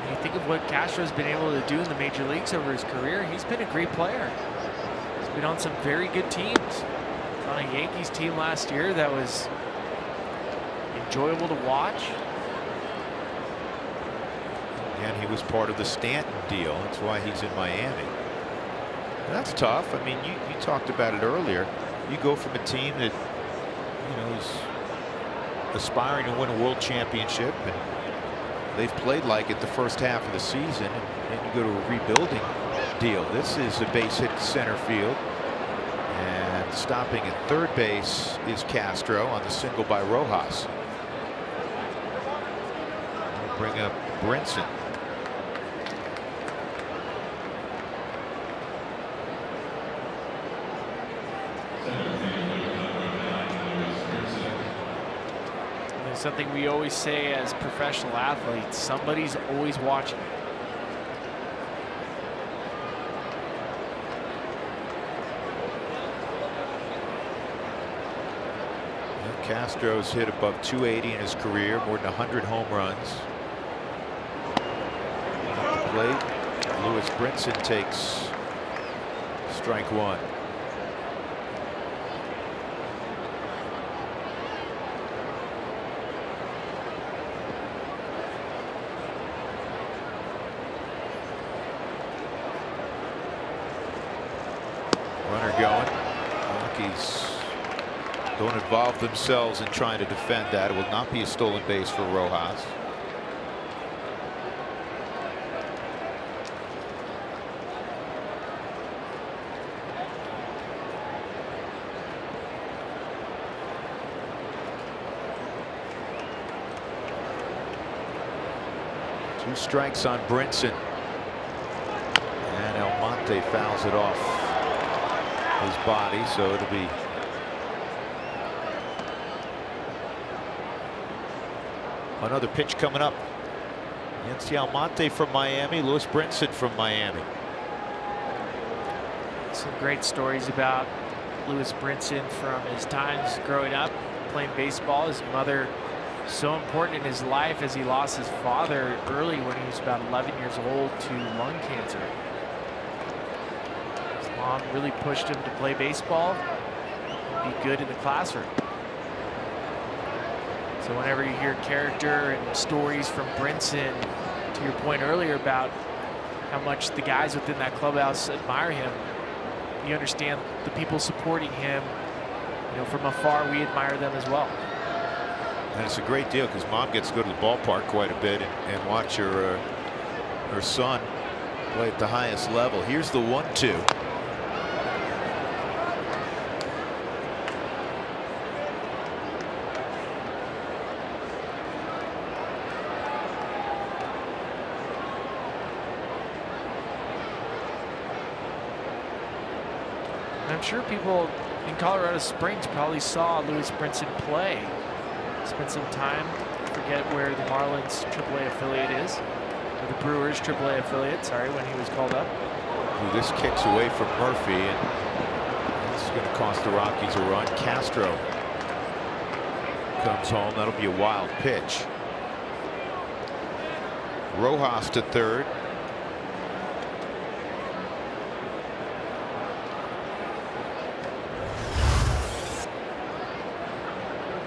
And you think of what Castro's been able to do in the major leagues over his career, he's been a great player. He's been on some very good teams. He's on a Yankees team last year that was enjoyable to watch. And he was part of the Stanton deal. That's why he's in Miami. That's tough. I mean, you talked about it earlier. You go from a team that, you know, is aspiring to win a world championship, and they've played like it the first half of the season, and you go to a rebuilding deal. This is a base hit to center field, and stopping at third base is Castro on the single by Rojas. We'll bring up Brinson. Something we always say as professional athletes, somebody's always watching. Castro's hit above 280 in his career, more than 100 home runs. At the plate, Lewis Brinson takes strike one. Runner going. Rockies don't involve themselves in trying to defend that. It will not be a stolen base for Rojas. Two strikes on Brinson. And Almonte fouls it off his body, so it'll be another pitch coming up. Yancy Almonte from Miami, Lewis Brinson from Miami. Some great stories about Lewis Brinson from his times growing up playing baseball. His mother, so important in his life, as he lost his father early when he was about 11 years old to lung cancer. Mom really pushed him to play baseball, be good in the classroom. So whenever you hear character and stories from Brinson, to your point earlier about how much the guys within that clubhouse admire him, you understand the people supporting him, you know, from afar, we admire them as well. And it's a great deal because Mom gets to go to the ballpark quite a bit and watch her son play at the highest level. Here's the 1-2. I'm sure people in Colorado Springs probably saw Lewis Brinson play. Spent some time, forget where the Marlins AAA affiliate is, or the Brewers AAA affiliate, sorry, when he was called up. Ooh, this kicks away from Murphy, and this is going to cost the Rockies a run. Castro comes home. That'll be a wild pitch. Rojas to third.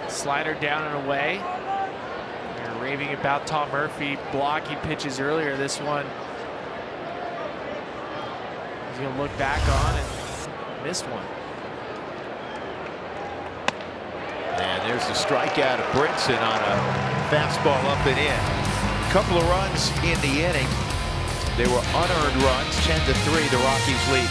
Slider down and away. They're raving about Tom Murphy blocky pitches earlier. This one he's going to look back on and miss one. And there's the strikeout of Brinson on a fastball up and in. A couple of runs in the inning. They were unearned runs, 10-3. The Rockies lead.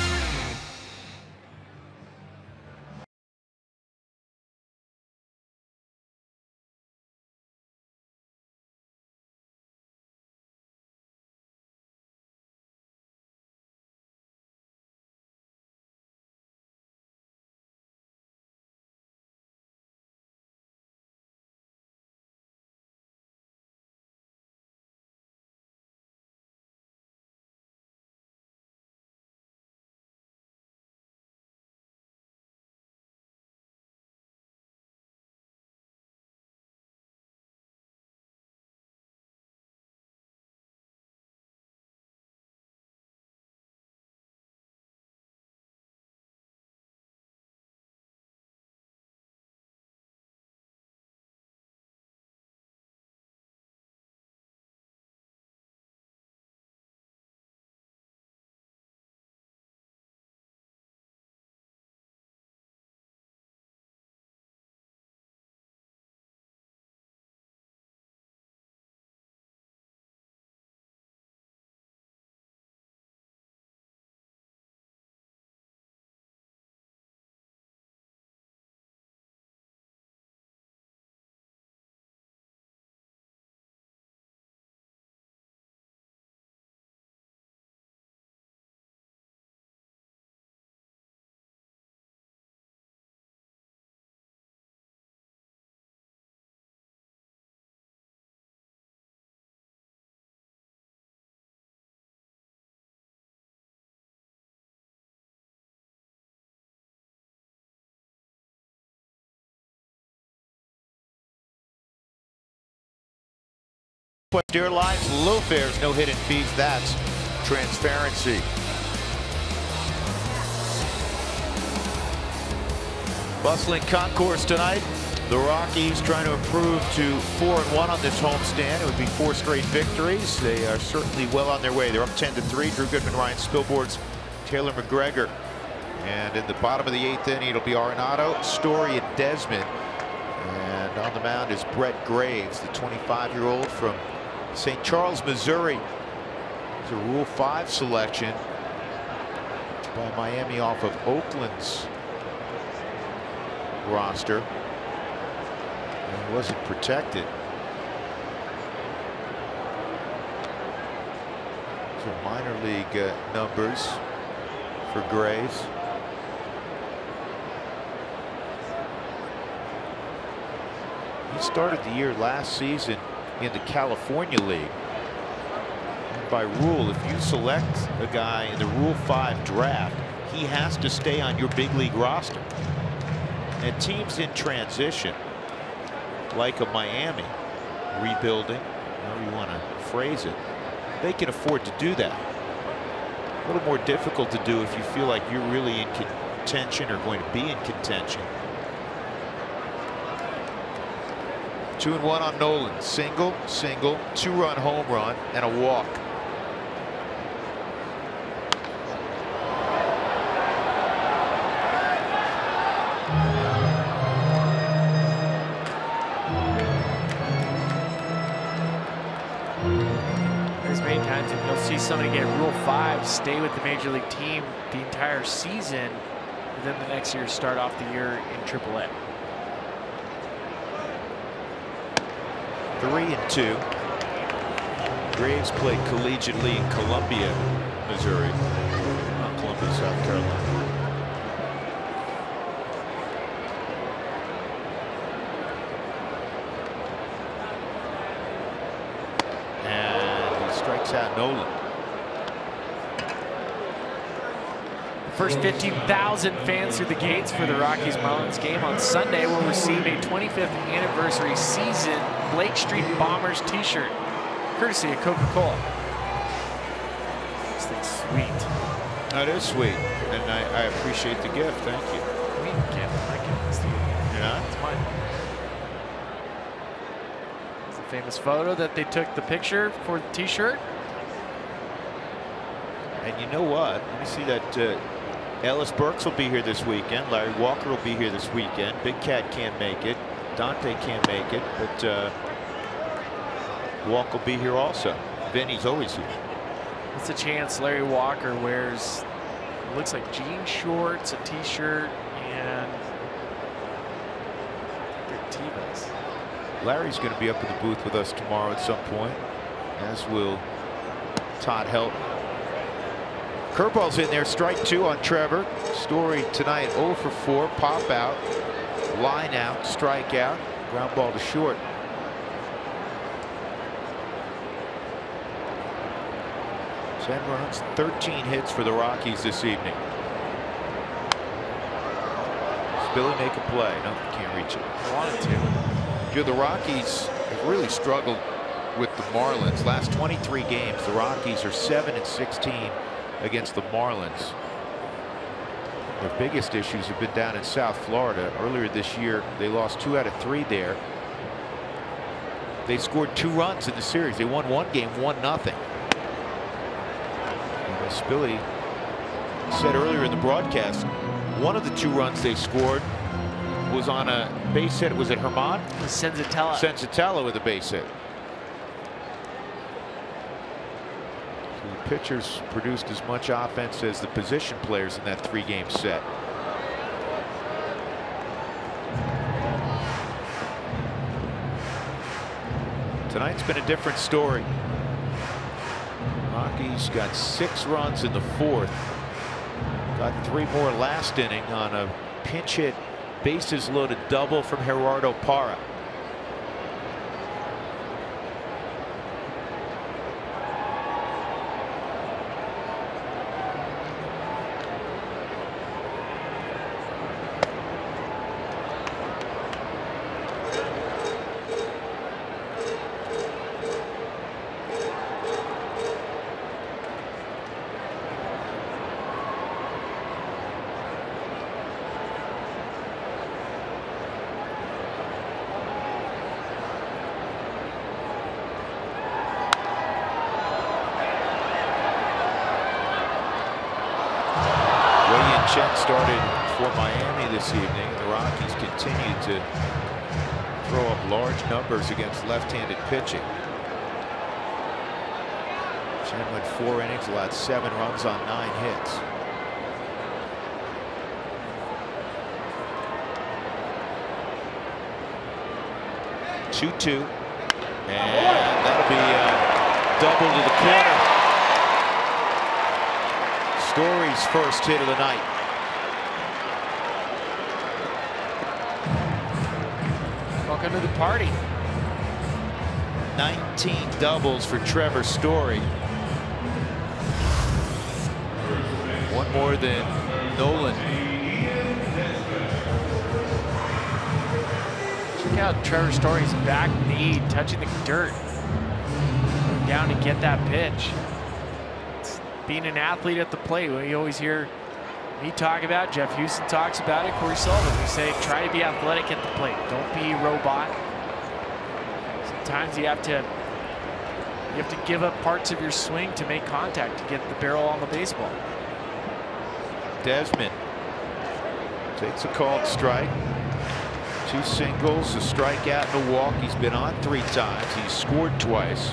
Dear lives, low fares, no hidden fees. That's transparency. Bustling concourse tonight. The Rockies trying to improve to 4-1 on this homestand. It would be 4 straight victories. They are certainly well on their way. They're up 10-3. Drew Goodman, Ryan Spilborghs, Taylor McGregor. And in the bottom of the 8th inning, it'll be Arenado, Story, and Desmond. And on the mound is Brett Graves, the 25-year-old from St. Charles, Missouri. It's a Rule 5 selection by Miami off of Oakland's roster. And wasn't protected. So minor league numbers for Graves. He started the year last season in the California League. And by rule, if you select a guy in the Rule 5 draft, he has to stay on your big league roster. And teams in transition, like a Miami, rebuilding, however you want to phrase it, they can afford to do that. A little more difficult to do if you feel like you're really in contention or going to be in contention. 2-1 on Nolan. Single, 2-run home run, and a walk. There's many times that you'll see somebody get Rule 5, stay with the major league team the entire season, and then the next year start off the year in AAA. 3-2. Graves played collegiately in Columbia, Missouri, not Columbia, South Carolina. And he strikes out Nolan. First 15,000 fans through the gates for the Rockies-Marlins game on Sunday will receive a 25th anniversary season Blake Street Bombers t-shirt, courtesy of Coca-Cola. This thing's sweet. That is sweet, and I appreciate the gift. Thank you. We can't like it. It's You're not? It's mine. It's a famous photo that they took the picture for the t-shirt. And you know what? Let me see that. Ellis Burks will be here this weekend. Larry Walker will be here this weekend. Big Cat can't make it. Dante can't make it, but Walk will be here also. Vinny's always here. It's a chance Larry Walker wears, it looks like jean shorts, a t-shirt, and big Tevas. Larry's going to be up in the booth with us tomorrow at some point, as will Todd Helton. Curveball's in there, strike 2 on Trevor. Story tonight 0 for 4, pop out, line out, strike out, ground ball to short. Ten runs, 13 hits for the Rockies this evening. Does Billy make a play? No, can't reach it. I wanted to. The Rockies have really struggled with the Marlins. Last 23 games, the Rockies are 7-16 against the Marlins. Their biggest issues have been down in South Florida. Earlier this year, they lost 2 out of 3 there. They scored 2 runs in the series. They won 1 game, 1-0. As Billy said earlier in the broadcast, one of the 2 runs they scored was on a base hit. Was it Herman? Senzatella. Senzatella with a base hit. So the pitchers produced as much offense as the position players in that 3-game set. Tonight's been a different story. Rockies got 6 runs in the 4th. Got 3 more last inning on a pinch hit, bases loaded double from Gerardo Parra. Chen started for Miami this evening. The Rockies continue to throw up large numbers against left-handed pitching. Chen went 4 innings, allowed 7 runs on 9 hits. Two-two, and that'll be a double to the corner. Story's first hit of the night. Welcome to the party. 19 doubles for Trevor Story. 1 more than Nolan. Check out Trevor Story's back knee touching the dirt. Going down to get that pitch. It's being an athlete at the plate. We always hear me talk about it. Jeff Houston talks about it. Corey Sullivan. We say try to be athletic at the plate. Don't be a robot. Sometimes you have to give up parts of your swing to make contact to get the barrel on the baseball. Desmond takes a called strike. 2 singles, a strikeout, and a walk. He's been on 3 times. He's scored twice.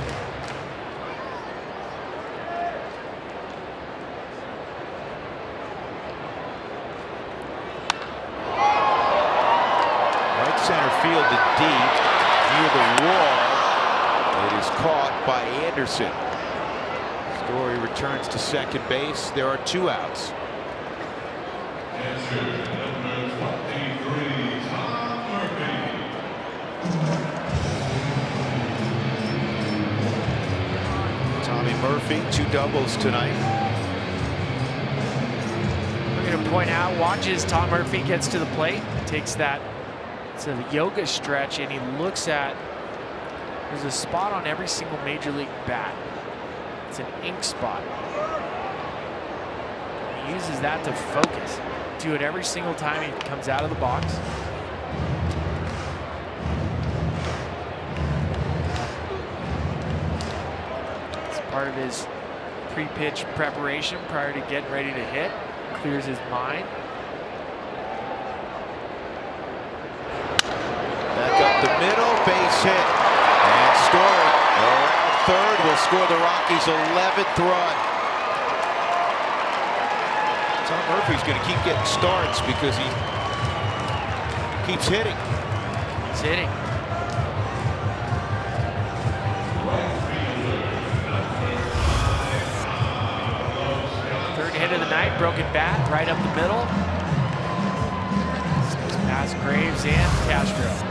Right center field to deep, near the wall. It is caught by Anderson. Story returns to second base. There are 2 outs. Tommy Murphy, 2 doubles tonight. I'm going to point out, watch as Tom Murphy gets to the plate, takes that, it's a yoga stretch, and he looks at, there's a spot on every single major league bat. It's an ink spot. He uses that to focus. Do it every single time he comes out of the box. It's part of his pre-pitch preparation prior to getting ready to hit. Clears his mind. Back up the middle, base hit. And Story around third will score the Rockies' 11th run. Sean Murphy's going to keep getting starts because he keeps hitting. He's hitting. Third hit of the night, broken bat, right up the middle. Past Graves and Castro.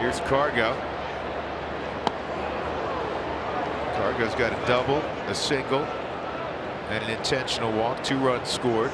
Here's Cargo. Cargo's got a double, a single, and an intentional walk. 2 runs scored.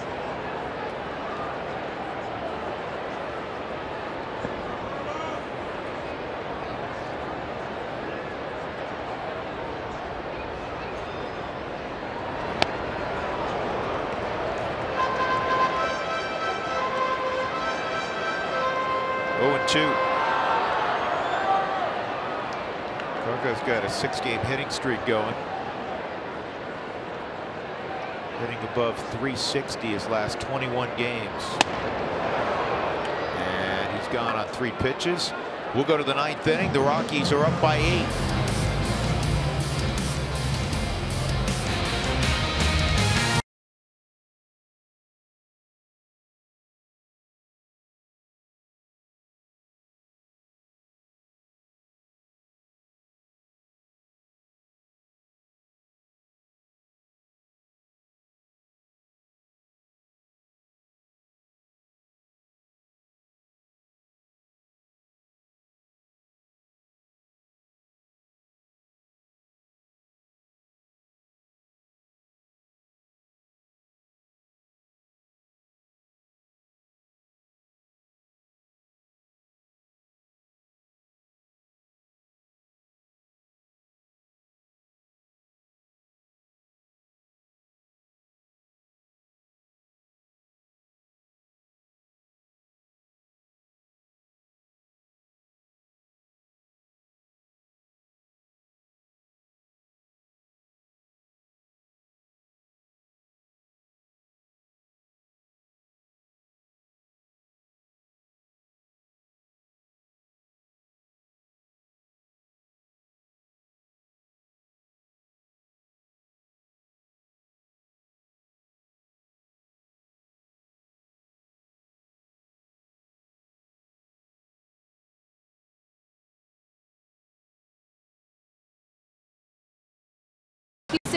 Cargo's got a 6-game hitting streak going. Hitting above 360 his last 21 games. And he's gone on 3 pitches. We'll go to the 9th inning. The Rockies are up by 8.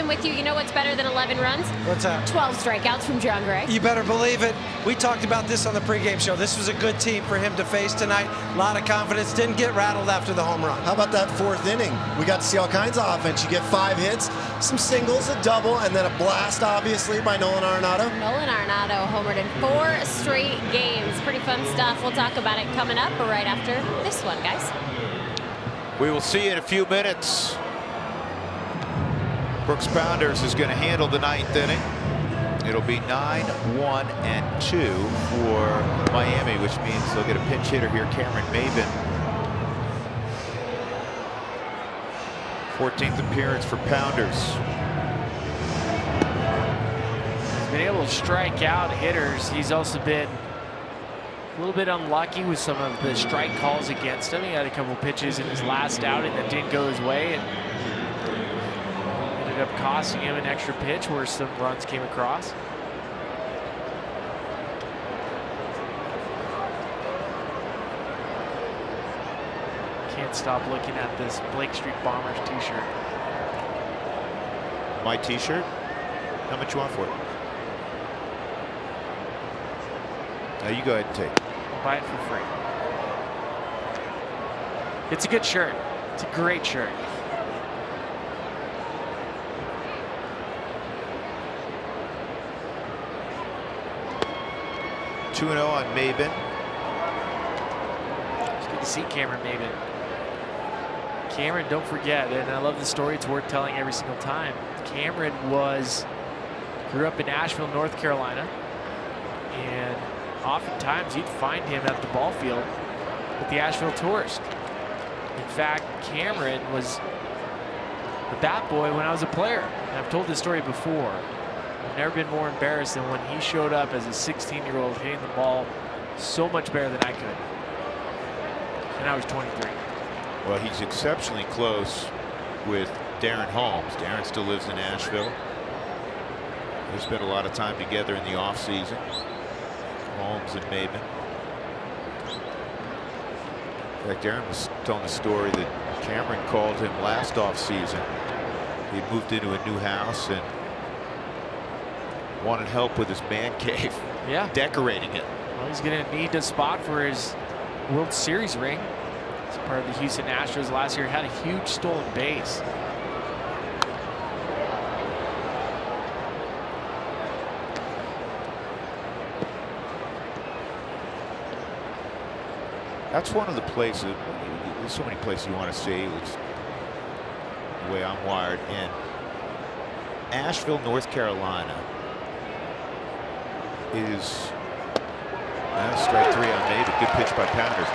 With you, you know what's better than 11 runs? What's that? 12 strikeouts from John Gray. You better believe it. We talked about this on the pregame show. This was a good team for him to face tonight. A lot of confidence. Didn't get rattled after the home run. How about that 4th inning? We got to see all kinds of offense. You get 5 hits, some singles, a double, and then a blast, obviously, by Nolan Arenado. Nolan Arenado homered in 4 straight games. Pretty fun stuff. We'll talk about it coming up right after this one, guys. We will see you in a few minutes. Brooks Pounders is going to handle the 9th inning. It'll be 9-1 and 2 for Miami, which means they'll get a pinch hitter here, Cameron Maben. 14th appearance for Pounders. He's been able to strike out hitters. He's also been a little bit unlucky with some of the strike calls against him. He had a couple pitches in his last outing that didn't go his way, and ended up costing him an extra pitch where some runs came across. Can't stop looking at this Blake Street Bombers t-shirt. My t-shirt? How much you want for it? Now you go ahead and take it. I'll buy it for free. It's a good shirt. It's a great shirt. Two 2-0 on Maben. It's good to see Cameron Maben. Cameron, don't forget, and I love the story, it's worth telling every single time. Cameron grew up in Asheville, North Carolina, and oftentimes you'd find him at the ball field with the Asheville Tourist. In fact, Cameron was the bat boy when I was a player. And I've told this story before. I've never been more embarrassed than when he showed up as a 16-year-old hitting the ball so much better than I could. and now he's 23. Well, he's exceptionally close with Darren Holmes. Darren still lives in Asheville. They spent a lot of time together in the offseason. Holmes and Maben. In fact, Darren was telling a story that Cameron called him last offseason. He moved into a new house and wanted help with his man cave. Yeah. Decorating it. Well, he's going to need a spot for his World Series ring. As part of the Houston Astros last year, had a huge stolen base. That's one of the places, there's so many places you want to see. It's the way I'm wired. And Asheville, North Carolina is strike 3 on Maven. Good pitch by Pounders.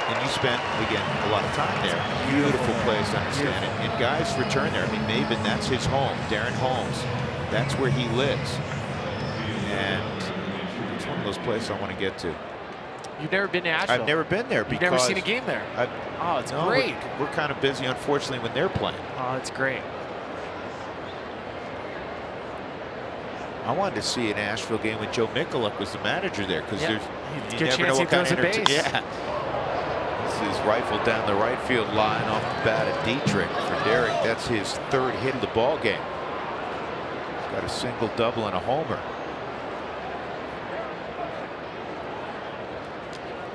And you spent, again, a lot of time there. Beautiful place, I understand it. And guys return there. I mean, Maven, that's his home. Darren Holmes, that's where he lives. And it's one of those places I want to get to. You've never been to Asheville? I've never been there. You've never seen a game there? Oh, it's great. We're kind of busy, unfortunately, when they're playing. Oh, it's great. I wanted to see an Asheville game when Joe Mikulik was the manager there, because Yeah. you Good never know chance he what kind of throws a base. Yeah. This is rifled down the right field line off the bat of Dietrich. For Derek, that's his 3rd hit of the ball game. He's got a single, double, and a homer.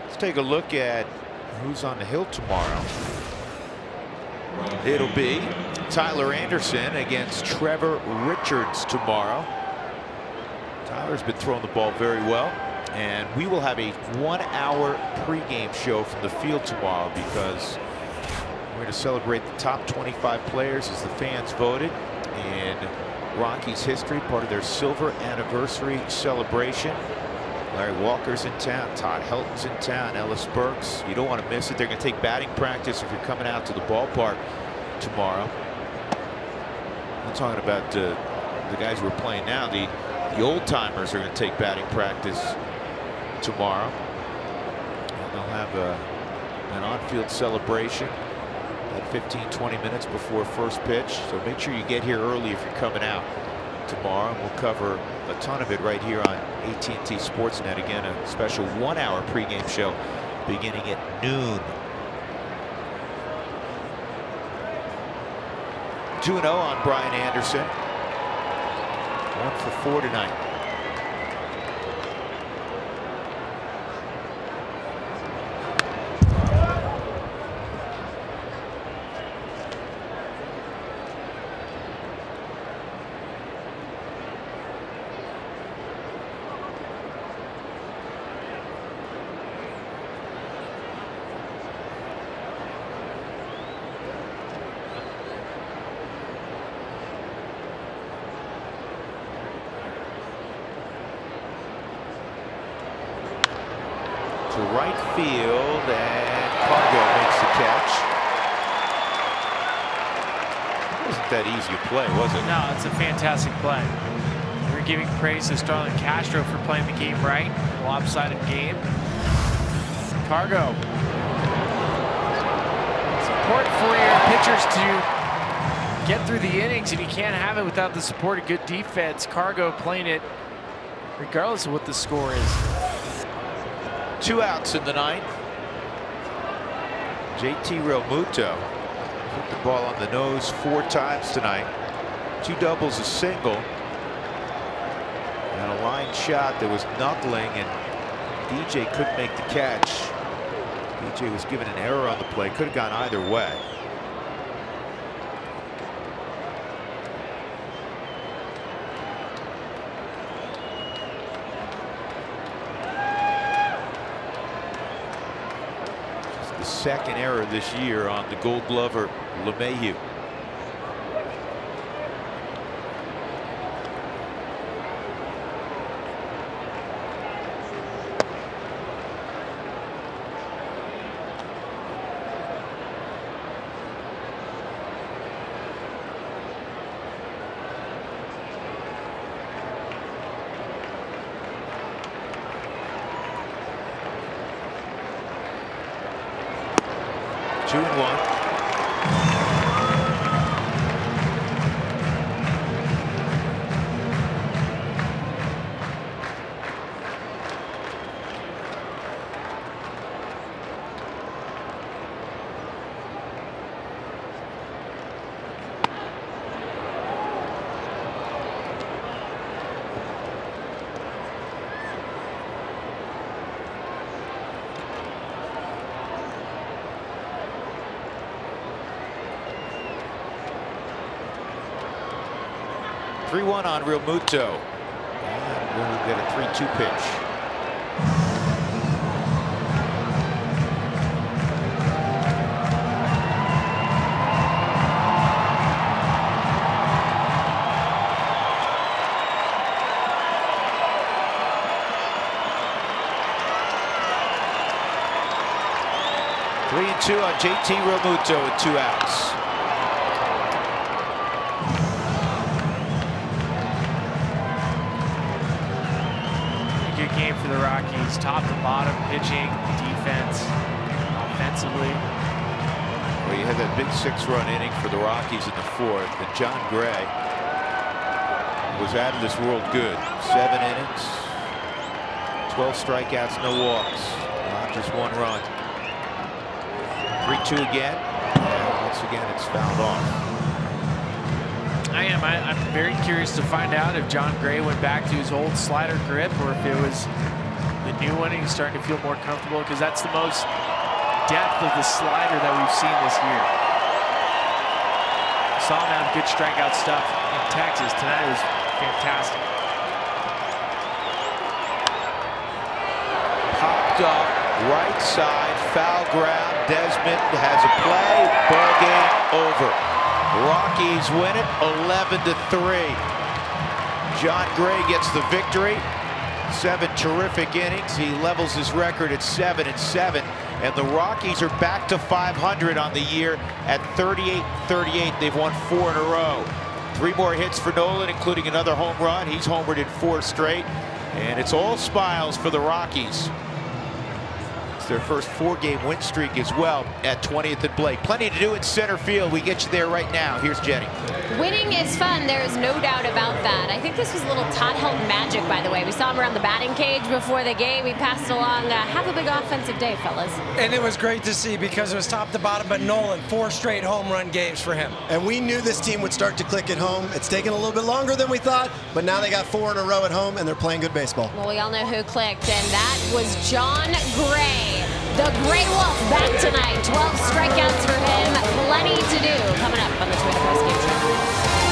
Let's take a look at who's on the hill tomorrow. It'll be Tyler Anderson against Trevor Richards tomorrow. Tyler's been throwing the ball very well, and we will have a 1-hour pregame show from the field tomorrow, because we're going to celebrate the top 25 players as the fans voted in Rockies history, part of their silver anniversary celebration. Larry Walker's in town, Todd Helton's in town, Ellis Burks. You don't want to miss it. They're going to take batting practice if you're coming out to the ballpark tomorrow. I'm talking about the guys who are playing now. The old timers are going to take batting practice tomorrow. And they'll have an on-field celebration at 15-20 minutes before first pitch. So make sure you get here early if you're coming out tomorrow. And we'll cover a ton of it right here on AT&T Sportsnet. Again, a special 1-hour pregame show beginning at noon. 2-0 on Brian Anderson. 1 for 4 tonight. To right field, and Cargo makes the catch. It wasn't that easy a play, was it? No, it's a fantastic play. We're giving praise to Starlin Castro for playing the game right. Lopsided game. Cargo. It's important for your pitchers to get through the innings, and you can't have it without the support of good defense. Cargo playing it regardless of what the score is. 2 outs in the 9th. JT Realmuto hit the ball on the nose 4 times tonight. 2 doubles, a single, and a line shot that was knuckling, and DJ couldn't make the catch. DJ was given an error on the play. Could have gone either way. Second error this year on the Gold Glover LeMahieu. 2-1. 3-1 on Real Muto. And we'll get a 3-2 pitch. Three and two on JT Realmuto with 2 outs. Good game for the Rockies, top to bottom, pitching, defense, offensively. Well, you had that big 6-run inning for the Rockies in the 4th, and John Gray was out of this world good. 7 innings, 12 strikeouts, no walks, not just 1 run. 3-2 again, and once again it's fouled off. I'm very curious to find out if John Gray went back to his old slider grip or if it was the new one and he's starting to feel more comfortable, because that's the most depth of the slider that we've seen this year. Saw him have good strikeout stuff in Texas. Tonight was fantastic. Popped up, right side, foul ground. Desmond has a play, ball game over. Rockies win it 11-3. John Gray gets the victory. 7 terrific innings. He levels his record at 7-7. And the Rockies are back to 500 on the year at 38-38. They've won 4 in a row. 3 more hits for Nolan, including another home run. He's homered in 4 straight. And it's all smiles for the Rockies. It's their first 4-game win streak as well at 20th and Blake. Plenty to do in center field. We get you there right now. Here's Jenny. Winning is fun. There's no doubt about that. I think this was a little Todd Helton magic, by the way. We saw him around the batting cage before the game. He passed it along. Have a big offensive day, fellas. And it was great to see because it was top to bottom, but Nolan, 4 straight home run games for him. And we knew this team would start to click at home. It's taken a little bit longer than we thought, but now they got 4 in a row at home, and they're playing good baseball. Well, we all know who clicked, and that was John Gray. The Gray Wolf back tonight. 12 strikeouts for him. Plenty to do coming up on the Toyota Postgame Show.